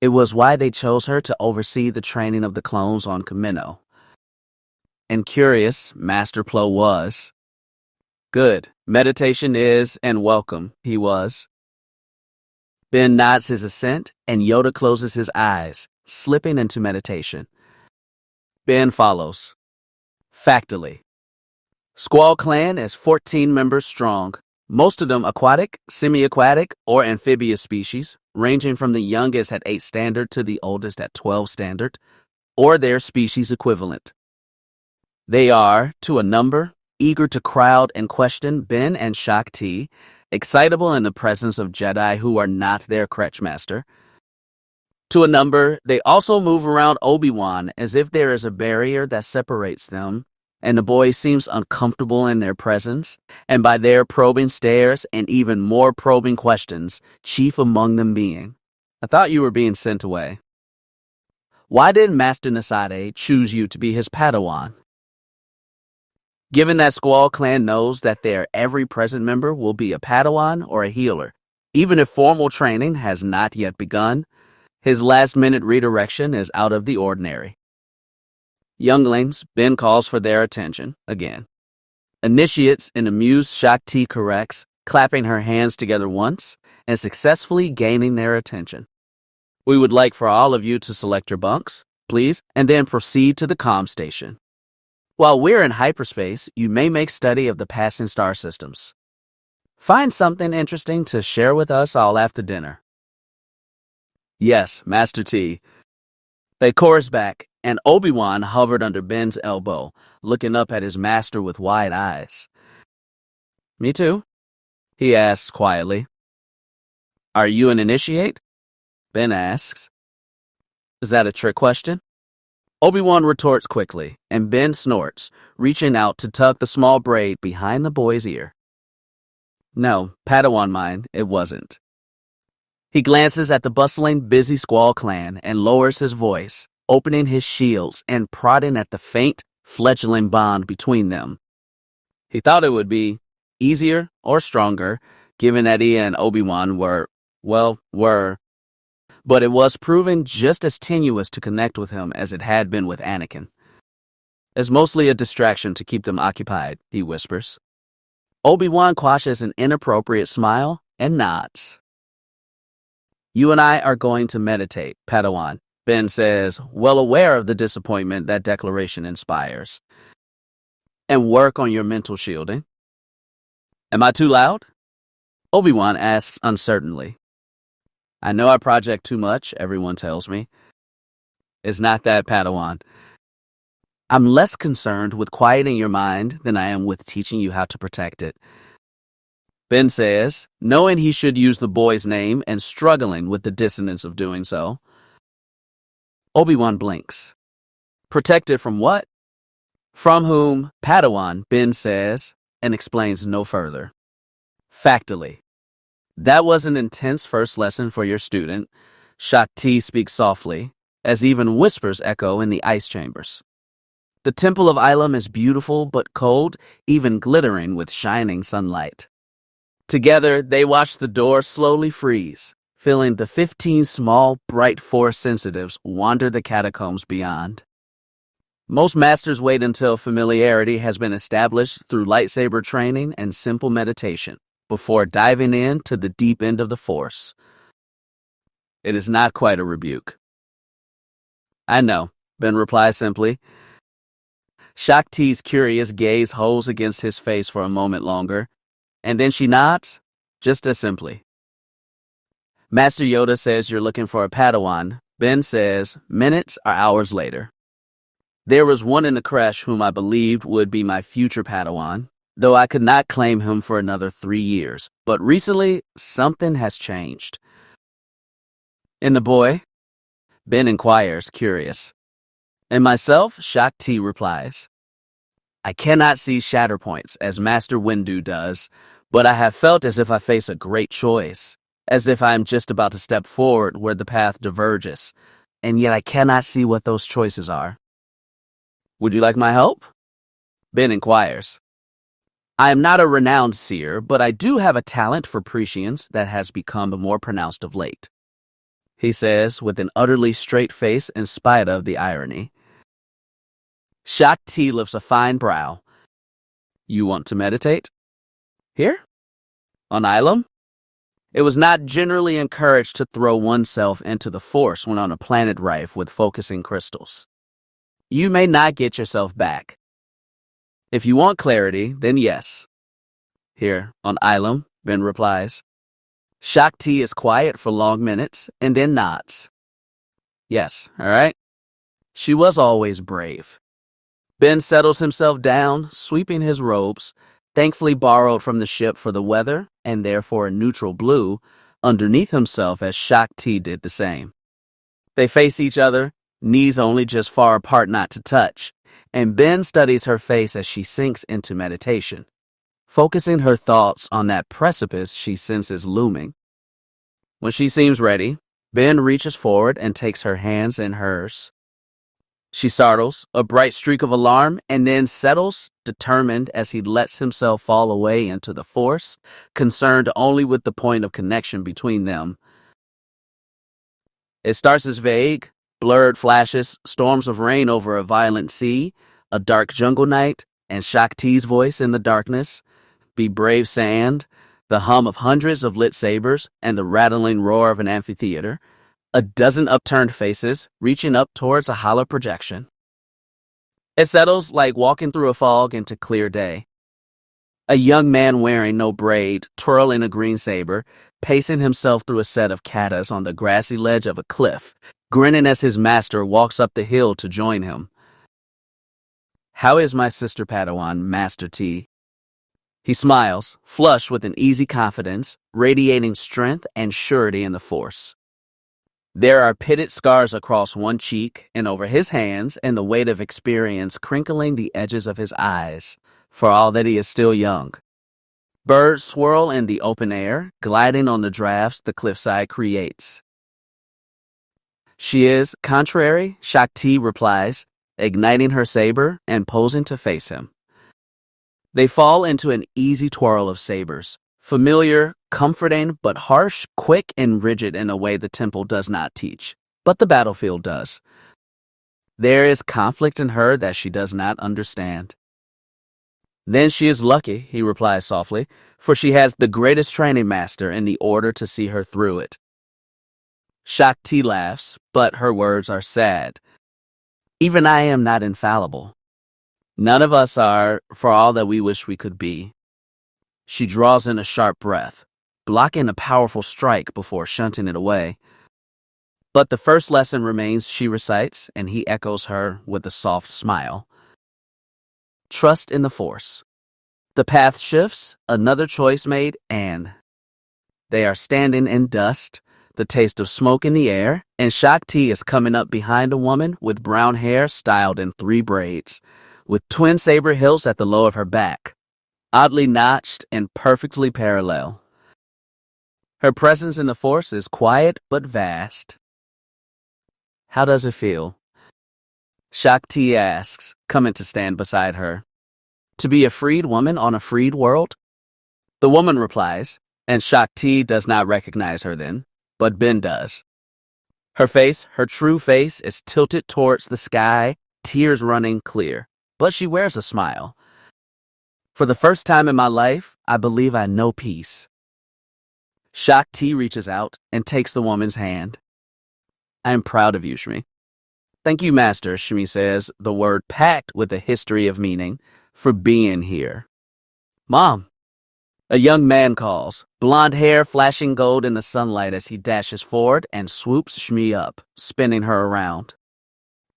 Speaker 1: It was why they chose her to oversee the training of the clones on Kamino. And curious, Master Plo was. Good. Meditation is, and welcome, he was. Ben nods his assent, and Yoda closes his eyes, slipping into meditation. Ben follows. Factily. Squall Clan is 14 members strong, most of them aquatic, semi-aquatic, or amphibious species, ranging from the youngest at 8 standard to the oldest at 12 standard, or their species equivalent. They are, to a number, eager to crowd and question Ben and Shakti, excitable in the presence of Jedi who are not their Kretchmaster. To a number, they also move around Obi-Wan as if there is a barrier that separates them, and the boy seems uncomfortable in their presence, and by their probing stares and even more probing questions, chief among them being, I thought you were being sent away. Why did Master Nasade choose you to be his Padawan? Given that Squall Clan knows that their every present member will be a Padawan or a healer, even if formal training has not yet begun, his last-minute redirection is out of the ordinary. Younglings, Ben calls for their attention, again. Initiates, an amused Shakti corrects, clapping her hands together once, and successfully gaining their attention. We would like for all of you to select your bunks, please, and then proceed to the comm station. While we're in hyperspace, you may make study of the passing star systems. Find something interesting to share with us all after dinner. Yes, Master T. They chorused back, and Obi-Wan hovered under Ben's elbow, looking up at his master with wide eyes. Me too, he asks quietly. Are you an initiate? Ben asks. Is that a trick question? Obi-Wan retorts quickly, and Ben snorts, reaching out to tug the small braid behind the boy's ear. No, Padawan mine, it wasn't. He glances at the bustling, busy Squall clan and lowers his voice, opening his shields and prodding at the faint, fledgling bond between them. He thought it would be easier or stronger, given that he and Obi-Wan were, but it was proving just as tenuous to connect with him as it had been with Anakin. It's mostly a distraction to keep them occupied, he whispers. Obi-Wan quashes an inappropriate smile and nods. You and I are going to meditate, Padawan, Ben says, well aware of the disappointment that declaration inspires. And work on your mental shielding. Am I too loud? Obi-Wan asks uncertainly. I know I project too much, everyone tells me. It's not that, Padawan. I'm less concerned with quieting your mind than I am with teaching you how to protect it. Ben says, knowing he should use the boy's name and struggling with the dissonance of doing so. Obi-Wan blinks. Protect it from what? From whom, Padawan, Ben says, and explains no further. Factily. That was an intense first lesson for your student. Shakti speaks softly, as even whispers echo in the ice chambers. The Temple of Ilum is beautiful but cold, even glittering with shining sunlight. Together, they watch the door slowly freeze, feeling the 15 small, bright Force sensitives wander the catacombs beyond. Most masters wait until familiarity has been established through lightsaber training and simple meditation, before diving into the deep end of the Force. It is not quite a rebuke. I know, Ben replies simply. Shakti's curious gaze holds against his face for a moment longer, and then she nods, just as simply. Master Yoda says you're looking for a Padawan. Ben says minutes or hours later. There was one in the creche whom I believed would be my future Padawan, though I could not claim him for another 3 years. But recently, something has changed. In the boy? Ben inquires, curious. And myself, Shakti replies. I cannot see shatter points as Master Windu does, but I have felt as if I face a great choice, as if I am just about to step forward where the path diverges, and yet I cannot see what those choices are. Would you like my help? Ben inquires. I am not a renowned seer, but I do have a talent for prescience that has become more pronounced of late, he says with an utterly straight face in spite of the irony. Shakti lifts a fine brow. You want to meditate? Here? On Ilum? It was not generally encouraged to throw oneself into the Force when on a planet rife with focusing crystals. You may not get yourself back. If you want clarity, then yes. Here, on Ilum, Ben replies. Shakti is quiet for long minutes and then nods. Yes, all right. She was always brave. Ben settles himself down, sweeping his robes, thankfully borrowed from the ship for the weather and therefore a neutral blue, underneath himself as Shakti did the same. They face each other, knees only just far apart not to touch, and Ben studies her face as she sinks into meditation, focusing her thoughts on that precipice she senses looming. When she seems ready, Ben reaches forward and takes her hands in hers. She startles, a bright streak of alarm, and then settles, determined as he lets himself fall away into the Force, concerned only with the point of connection between them. It starts as vague, blurred flashes, storms of rain over a violent sea, a dark jungle night, and Shakti's voice in the darkness. Be brave sand, the hum of hundreds of lit sabers, and the rattling roar of an amphitheater. A dozen upturned faces reaching up towards a hollow projection. It settles like walking through a fog into clear day. A young man wearing no braid, twirling a green saber, pacing himself through a set of katas on the grassy ledge of a cliff, grinning as his master walks up the hill to join him. "How is my sister Padawan, Master T?" He smiles, flush with an easy confidence, radiating strength and surety in the Force. There are pitted scars across one cheek and over his hands, and the weight of experience crinkling the edges of his eyes, for all that he is still young. Birds swirl in the open air, gliding on the drafts the cliffside creates. "She is contrary," Shakti replies, igniting her saber and posing to face him. They fall into an easy twirl of sabers, familiar, comforting, but harsh, quick, and rigid in a way the temple does not teach, but the battlefield does. There is conflict in her that she does not understand. "Then she is lucky," he replies softly, "for she has the greatest training master in the order to see her through it." Shakti laughs, but her words are sad. "Even I am not infallible. None of us are, for all that we wish we could be." She draws in a sharp breath, blocking a powerful strike before shunting it away. But the first lesson remains, she recites, and he echoes her with a soft smile. Trust in the Force. The path shifts, another choice made, and they are standing in dust, the taste of smoke in the air, and Shakti is coming up behind a woman with brown hair styled in 3 braids, with twin saber hilts at the low of her back, oddly notched and perfectly parallel. Her presence in the Force is quiet but vast. "How does it feel?" Shakti asks, coming to stand beside her. "To be a freed woman on a freed world?" The woman replies, and Shakti does not recognize her then, but Ben does. Her face, her true face, is tilted towards the sky, tears running clear, but she wears a smile. "For the first time in my life, I believe I know peace." Shakti reaches out and takes the woman's hand. "I am proud of you, Shmi." "Thank you, Master," Shmi says, the word packed with a history of meaning, "for being here." "Mom!" A young man calls, blonde hair flashing gold in the sunlight as he dashes forward and swoops Shmi up, spinning her around.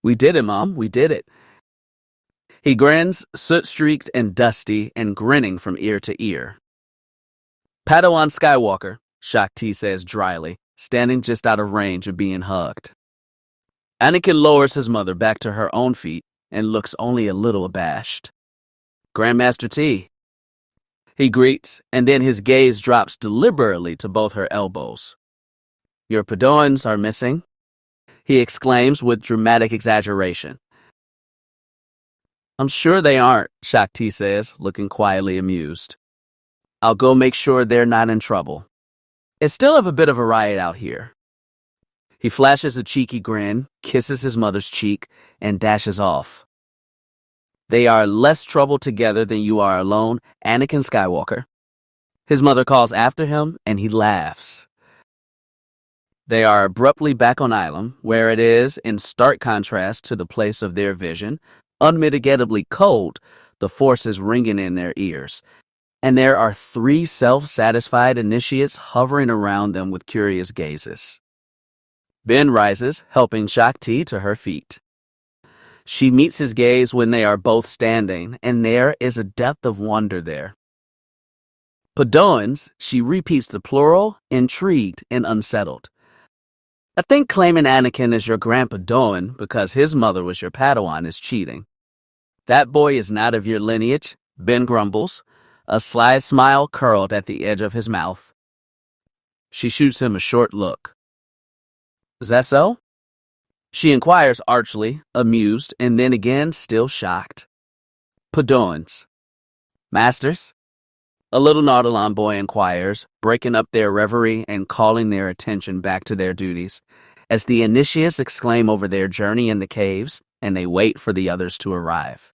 Speaker 1: "We did it, Mom, we did it." He grins, soot-streaked and dusty, and grinning from ear to ear. "Padawan Skywalker," Shakti says dryly, standing just out of range of being hugged. Anakin lowers his mother back to her own feet and looks only a little abashed. "Grandmaster T." He greets, and then his gaze drops deliberately to both her elbows. "Your Padawans are missing," he exclaims with dramatic exaggeration. "I'm sure they aren't," Shakti says, looking quietly amused. "I'll go make sure they're not in trouble. It's still a bit of a riot out here." He flashes a cheeky grin, kisses his mother's cheek, and dashes off. "They are less trouble together than you are alone, Anakin Skywalker." His mother calls after him, and he laughs. They are abruptly back on Ilum, where it is, in stark contrast to the place of their vision, unmitigatably cold, the Force is ringing in their ears, and there are 3 self-satisfied initiates hovering around them with curious gazes. Ben rises, helping Shakti to her feet. She meets his gaze when they are both standing, and there is a depth of wonder there. "Padawans," she repeats the plural, intrigued and unsettled. "I think claiming Anakin as your grandpadawan because his mother was your Padawan is cheating. That boy is not of your lineage," Ben grumbles, a sly smile curled at the edge of his mouth. She shoots him a short look. "Is that so?" She inquires archly, amused, and then again still shocked. "Padawans." "Masters?" A little Nautilon boy inquires, breaking up their reverie and calling their attention back to their duties, as the initiates exclaim over their journey in the caves, and they wait for the others to arrive.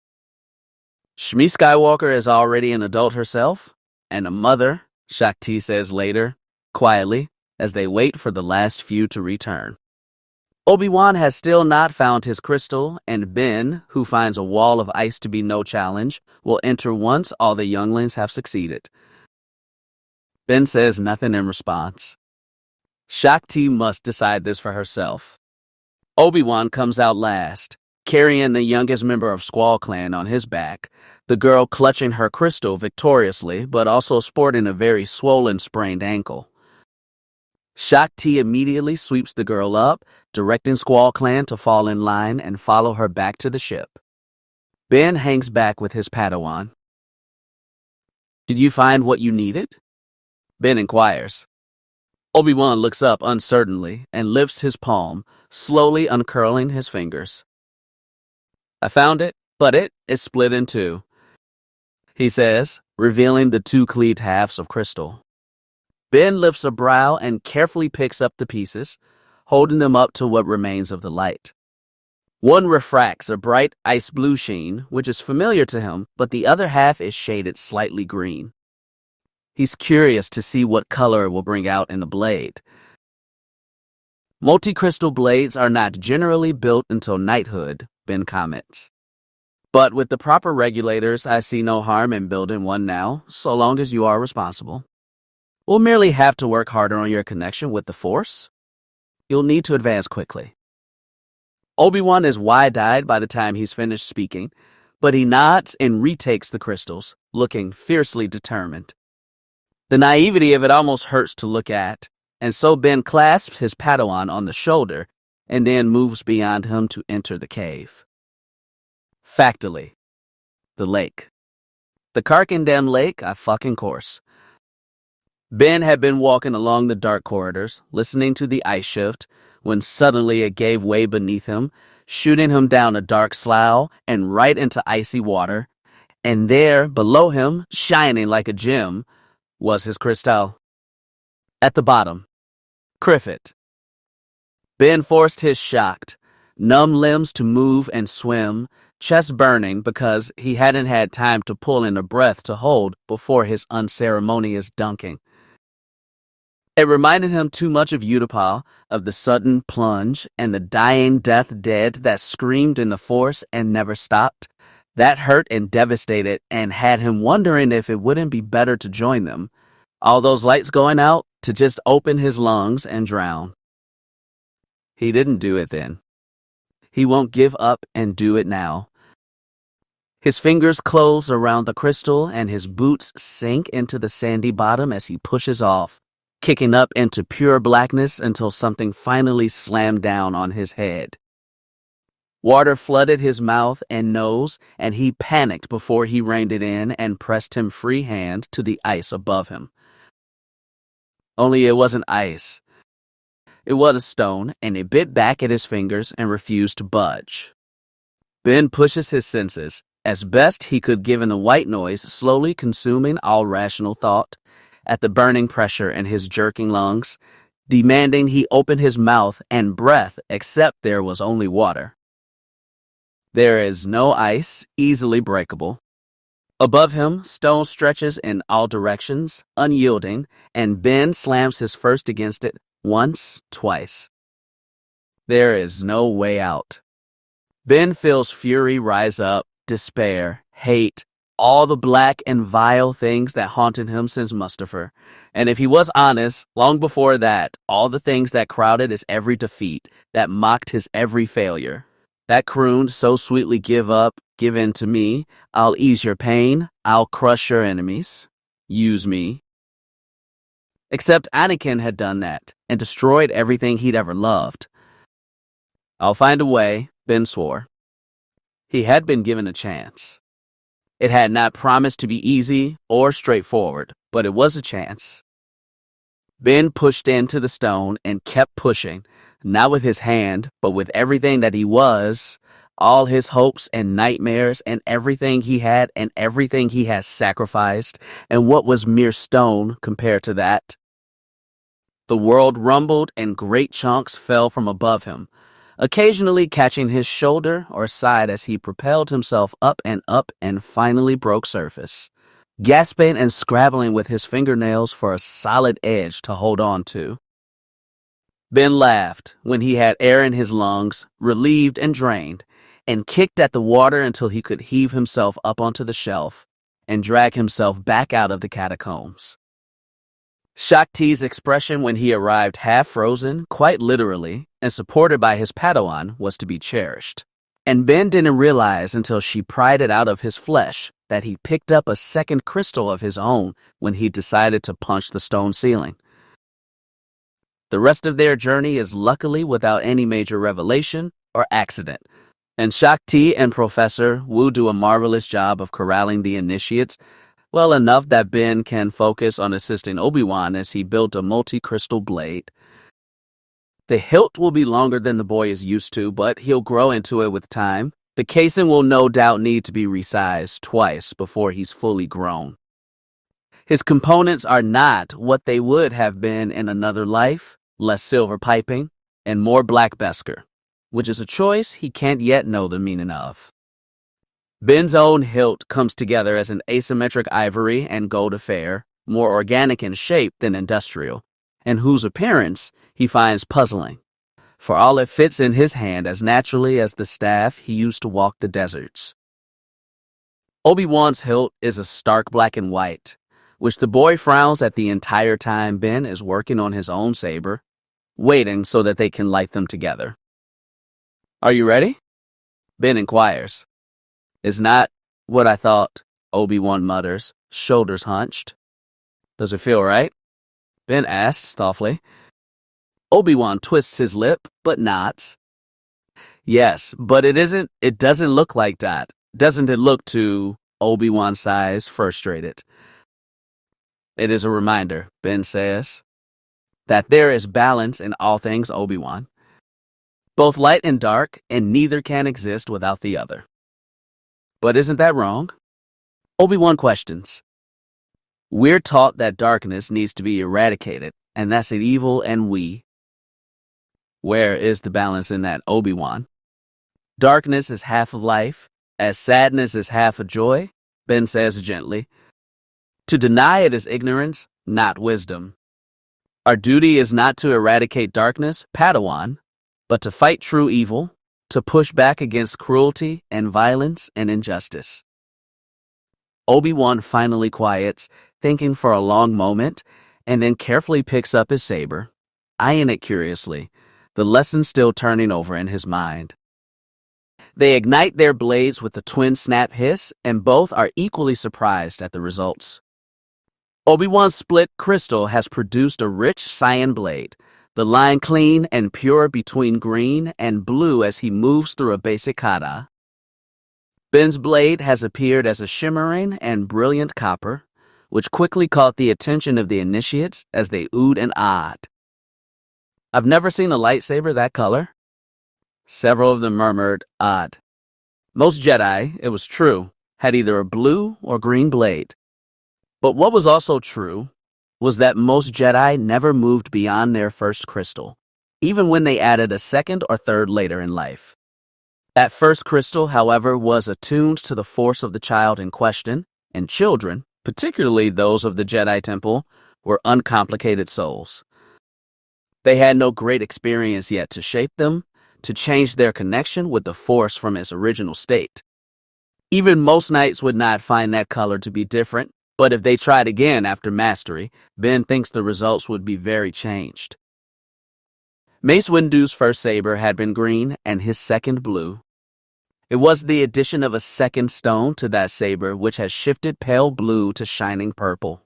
Speaker 1: "Shmi Skywalker is already an adult herself, and a mother," Shakti says later, quietly, as they wait for the last few to return. Obi-Wan has still not found his crystal, and Ben, who finds a wall of ice to be no challenge, will enter once all the younglings have succeeded. Ben says nothing in response. Shakti must decide this for herself. Obi-Wan comes out last, carrying the youngest member of Squall Clan on his back, the girl clutching her crystal victoriously, but also sporting a very swollen, sprained ankle. Shakti immediately sweeps the girl up, directing Squall Clan to fall in line and follow her back to the ship. Ben hangs back with his Padawan. "Did you find what you needed?" Ben inquires. Obi-Wan looks up uncertainly and lifts his palm, slowly uncurling his fingers. "I found it, but it is split in two," he says, revealing the two cleaved halves of crystal. Ben lifts a brow and carefully picks up the pieces, holding them up to what remains of the light. One refracts a bright ice blue sheen, which is familiar to him, but the other half is shaded slightly green. He's curious to see what color it will bring out in the blade. Multi-crystal blades are not generally built until knighthood, Ben comments. But with the proper regulators, I see no harm in building one now, so long as you are responsible. We'll merely have to work harder on your connection with the Force. You'll need to advance quickly. Obi-Wan is wide-eyed by the time he's finished speaking, but he nods and retakes the crystals, looking fiercely determined. The naivety of it almost hurts to look at, and so Ben clasps his Padawan on the shoulder and then moves beyond him to enter the cave. Factily, the lake. The Karkandam Lake, a fucking course. Ben had been walking along the dark corridors, listening to the ice shift, when suddenly it gave way beneath him, shooting him down a dark slough and right into icy water, and there, below him, shining like a gem, was his crystal. At the bottom, Criffet. Ben forced his shocked, numb limbs to move and swim, chest burning because he hadn't had time to pull in a breath to hold before his unceremonious dunking. It reminded him too much of Utapau, of the sudden plunge and the dying death dead that screamed in the Force and never stopped. That hurt and devastated and had him wondering if it wouldn't be better to join them. All those lights going out, to just open his lungs and drown. He didn't do it then. He won't give up and do it now. His fingers close around the crystal and his boots sink into the sandy bottom as he pushes off, kicking up into pure blackness until something finally slammed down on his head. Water flooded his mouth and nose, and he panicked before he reined it in and pressed him free hand to the ice above him. Only it wasn't ice. It was a stone, and it bit back at his fingers and refused to budge. Ben pushes his senses, as best he could given the white noise slowly consuming all rational thought, at the burning pressure in his jerking lungs, demanding he open his mouth and breath except there was only water. There is no ice, easily breakable. Above him, stone stretches in all directions, unyielding, and Ben slams his first against it once, twice. There is no way out. Ben feels fury rise up, despair, hate, all the black and vile things that haunted him since Mustafar. And if he was honest, long before that, all the things that crowded his every defeat, that mocked his every failure. That crooned so sweetly, "Give up, give in to me, I'll ease your pain, I'll crush your enemies, use me." Except Anakin had done that and destroyed everything he'd ever loved. "I'll find a way," Ben swore. He had been given a chance. It had not promised to be easy or straightforward, but it was a chance. Ben pushed into the stone and kept pushing, not with his hand, but with everything that he was, all his hopes and nightmares and everything he had and everything he has sacrificed, and what was mere stone compared to that. The world rumbled and great chunks fell from above him, occasionally catching his shoulder or side as he propelled himself up and finally broke surface, gasping and scrabbling with his fingernails for a solid edge to hold on to. Ben laughed when he had air in his lungs, relieved and drained, and kicked at the water until he could heave himself up onto the shelf and drag himself back out of the catacombs. Shakti's expression when he arrived half frozen, quite literally, and supported by his Padawan was to be cherished. And Ben didn't realize until she pried it out of his flesh that he picked up a second crystal of his own when he decided to punch the stone ceiling. The rest of their journey is luckily without any major revelation or accident, and Shakti and Professor Wu do a marvelous job of corralling the initiates well enough that Ben can focus on assisting Obi-Wan as he built a multi-crystal blade. The hilt will be longer than the boy is used to, but he'll grow into it with time. The casing will no doubt need to be resized twice before he's fully grown. His components are not what they would have been in another life, less silver piping, and more black Beskar, which is a choice he can't yet know the meaning of. Ben's own hilt comes together as an asymmetric ivory and gold affair, more organic in shape than industrial, and whose appearance he finds puzzling, for all it fits in his hand as naturally as the staff he used to walk the deserts. Obi-Wan's hilt is a stark black and white, which the boy frowns at the entire time Ben is working on his own saber, waiting so that they can light them together. "Are you ready?" Ben inquires. "It's not what I thought," Obi-Wan mutters, shoulders hunched. "Does it feel right?" Ben asks thoughtfully. Obi-Wan twists his lip, but nods. "Yes, but it doesn't look like that. Doesn't it look to..." Obi-Wan sighs, frustrated. "It is a reminder," Ben says, "that there is balance in all things Obi-Wan. Both light and dark, and neither can exist without the other." "But isn't that wrong?" Obi-Wan questions. "We're taught that darkness needs to be eradicated, and that's an evil and we. Where is the balance in that, Obi-Wan? Darkness is half of life, as sadness is half of joy," Ben says gently. "To deny it is ignorance, not wisdom. Our duty is not to eradicate darkness, Padawan, but to fight true evil, to push back against cruelty and violence and injustice." Obi-Wan finally quiets, thinking for a long moment, and then carefully picks up his saber, eyeing it curiously, the lesson still turning over in his mind. They ignite their blades with the twin snap hiss, and both are equally surprised at the results. Obi-Wan's split crystal has produced a rich cyan blade, the line clean and pure between green and blue as he moves through a basic kata. Ben's blade has appeared as a shimmering and brilliant copper, which quickly caught the attention of the initiates as they oohed and ahed. "I've never seen a lightsaber that color." Several of them murmured, "Odd." Most Jedi, it was true, had either a blue or green blade. But what was also true was that most Jedi never moved beyond their first crystal, even when they added a second or third later in life. That first crystal, however, was attuned to the force of the child in question, and children, particularly those of the Jedi Temple, were uncomplicated souls. They had no great experience yet to shape them, to change their connection with the Force from its original state. Even most knights would not find that color to be different, but if they tried again after mastery, Ben thinks the results would be very changed. Mace Windu's first saber had been green and his second blue. It was the addition of a second stone to that saber which has shifted pale blue to shining purple.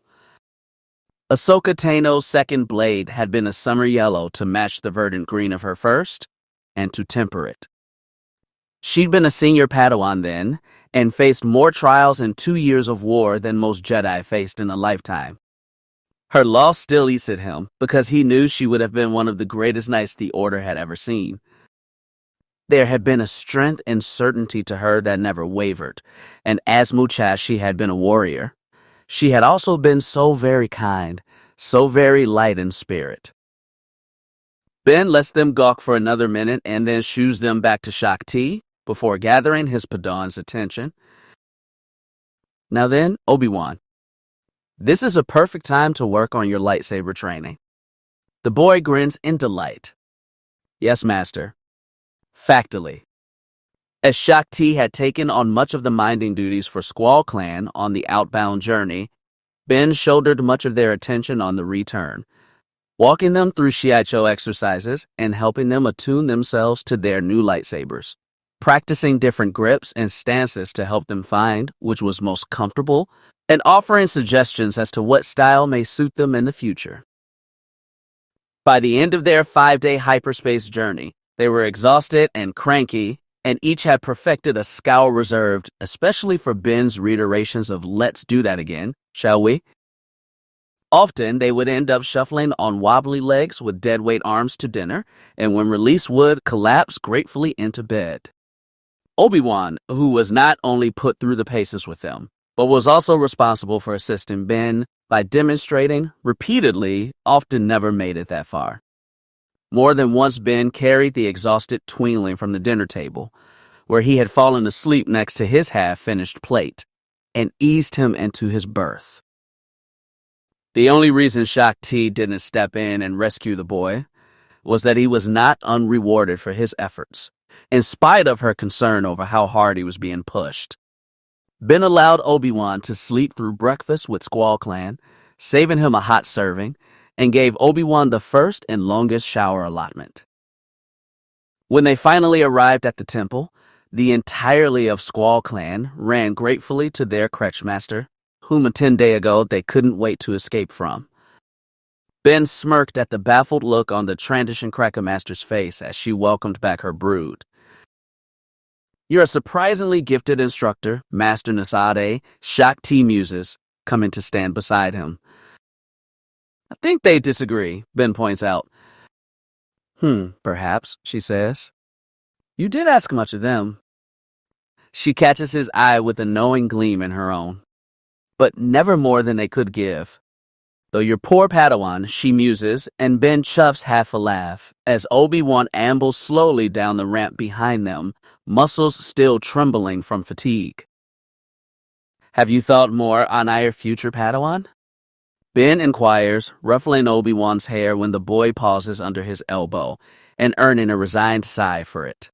Speaker 1: Ahsoka Tano's second blade had been a summer yellow to match the verdant green of her first, and to temper it. She'd been a senior Padawan then, and faced more trials in 2 years of war than most Jedi faced in a lifetime. Her loss still eats at him, because he knew she would have been one of the greatest knights the Order had ever seen. There had been a strength and certainty to her that never wavered, and as much as she had been a warrior, she had also been so very kind, so very light in spirit. Ben lets them gawk for another minute and then shoos them back to Shakti before gathering his Padawan's attention. "Now then, Obi-Wan, this is a perfect time to work on your lightsaber training." The boy grins in delight. Yes, Master. Factily. As Shaak Ti had taken on much of the minding duties for Squall Clan on the outbound journey, Ben shouldered much of their attention on the return, walking them through Shiaicho exercises and helping them attune themselves to their new lightsabers, practicing different grips and stances to help them find which was most comfortable, and offering suggestions as to what style may suit them in the future. By the end of their 5-day hyperspace journey, they were exhausted and cranky, and each had perfected a scowl reserved especially for Ben's reiterations of "let's do that again, shall we?" Often, they would end up shuffling on wobbly legs with deadweight arms to dinner, and when released would collapse gratefully into bed. Obi-Wan, who was not only put through the paces with them, but was also responsible for assisting Ben by demonstrating repeatedly, often never made it that far. More than once Ben carried the exhausted tweenling from the dinner table, where he had fallen asleep next to his half-finished plate, and eased him into his berth. The only reason Shaak Ti didn't step in and rescue the boy was that he was not unrewarded for his efforts, in spite of her concern over how hard he was being pushed. Ben allowed Obi-Wan to sleep through breakfast with Squall Clan, saving him a hot serving, and gave Obi-Wan the first and longest shower allotment. When they finally arrived at the temple, the entirety of Squall Clan ran gratefully to their Kretschmaster, whom a 10-day ago they couldn't wait to escape from. Ben smirked at the baffled look on the Trandish and Cracker Master's face as she welcomed back her brood. "You're a surprisingly gifted instructor, Master Nasade," Shaak Ti muses, coming to stand beside him. "I think they disagree," Ben points out. Perhaps," she says. "You did ask much of them." She catches his eye with a knowing gleam in her own. "But never more than they could give. Though your poor Padawan," she muses, and Ben chuffs half a laugh as Obi-Wan ambles slowly down the ramp behind them, muscles still trembling from fatigue. "Have you thought more on our future Padawan?" Ben inquires, ruffling Obi-Wan's hair when the boy pauses under his elbow and earning a resigned sigh for it.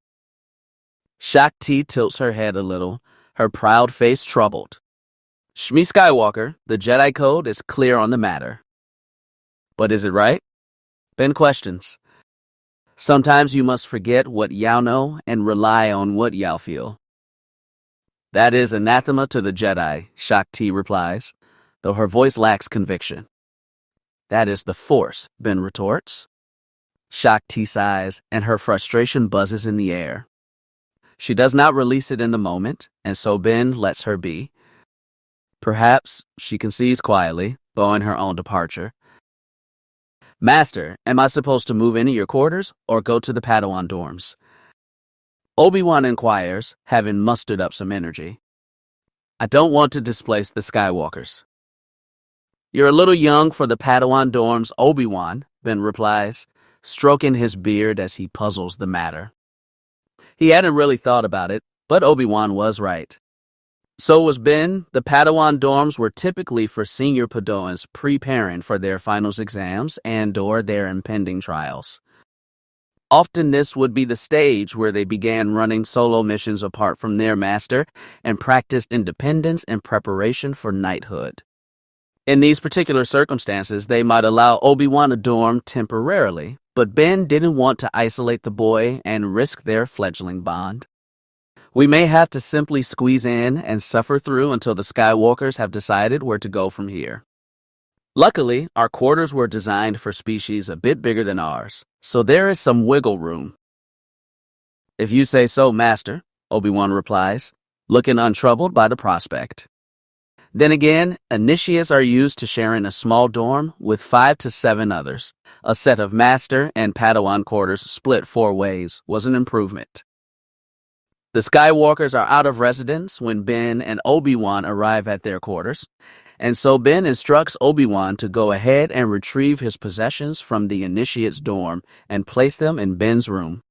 Speaker 1: Shaak Ti tilts her head a little, her proud face troubled. "Shmi Skywalker, the Jedi Code is clear on the matter." "But is it right?" Ben questions. "Sometimes you must forget what Yao know and rely on what Yao feel." "That is anathema to the Jedi," Shaak Ti replies, though her voice lacks conviction. "That is the Force," Ben retorts. Shaak Ti sighs, and her frustration buzzes in the air. She does not release it in the moment, and so Ben lets her be. Perhaps, she concedes quietly, bowing her own departure. "Master, am I supposed to move into your quarters or go to the Padawan dorms?" Obi-Wan inquires, having mustered up some energy. "I don't want to displace the Skywalkers." "You're a little young for the Padawan dorms, Obi-Wan," Ben replies, stroking his beard as he puzzles the matter. He hadn't really thought about it, but Obi-Wan was right. So was Ben. The Padawan dorms were typically for senior Padawans preparing for their finals exams and/or their impending trials. Often this would be the stage where they began running solo missions apart from their master and practiced independence in preparation for knighthood. In these particular circumstances, they might allow Obi-Wan a dorm temporarily, but Ben didn't want to isolate the boy and risk their fledgling bond. "We may have to simply squeeze in and suffer through until the Skywalkers have decided where to go from here." Luckily, our quarters were designed for species a bit bigger than ours, so there is some wiggle room. "If you say so, Master," Obi-Wan replies, looking untroubled by the prospect. Then again, initiates are used to share in a small dorm with 5 to 7 others. A set of Master and Padawan quarters split 4 ways was an improvement. The Skywalkers are out of residence when Ben and Obi-Wan arrive at their quarters, and so Ben instructs Obi-Wan to go ahead and retrieve his possessions from the initiate's dorm and place them in Ben's room.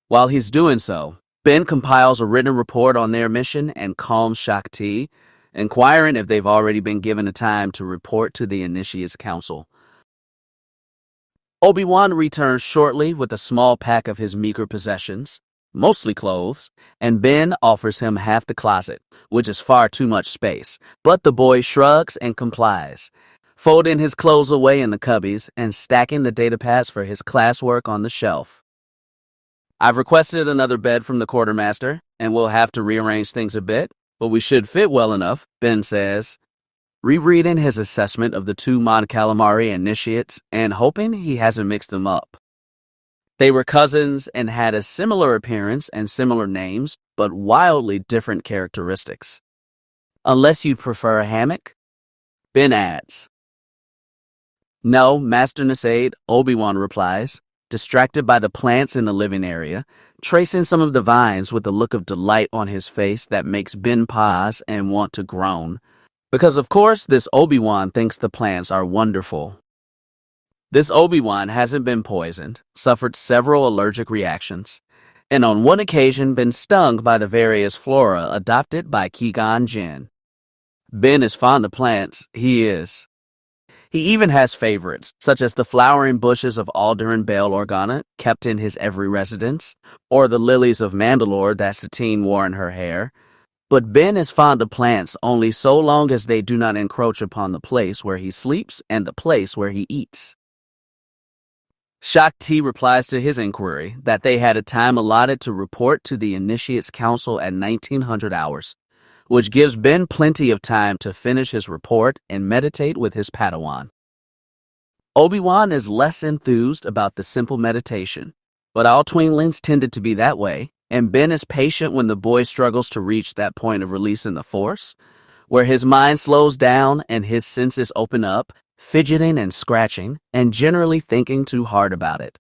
Speaker 1: While he's doing so, Ben compiles a written report on their mission and calms Shaak Ti, inquiring if they've already been given a time to report to the initiate's council. Obi-Wan returns shortly with a small pack of his meager possessions, mostly clothes, and Ben offers him half the closet, which is far too much space, but the boy shrugs and complies, folding his clothes away in the cubbies and stacking the datapads for his classwork on the shelf. I've requested another bed from the quartermaster, and we'll have to rearrange things a bit, but we should fit well enough, Ben says, rereading his assessment of the two Mon Calamari initiates and hoping he hasn't mixed them up. They were cousins and had a similar appearance and similar names, but wildly different characteristics. Unless you'd prefer a hammock? Ben adds. No, Master Nasaid, Obi-Wan replies, distracted by the plants in the living area, tracing some of the vines with a look of delight on his face that makes Ben pause and want to groan. Because of course this Obi-Wan thinks the plants are wonderful. This Obi-Wan hasn't been poisoned, suffered several allergic reactions, and on one occasion been stung by the various flora adopted by Qui-Gon Jinn. Ben is fond of plants, he is. He even has favorites, such as the flowering bushes of Alder and Bail Organa, kept in his every residence, or the lilies of Mandalore that Satine wore in her hair. But Ben is fond of plants only so long as they do not encroach upon the place where he sleeps and the place where he eats. Shaak Ti replies to his inquiry that they had a time allotted to report to the Initiates Council at 1900 hours, which gives Ben plenty of time to finish his report and meditate with his Padawan. Obi-Wan is less enthused about the simple meditation, but all twinklings tended to be that way, and Ben is patient when the boy struggles to reach that point of release in the Force, where his mind slows down and his senses open up, fidgeting and scratching, and generally thinking too hard about it.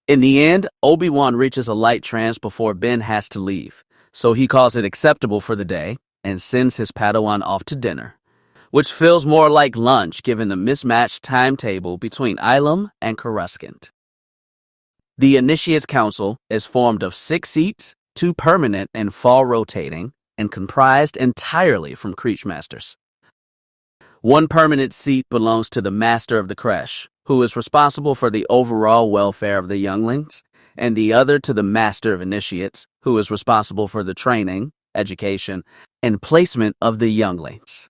Speaker 1: In the end, Obi-Wan reaches a light trance before Ben has to leave, so he calls it acceptable for the day and sends his Padawan off to dinner, which feels more like lunch given the mismatched timetable between Ilum and Coruscant. The Initiates Council is formed of 6 seats, 2 permanent and fall rotating, and comprised entirely from Creechmasters. 1 permanent seat belongs to the Master of the Creche, who is responsible for the overall welfare of the younglings, and the other to the Master of Initiates, who is responsible for the training, education, and placement of the younglings.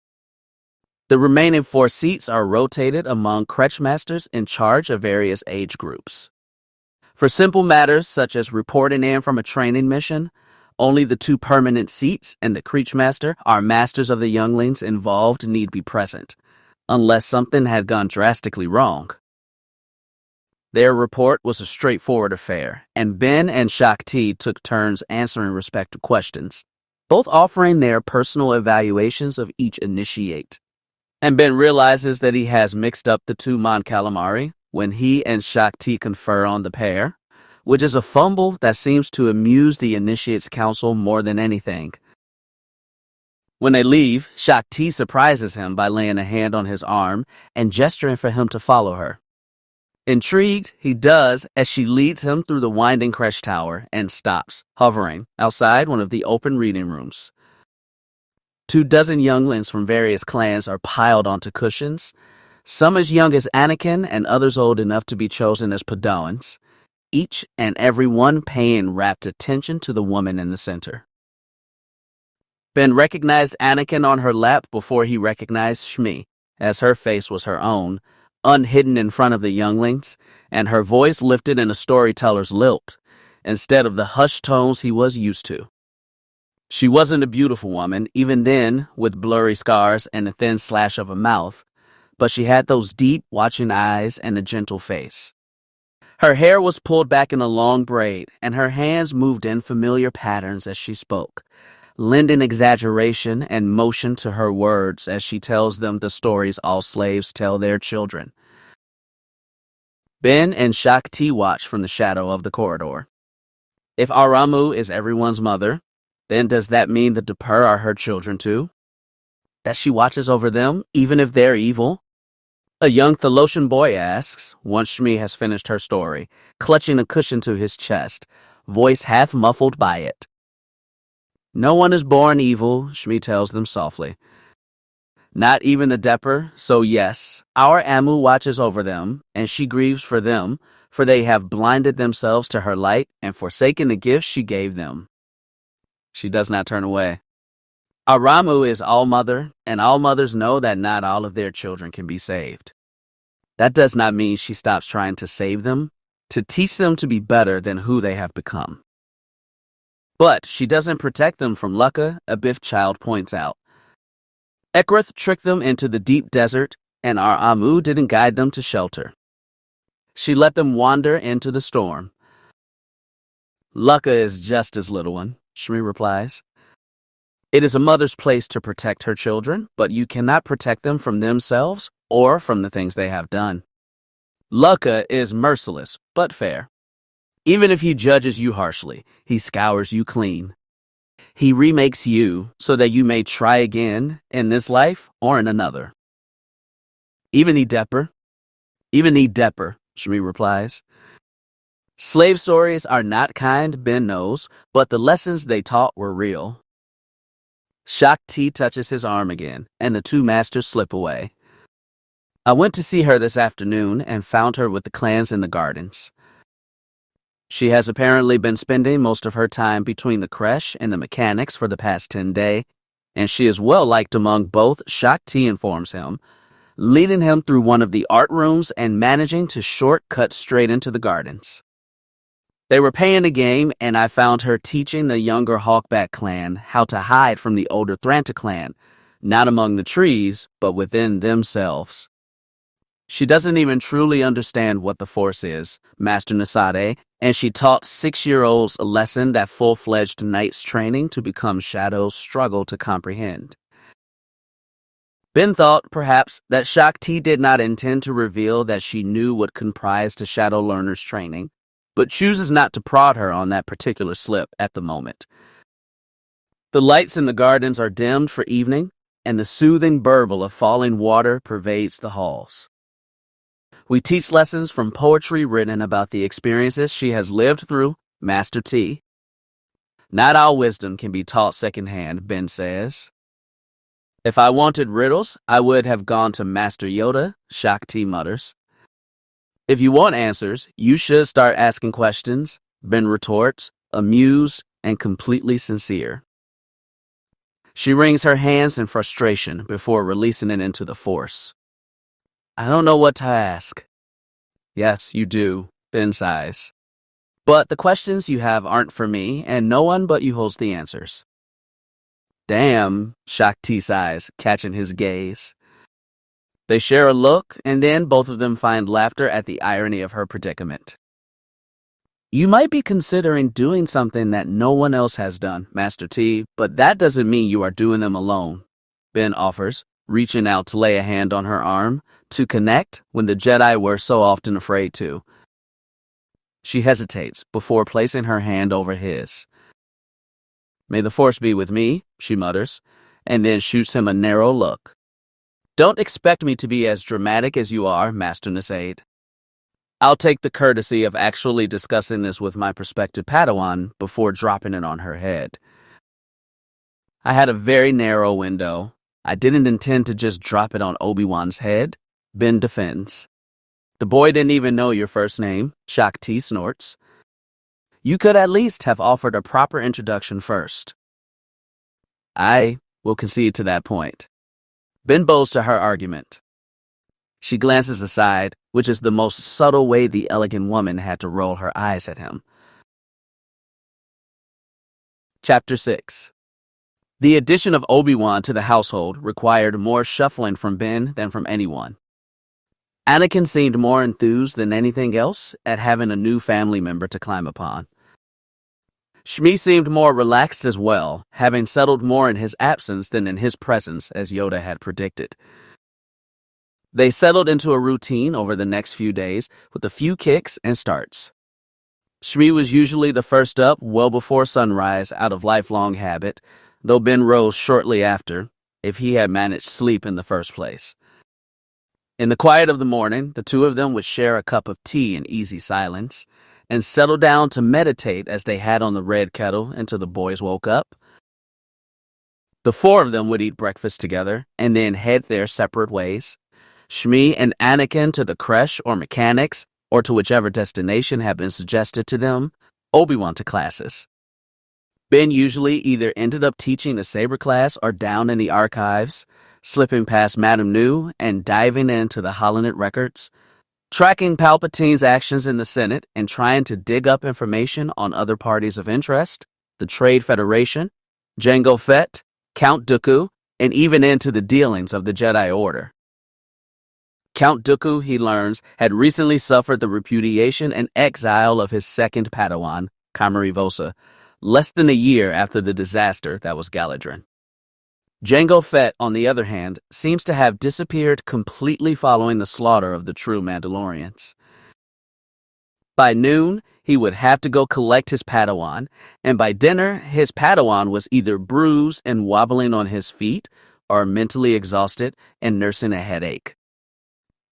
Speaker 1: The remaining 4 seats are rotated among Creche Masters in charge of various age groups. For simple matters such as reporting in from a training mission, only the 2 permanent seats and the Creechmaster, our masters of the younglings involved, need be present, unless something had gone drastically wrong. Their report was a straightforward affair, and Ben and Shaak Ti took turns answering respective questions, both offering their personal evaluations of each initiate. And Ben realizes that he has mixed up the 2 Mon Calamari when he and Shaak Ti confer on the pair, which is a fumble that seems to amuse the Initiates Council more than anything. When they leave, Shaak Ti surprises him by laying a hand on his arm and gesturing for him to follow her. Intrigued, he does as she leads him through the winding creche tower and stops, hovering, outside one of the open reading rooms. 24 younglings from various clans are piled onto cushions, some as young as Anakin and others old enough to be chosen as Padawans, each and every one paying rapt attention to the woman in the center. Ben recognized Anakin on her lap before he recognized Shmi, as her face was her own, unhidden in front of the younglings, and her voice lifted in a storyteller's lilt, instead of the hushed tones he was used to. She wasn't a beautiful woman, even then, with blurry scars and a thin slash of a mouth, but she had those deep, watching eyes and a gentle face. Her hair was pulled back in a long braid, and her hands moved in familiar patterns as she spoke, lending exaggeration and motion to her words as she tells them the stories all slaves tell their children. Ben and Shaak Ti watch from the shadow of the corridor. If Aramu is everyone's mother, then does that mean the Dupur are her children too? That she watches over them, even if they're evil? A young Thalosian boy asks, once Shmi has finished her story, clutching a cushion to his chest, voice half muffled by it. No one is born evil, Shmi tells them softly. Not even the Depper, so yes, our Amu watches over them, and she grieves for them, for they have blinded themselves to her light and forsaken the gifts she gave them. She does not turn away. Our Ramu is all-mother, and all mothers know that not all of their children can be saved. That does not mean she stops trying to save them, to teach them to be better than who they have become. But she doesn't protect them from Lucca, a Biff child points out. Ekrith tricked them into the deep desert, and our Amu didn't guide them to shelter. She let them wander into the storm. Lucca is just as little one, Shmi replies. It is a mother's place to protect her children, but you cannot protect them from themselves or from the things they have done. Lucca is merciless, but fair. Even if he judges you harshly, he scours you clean. He remakes you so that you may try again in this life or in another. Even the Depper, Shmi replies. Slave stories are not kind, Ben knows, but the lessons they taught were real. Shakti touches his arm again, and the two masters slip away. I went to see her this afternoon and found her with the clans in the gardens. She has apparently been spending most of her time between the creche and the mechanics for the past 10 days, and she is well liked among both, Shakti informs him, leading him through one of the art rooms and managing to shortcut straight into the gardens. They were playing a game, and I found her teaching the younger Hawkback clan how to hide from the older Thranta clan, not among the trees, but within themselves. She doesn't even truly understand what the Force is, Master Nasade, and she taught 6-year-olds a lesson that full-fledged knights training to become shadows struggle to comprehend. Ben thought, perhaps, that Shakti did not intend to reveal that she knew what comprised a shadow learner's training, but chooses not to prod her on that particular slip at the moment. The lights in the gardens are dimmed for evening, and the soothing burble of falling water pervades the halls. We teach lessons from poetry written about the experiences she has lived through, Master T. Not all wisdom can be taught secondhand, Ben says. If I wanted riddles, I would have gone to Master Yoda, Shakti mutters. If you want answers, you should start asking questions, Ben retorts, amused and completely sincere. She wrings her hands in frustration before releasing it into the Force. I don't know what to ask. Yes, you do, Ben sighs. But the questions you have aren't for me, and no one but you holds the answers. Damn, Shakti sighs, catching his gaze. They share a look, and then both of them find laughter at the irony of her predicament. You might be considering doing something that no one else has done, Master T, but that doesn't mean you are doing them alone, Ben offers, reaching out to lay a hand on her arm, to connect when the Jedi were so often afraid to. She hesitates before placing her hand over his. May the Force be with me, she mutters, and then shoots him a narrow look. Don't expect me to be as dramatic as you are, Master Nasade. I'll take the courtesy of actually discussing this with my prospective Padawan before dropping it on her head. I had a very narrow window. I didn't intend to just drop it on Obi-Wan's head, Ben defends. The boy didn't even know your first name, Shakti snorts. You could at least have offered a proper introduction first. I will concede to that point. Ben bows to her argument. She glances aside, which is the most subtle way the elegant woman had to roll her eyes at him. Chapter 6. The addition of Obi-Wan to the household required more shuffling from Ben than from anyone. Anakin seemed more enthused than anything else at having a new family member to climb upon. Shmi seemed more relaxed as well, having settled more in his absence than in his presence, as Yoda had predicted. They settled into a routine over the next few days with a few kicks and starts. Shmi was usually the first up well before sunrise out of lifelong habit, though Ben rose shortly after, if he had managed sleep in the first place. In the quiet of the morning, the two of them would share a cup of tea in easy silence and settle down to meditate as they had on the red kettle until the boys woke up. The four of them would eat breakfast together and then head their separate ways. Shmi and Anakin to the creche or mechanics, or to whichever destination had been suggested to them. Obi-Wan to classes. Ben usually either ended up teaching a saber class or down in the archives, slipping past Madame New and diving into the Holonet records, tracking Palpatine's actions in the Senate and trying to dig up information on other parties of interest, the Trade Federation, Jango Fett, Count Dooku, and even into the dealings of the Jedi Order. Count Dooku, he learns, had recently suffered the repudiation and exile of his second Padawan, Kamari Vosa, less than a year after the disaster that was Galadrin. Jango Fett, on the other hand, seems to have disappeared completely following the slaughter of the true Mandalorians. By noon, he would have to go collect his Padawan, and by dinner, his Padawan was either bruised and wobbling on his feet, or mentally exhausted and nursing a headache.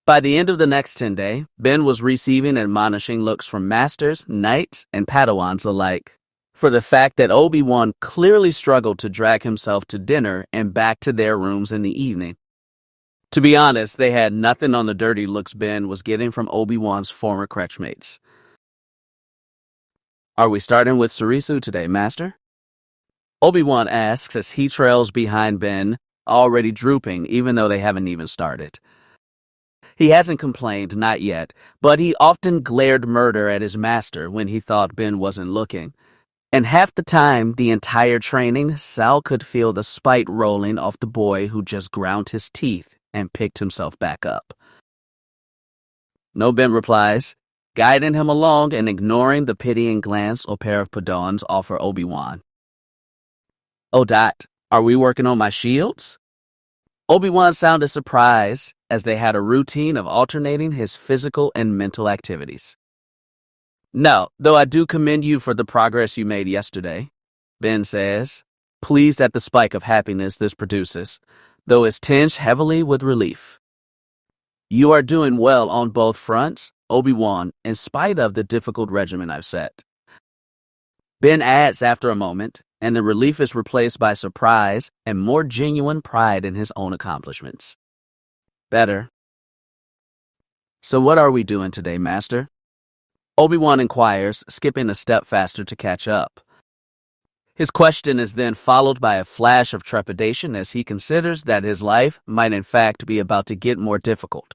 Speaker 1: By the end of the next 10 days, Ben was receiving admonishing looks from masters, knights, and Padawans alike for the fact that Obi-Wan clearly struggled to drag himself to dinner and back to their rooms in the evening. To be honest, they had nothing on the dirty looks Ben was getting from Obi-Wan's former crutchmates. "Are we starting with Surisu today, Master?" Obi-Wan asks as he trails behind Ben, already drooping even though they haven't even started. He hasn't complained, not yet, but he often glared murder at his master when he thought Ben wasn't looking. And half the time, the entire training, Sal could feel the spite rolling off the boy who just ground his teeth and picked himself back up. No, Ben replies, guiding him along and ignoring the pitying glance a pair of Padawans offer Obi-Wan. "Oh, Dot, are we working on my shields?" Obi-Wan sounded surprised as they had a routine of alternating his physical and mental activities. "No, though I do commend you for the progress you made yesterday," Ben says, pleased at the spike of happiness this produces, though it's tinged heavily with relief. "You are doing well on both fronts, Obi-Wan, in spite of the difficult regimen I've set." Ben adds after a moment, and the relief is replaced by surprise and more genuine pride in his own accomplishments. "Better. So what are we doing today, Master?" Obi-Wan inquires, skipping a step faster to catch up. His question is then followed by a flash of trepidation as he considers that his life might in fact be about to get more difficult.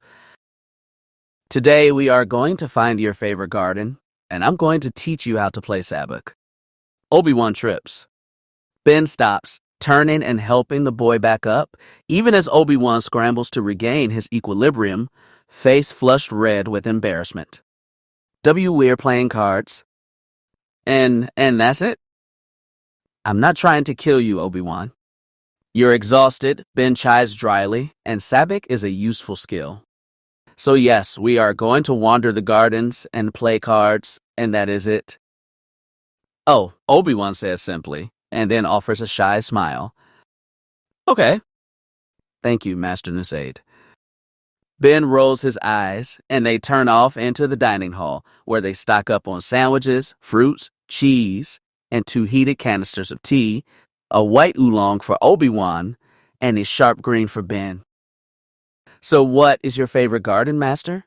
Speaker 1: "Today we are going to find your favorite garden, and I'm going to teach you how to play saboteur." Obi-Wan trips. Ben stops, turning and helping the boy back up, even as Obi-Wan scrambles to regain his equilibrium, face flushed red with embarrassment. We're playing cards. And that's it?" "I'm not trying to kill you, Obi-Wan." "You're exhausted," Ben chides dryly, and saboteur is a useful skill. "So yes, we are going to wander the gardens and play cards, and that is it." "Oh," Obi-Wan says simply, and then offers a shy smile. "Okay." "Thank you, Master Nasaid." Ben rolls his eyes, and they turn off into the dining hall, where they stock up on sandwiches, fruits, cheese, and 2 heated canisters of tea, a white oolong for Obi-Wan, and a sharp green for Ben. "So what is your favorite garden, Master?"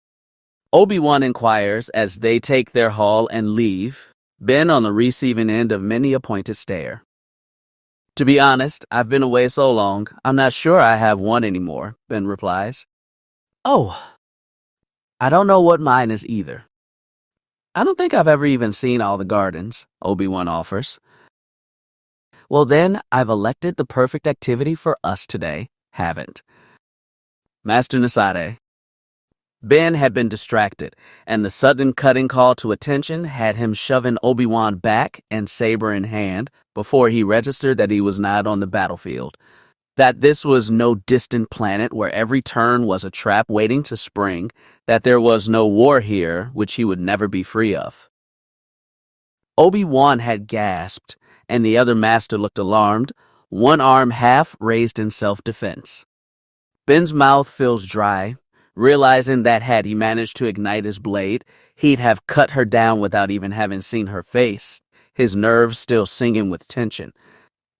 Speaker 1: Obi-Wan inquires as they take their haul and leave, Ben on the receiving end of many a pointed stare. "To be honest, I've been away so long, I'm not sure I have one anymore," Ben replies. "Oh, I don't know what mine is either." "I don't think I've ever even seen all the gardens," Obi-Wan offers. "Well then, I've elected the perfect activity for us today, haven't." Master Nasade. Ben had been distracted, and the sudden cutting call to attention had him shoving Obi-Wan back and saber in hand before he registered that he was not on the battlefield, that this was no distant planet where every turn was a trap waiting to spring, that there was no war here which he would never be free of. Obi-Wan had gasped, and the other master looked alarmed, one arm half raised in self-defense. Ben's mouth feels dry, realizing that had he managed to ignite his blade, he'd have cut her down without even having seen her face, his nerves still singing with tension.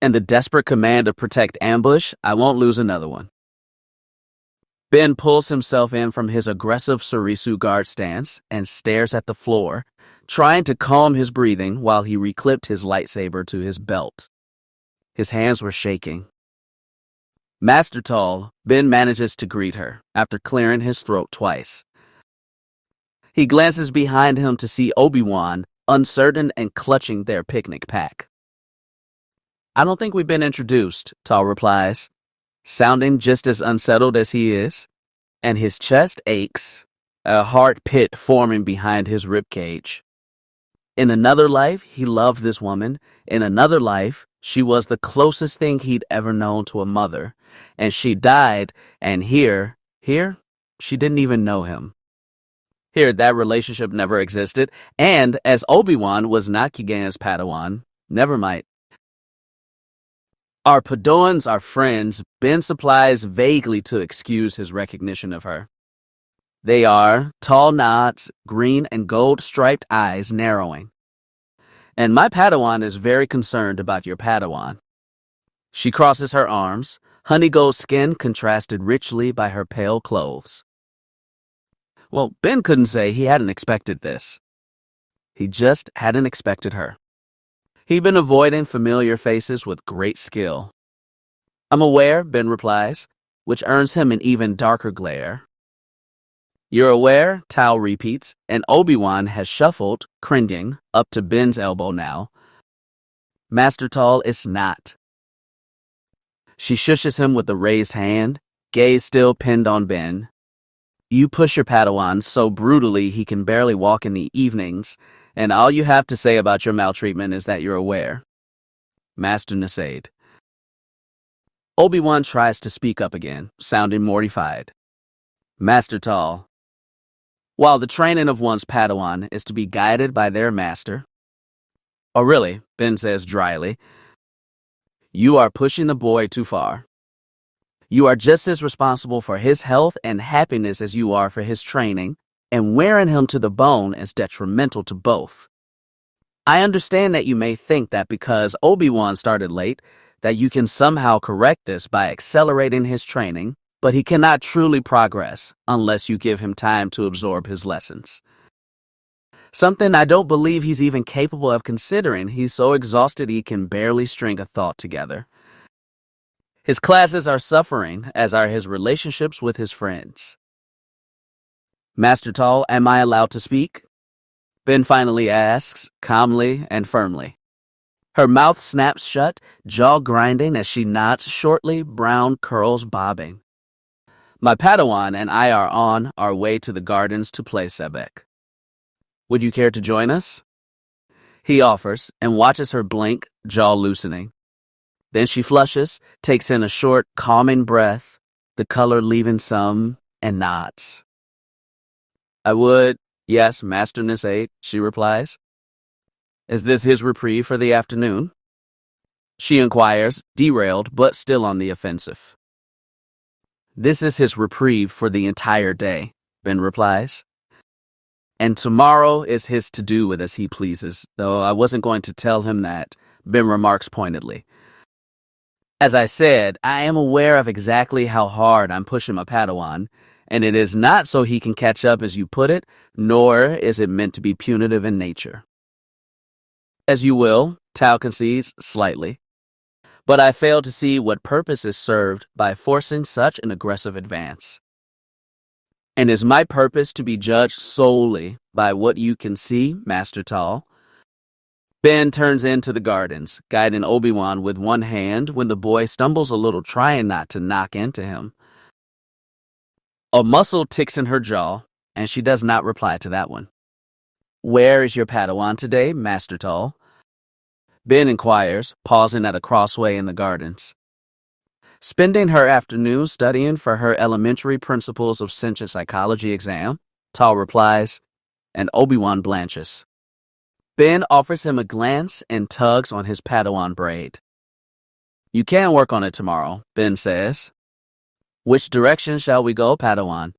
Speaker 1: and the desperate command to protect ambush, I won't lose another one. Ben pulls himself in from his aggressive Sarisu guard stance and stares at the floor, trying to calm his breathing while he reclipped his lightsaber to his belt. His hands were shaking. Master Tall, Ben manages to greet her after clearing his throat twice. He glances behind him to see Obi-Wan, uncertain and clutching their picnic pack. I don't think we've been introduced, Tall replies, sounding just as unsettled as he is, and his chest aches, a heart pit forming behind his ribcage. In another life, he loved this woman. In another life, she was the closest thing he'd ever known to a mother, and she died, and here, she didn't even know him. Here, that relationship never existed, and as Obi-Wan was not Kigan's Padawan, never might. Our Padawans are friends, Ben supplies vaguely to excuse his recognition of her. They are tall nods, green and gold striped eyes narrowing. And my Padawan is very concerned about your Padawan. She crosses her arms, honey gold skin contrasted richly by her pale clothes. Well, Ben couldn't say he hadn't expected this. He just hadn't expected her. He'd been avoiding familiar faces with great skill. I'm aware, Ben replies, which earns him an even darker glare. You're aware, Tao repeats, and Obi-Wan has shuffled, cringing, up to Ben's elbow now. Master Tall is not. She shushes him with a raised hand, gaze still pinned on Ben. You push your Padawan so brutally he can barely walk in the evenings, and all you have to say about your maltreatment is that you're aware. Master Nasaid. Obi-Wan tries to speak up again, sounding mortified. Master Tall. While the training of one's Padawan is to be guided by their master. Oh really, Ben says dryly. You are pushing the boy too far. You are just as responsible for his health and happiness as you are for his training, and wearing him to the bone is detrimental to both. I understand that you may think that because Obi-Wan started late, that you can somehow correct this by accelerating his training, but he cannot truly progress unless you give him time to absorb his lessons. Something I don't believe he's even capable of considering. He's so exhausted he can barely string a thought together. His classes are suffering, as are his relationships with his friends. Master Tall, am I allowed to speak? Ben finally asks, calmly and firmly. Her mouth snaps shut, jaw grinding as she nods shortly, brown curls bobbing. My Padawan and I are on our way to the gardens to play Sebek. Would you care to join us? He offers and watches her blink, jaw loosening. Then she flushes, takes in a short, calming breath, the color leaving some, and nods. I would, yes, Master Nasaid, she replies. Is this his reprieve for the afternoon? She inquires, derailed but still on the offensive. This is his reprieve for the entire day, Ben replies. And tomorrow is his to do with as he pleases, though I wasn't going to tell him that, Ben remarks pointedly. As I said, I am aware of exactly how hard I'm pushing my Padawan, and it is not so he can catch up as you put it, nor is it meant to be punitive in nature. As you will, Tao concedes slightly. But I fail to see what purpose is served by forcing such an aggressive advance. And is my purpose to be judged solely by what you can see, Master Tall? Ben turns into the gardens, guiding Obi-Wan with one hand when the boy stumbles a little, trying not to knock into him. A muscle ticks in her jaw, and she does not reply to that one. Where is your Padawan today, Master Tall? Ben inquires, pausing at a crossway in the gardens. Spending her afternoon studying for her elementary principles of sentient psychology exam, Tall replies, and Obi-Wan blanches. Ben offers him a glance and tugs on his Padawan braid. You can work on it tomorrow, Ben says. Which direction shall we go, Padawan?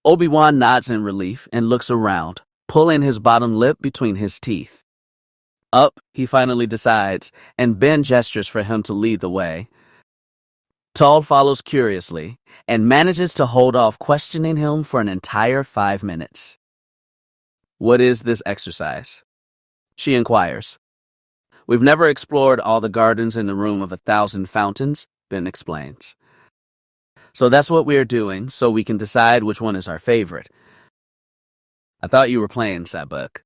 Speaker 1: Obi-Wan nods in relief and looks around, pulling his bottom lip between his teeth. Up, he finally decides, and Ben gestures for him to lead the way. Tal follows curiously and manages to hold off questioning him for an entire 5 minutes. What is this exercise? She inquires. We've never explored all the gardens in the Room of 1,000 Fountains, Ben explains. So that's what we're doing, so we can decide which one is our favorite. I thought you were playing, Sabuk.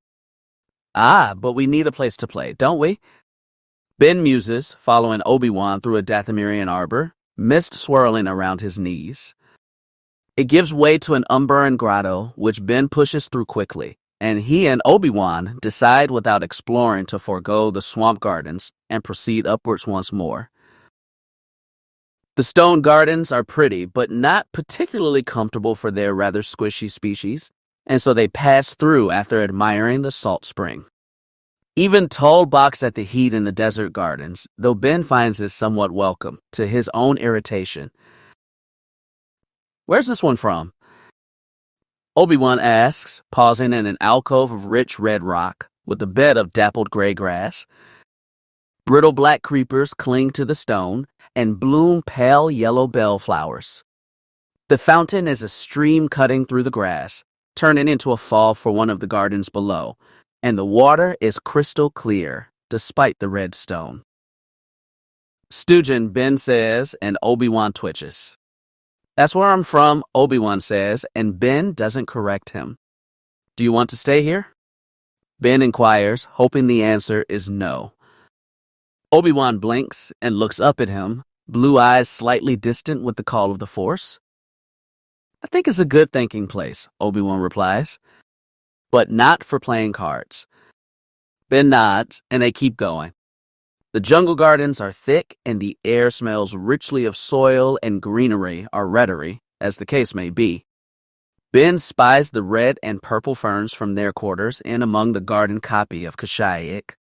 Speaker 1: Ah, but we need a place to play, don't we? Ben muses, following Obi-Wan through a Dathomirian arbor, mist swirling around his knees. It gives way to an Umbaran grotto, which Ben pushes through quickly, and he and Obi-Wan decide without exploring to forego the swamp gardens and proceed upwards once more. The stone gardens are pretty, but not particularly comfortable for their rather squishy species, and so they pass through after admiring the salt spring. Even Tal balks at the heat in the desert gardens, though Ben finds it somewhat welcome, to his own irritation. Where's this one from? Obi-Wan asks, pausing in an alcove of rich red rock, with a bed of dappled gray grass. Brittle black creepers cling to the stone and bloom pale yellow bellflowers. The fountain is a stream cutting through the grass, turning into a fall for one of the gardens below, and the water is crystal clear, despite the red stone. Stugin, Ben says, and Obi-Wan twitches. That's where I'm from, Obi-Wan says, and Ben doesn't correct him. Do you want to stay here? Ben inquires, hoping the answer is no. Obi-Wan blinks and looks up at him, blue eyes slightly distant with the call of the Force. I think it's a good thinking place, Obi-Wan replies. But not for playing cards. Ben nods, and they keep going. The jungle gardens are thick, and the air smells richly of soil and greenery or reddery, as the case may be. Ben spies the red and purple ferns from their quarters in among the garden copy of Kashyyyk.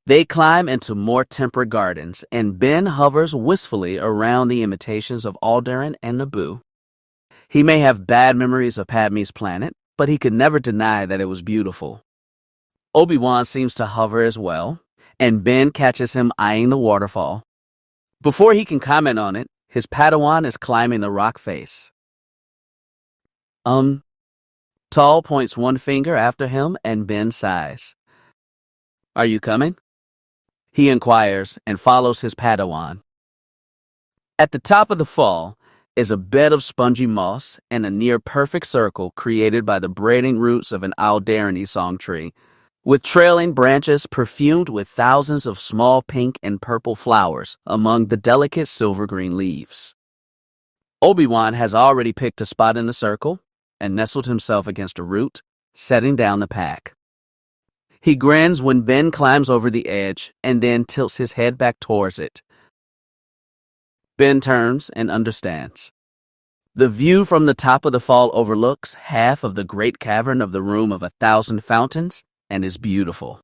Speaker 1: They climb into more temperate gardens, and Ben hovers wistfully around the imitations of Alderaan and Naboo. He may have bad memories of Padme's planet, but he could never deny that it was beautiful. Obi-Wan seems to hover as well, and Ben catches him eyeing the waterfall. Before he can comment on it, his Padawan is climbing the rock face. Tal points one finger after him, and Ben sighs. Are you coming? He inquires and follows his Padawan. At the top of the fall is a bed of spongy moss and a near-perfect circle created by the braiding roots of an Alderaan song tree, with trailing branches perfumed with thousands of small pink and purple flowers among the delicate silver-green leaves. Obi-Wan has already picked a spot in the circle and nestled himself against a root, setting down the pack. He grins when Ben climbs over the edge and then tilts his head back towards it. Ben turns and understands. The view from the top of the fall overlooks half of the great cavern of the Room of 1,000 Fountains and is beautiful.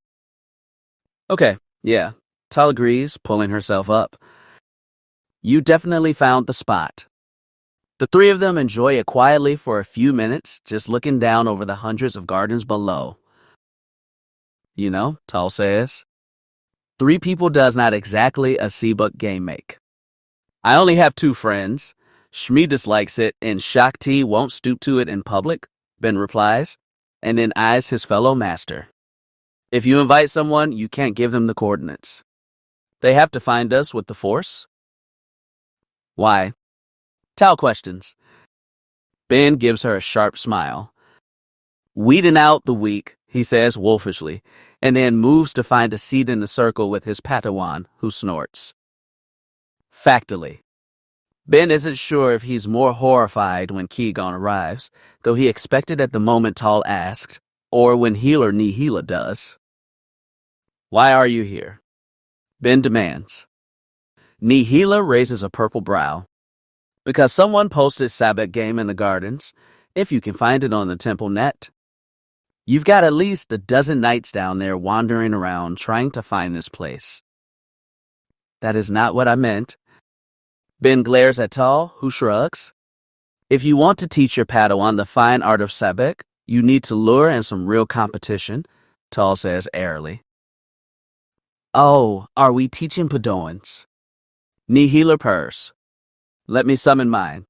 Speaker 1: Okay, yeah, Tal agrees, pulling herself up. You definitely found the spot. The three of them enjoy it quietly for a few minutes, just looking down over the hundreds of gardens below. You know, Tal says, 3 people does not exactly a Seabuck game make. I only have 2 friends. Shmi dislikes it, and Shakti won't stoop to it in public, Ben replies, and then eyes his fellow master. If you invite someone, you can't give them the coordinates. They have to find us with the Force. Why? Tal questions. Ben gives her a sharp smile. Weeding out the weak, he says wolfishly, and then moves to find a seat in the circle with his Padawan, who snorts. Factily. Ben isn't sure if he's more horrified when Qui-Gon arrives, though he expected at the moment Tal asked, or when Healer Nihila does. Why are you here? Ben demands. Nihila raises a purple brow. Because someone posted Sabbath game in the gardens, if you can find it on the temple net. You've got at least a dozen knights down there wandering around trying to find this place. That is not what I meant. Ben glares at Tal, who shrugs. If you want to teach your Padawan the fine art of Sabbath, you need to lure in some real competition, Tal says airily. Oh, are we teaching Padawans? Nihila purrs. Let me summon mine.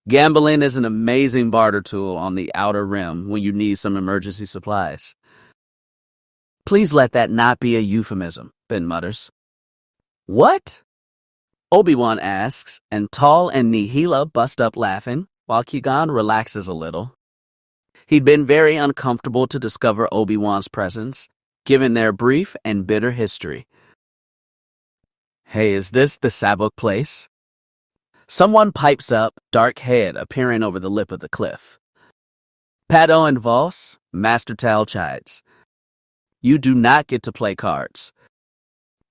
Speaker 1: Gambling is an amazing barter tool on the Outer Rim when you need some emergency supplies. Please let that not be a euphemism, Ben mutters. What? Obi-Wan asks, and Tall and Nihila bust up laughing, while Qui-Gon relaxes a little. He'd been very uncomfortable to discover Obi-Wan's presence, given their brief and bitter history. Hey, is this the Sabuk place? Someone pipes up, dark head appearing over the lip of the cliff. Paddo and Voss, Master Tal chides. You do not get to play cards.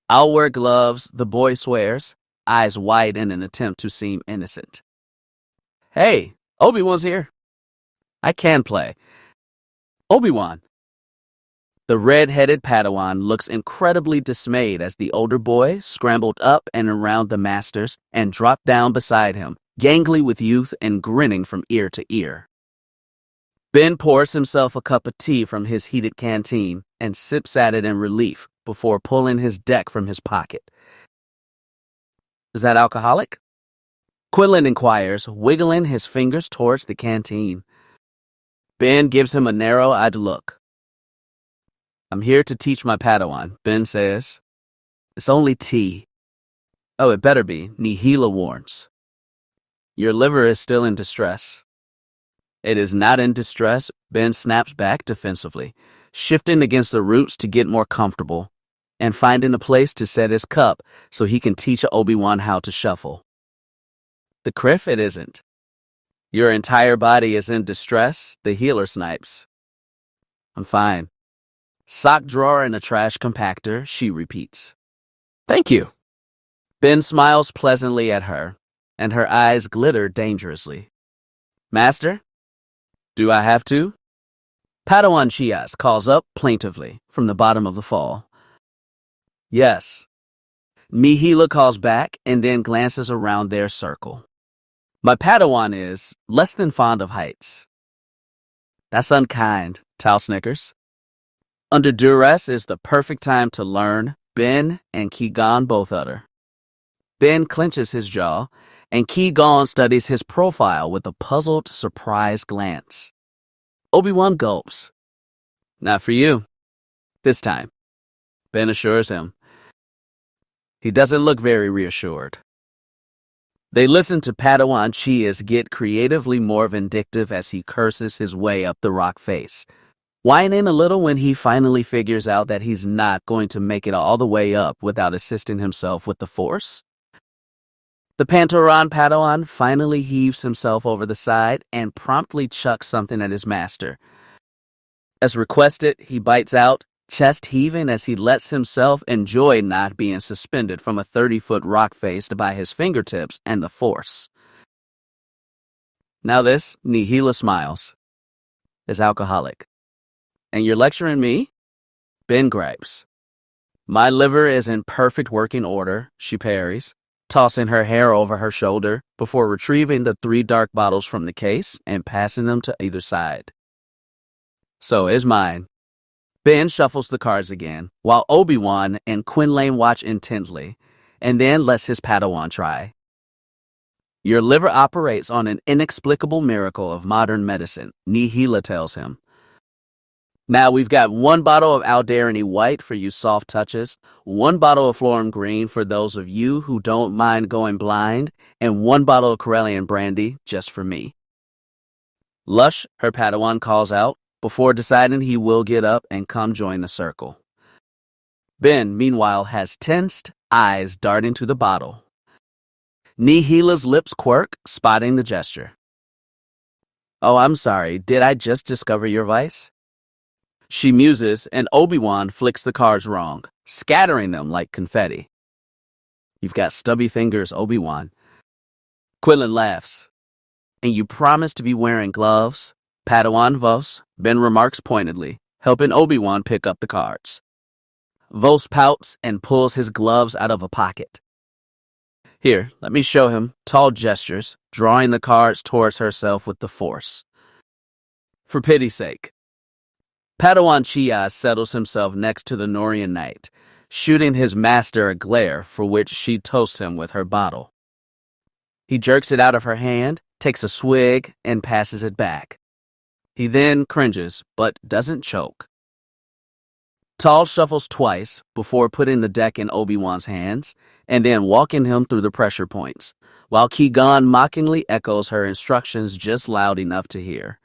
Speaker 1: I'll wear gloves, the boy swears, eyes wide in an attempt to seem innocent. Hey, Obi-Wan's here. I can play. Obi-Wan. The red-headed Padawan looks incredibly dismayed as the older boy scrambled up and around the masters and dropped down beside him, gangly with youth and grinning from ear to ear. Ben pours himself a cup of tea from his heated canteen and sips at it in relief before pulling his deck from his pocket. Is that alcoholic? Quinlan inquires, wiggling his fingers towards the canteen. Ben gives him a narrow-eyed look. I'm here to teach my Padawan, Ben says. It's only tea. Oh, it better be, Nihila warns. Your liver is still in distress. It is not in distress, Ben snaps back defensively, shifting against the roots to get more comfortable, and finding a place to set his cup so he can teach Obi-Wan how to shuffle. The criff, it isn't. Your entire body is in distress, the healer snipes. I'm fine. Sock drawer and a trash compactor, she repeats. Thank you. Ben smiles pleasantly at her, and her eyes glitter dangerously. Master? Do I have to? Padawan Chias calls up plaintively from the bottom of the fall. Yes. Nihila calls back and then glances around their circle. My Padawan is less than fond of heights. That's unkind, Tal snickers. Under duress is the perfect time to learn, Ben and Qui-Gon both utter. Ben clenches his jaw, and Qui-Gon studies his profile with a puzzled, surprised glance. Obi-Wan gulps. Not for you. This time, Ben assures him. He doesn't look very reassured. They listen to Padawan Chias get creatively more vindictive as he curses his way up the rock face, whining a little when he finally figures out that he's not going to make it all the way up without assisting himself with the Force. The Pantoran Padawan finally heaves himself over the side and promptly chucks something at his master. As requested, he bites out, chest heaving as he lets himself enjoy not being suspended from a 30-foot rock face by his fingertips and the Force. Now this, Nihila smiles, is alcoholic. And you're lecturing me? Ben gripes. My liver is in perfect working order, she parries, tossing her hair over her shoulder before retrieving the 3 dark bottles from the case and passing them to either side. So is mine. Ben shuffles the cards again, while Obi-Wan and Quinlan watch intently, and then lets his Padawan try. Your liver operates on an inexplicable miracle of modern medicine, Nihila tells him. Now we've got 1 bottle of Alderany White for you soft touches, 1 bottle of Florum Green for those of you who don't mind going blind, and 1 bottle of Corellian brandy just for me. Lush, her Padawan calls out, before deciding he will get up and come join the circle. Ben, meanwhile, has tensed eyes darting to the bottle. Nihila's lips quirk, spotting the gesture. Oh, I'm sorry, did I just discover your vice? She muses, and Obi-Wan flicks the cards wrong, scattering them like confetti. You've got stubby fingers, Obi-Wan. Quinlan laughs. And you promise to be wearing gloves? Padawan Vos, Ben remarks pointedly, helping Obi-Wan pick up the cards. Vos pouts and pulls his gloves out of a pocket. Here, let me show him, Tall gestures, drawing the cards towards herself with the Force. For pity's sake. Padawan Chias settles himself next to the Norian knight, shooting his master a glare for which she toasts him with her bottle. He jerks it out of her hand, takes a swig, and passes it back. He then cringes, but doesn't choke. Tal shuffles twice before putting the deck in Obi-Wan's hands and then walking him through the pressure points, while Qui-Gon mockingly echoes her instructions just loud enough to hear.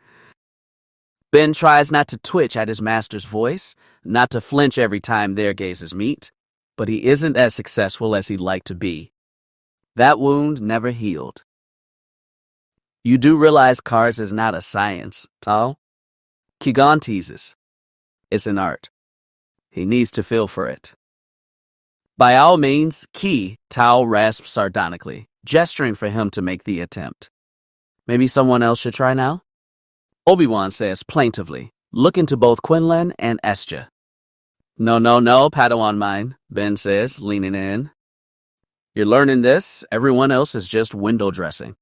Speaker 1: Ben tries not to twitch at his master's voice, not to flinch every time their gazes meet, but he isn't as successful as he'd like to be. That wound never healed. You do realize cards is not a science, Tal? Qui-Gon teases. It's an art. He needs to feel for it. By all means, Tal rasps sardonically, gesturing for him to make the attempt. Maybe someone else should try now? Obi-Wan says plaintively, looking to both Quinlan and Estia. No, Padawan mine, Ben says, leaning in. You're learning this, everyone else is just window dressing.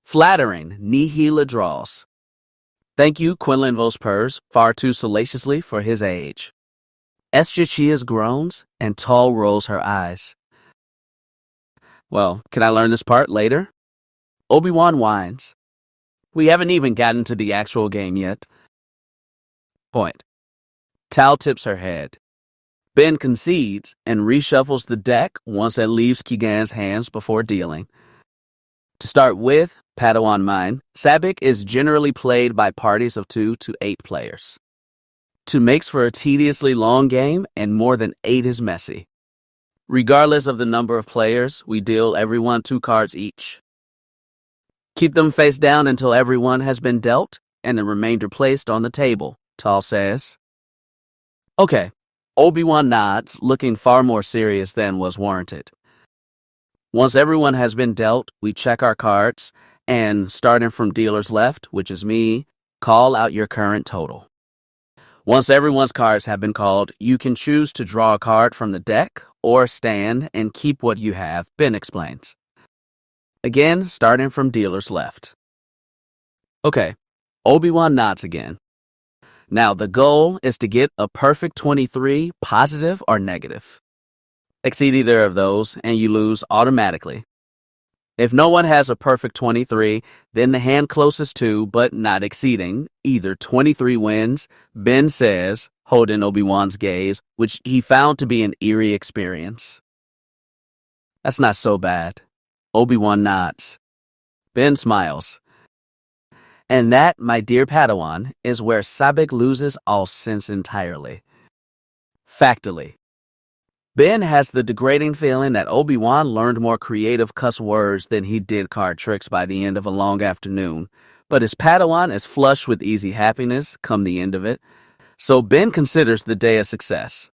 Speaker 1: Flattering, Nihila draws. Thank you, Quinlan Vospers, far too salaciously for his age. Estia cheers groans, and Tal rolls her eyes. Well, can I learn this part later? Obi-Wan whines. We haven't even gotten to the actual game yet. Point. Tal tips her head. Ben concedes and reshuffles the deck once it leaves Qui-Gon's hands before dealing. To start with, Padawan mine, Sabik is generally played by parties of 2 to 8 players. 2 makes for a tediously long game, and more than 8 is messy. Regardless of the number of players, we deal everyone 2 cards each. Keep them face down until everyone has been dealt, and the remainder placed on the table, Tal says. Okay, Obi-Wan nods, looking far more serious than was warranted. Once everyone has been dealt, we check our cards, and starting from dealer's left, which is me, call out your current total. Once everyone's cards have been called, you can choose to draw a card from the deck or stand and keep what you have, Ben explains. Again, starting from dealer's left. Okay, Obi-Wan nods again. Now, the goal is to get a perfect 23, positive or negative. Exceed either of those, and you lose automatically. If no one has a perfect 23, then the hand closest to, but not exceeding, either 23 wins, Ben says, holding Obi-Wan's gaze, which he found to be an eerie experience. That's not so bad. Obi-Wan nods. Ben smiles. And that, my dear Padawan, is where Sabik loses all sense entirely. Factually. Ben has the degrading feeling that Obi-Wan learned more creative cuss words than he did card tricks by the end of a long afternoon, but his Padawan is flush with easy happiness come the end of it, so Ben considers the day a success.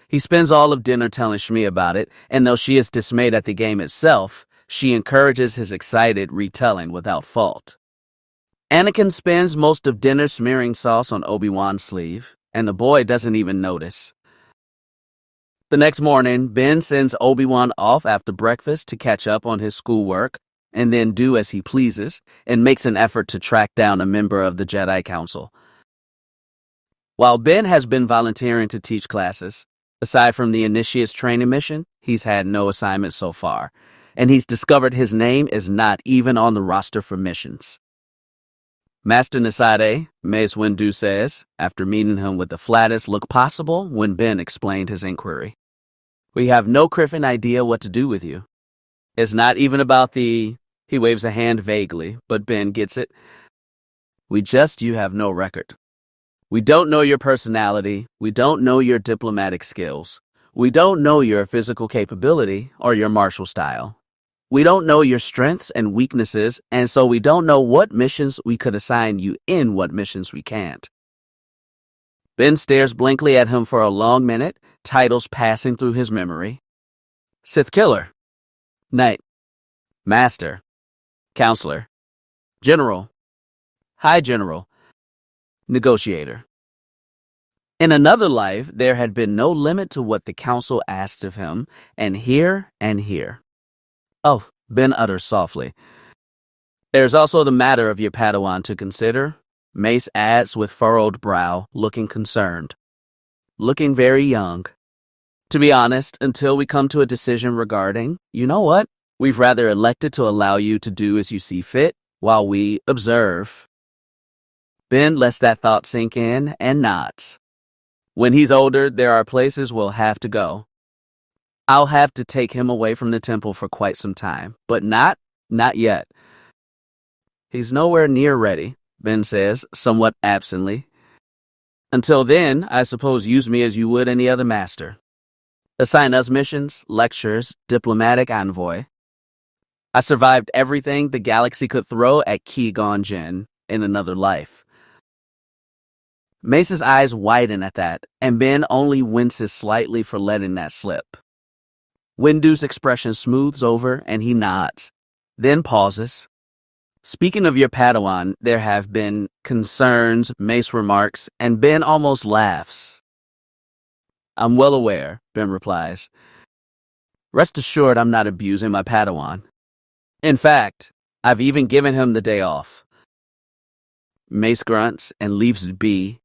Speaker 1: He spends all of dinner telling Shmi about it, and though she is dismayed at the game itself, she encourages his excited retelling without fault. Anakin spends most of dinner smearing sauce on Obi-Wan's sleeve, and the boy doesn't even notice. The next morning, Ben sends Obi-Wan off after breakfast to catch up on his schoolwork, and then do as he pleases, and makes an effort to track down a member of the Jedi Council. While Ben has been volunteering to teach classes, aside from the Initiate's training mission, he's had no assignments so far, and he's discovered his name is not even on the roster for missions. Master Nisade, Mace Windu says, after meeting him with the flattest look possible when Ben explained his inquiry. We have no criffin idea what to do with you. It's not even about he waves a hand vaguely, but Ben gets it. You have no record. We don't know your personality. We don't know your diplomatic skills. We don't know your physical capability or your martial style. We don't know your strengths and weaknesses, and so we don't know what missions we could assign you in what missions we can't. Ben stares blankly at him for a long minute, titles passing through his memory. Sith Killer. Knight. Master. Counselor. General. High General. Negotiator. In another life, there had been no limit to what the council asked of him, and here. Oh, Ben utters softly. There's also the matter of your Padawan to consider, Mace adds with furrowed brow, looking concerned. looking very young. To be honest, until we come to a decision regarding, you know what? We've rather elected to allow you to do as you see fit while we observe. Ben lets that thought sink in and nods. When he's older, there are places we'll have to go. I'll have to take him away from the temple for quite some time, but not yet. He's nowhere near ready, Ben says, somewhat absently. Until then, I suppose use me as you would any other master. Assign us missions, lectures, diplomatic envoy. I survived everything the galaxy could throw at Qui-Gon Jinn in another life. Mace's eyes widen at that, and Ben only winces slightly for letting that slip. Windu's expression smooths over, and he nods, then pauses. Speaking of your Padawan, there have been concerns, Mace remarks, and Ben almost laughs. I'm well aware, Ben replies. Rest assured I'm not abusing my Padawan. In fact, I've even given him the day off. Mace grunts and leaves it be,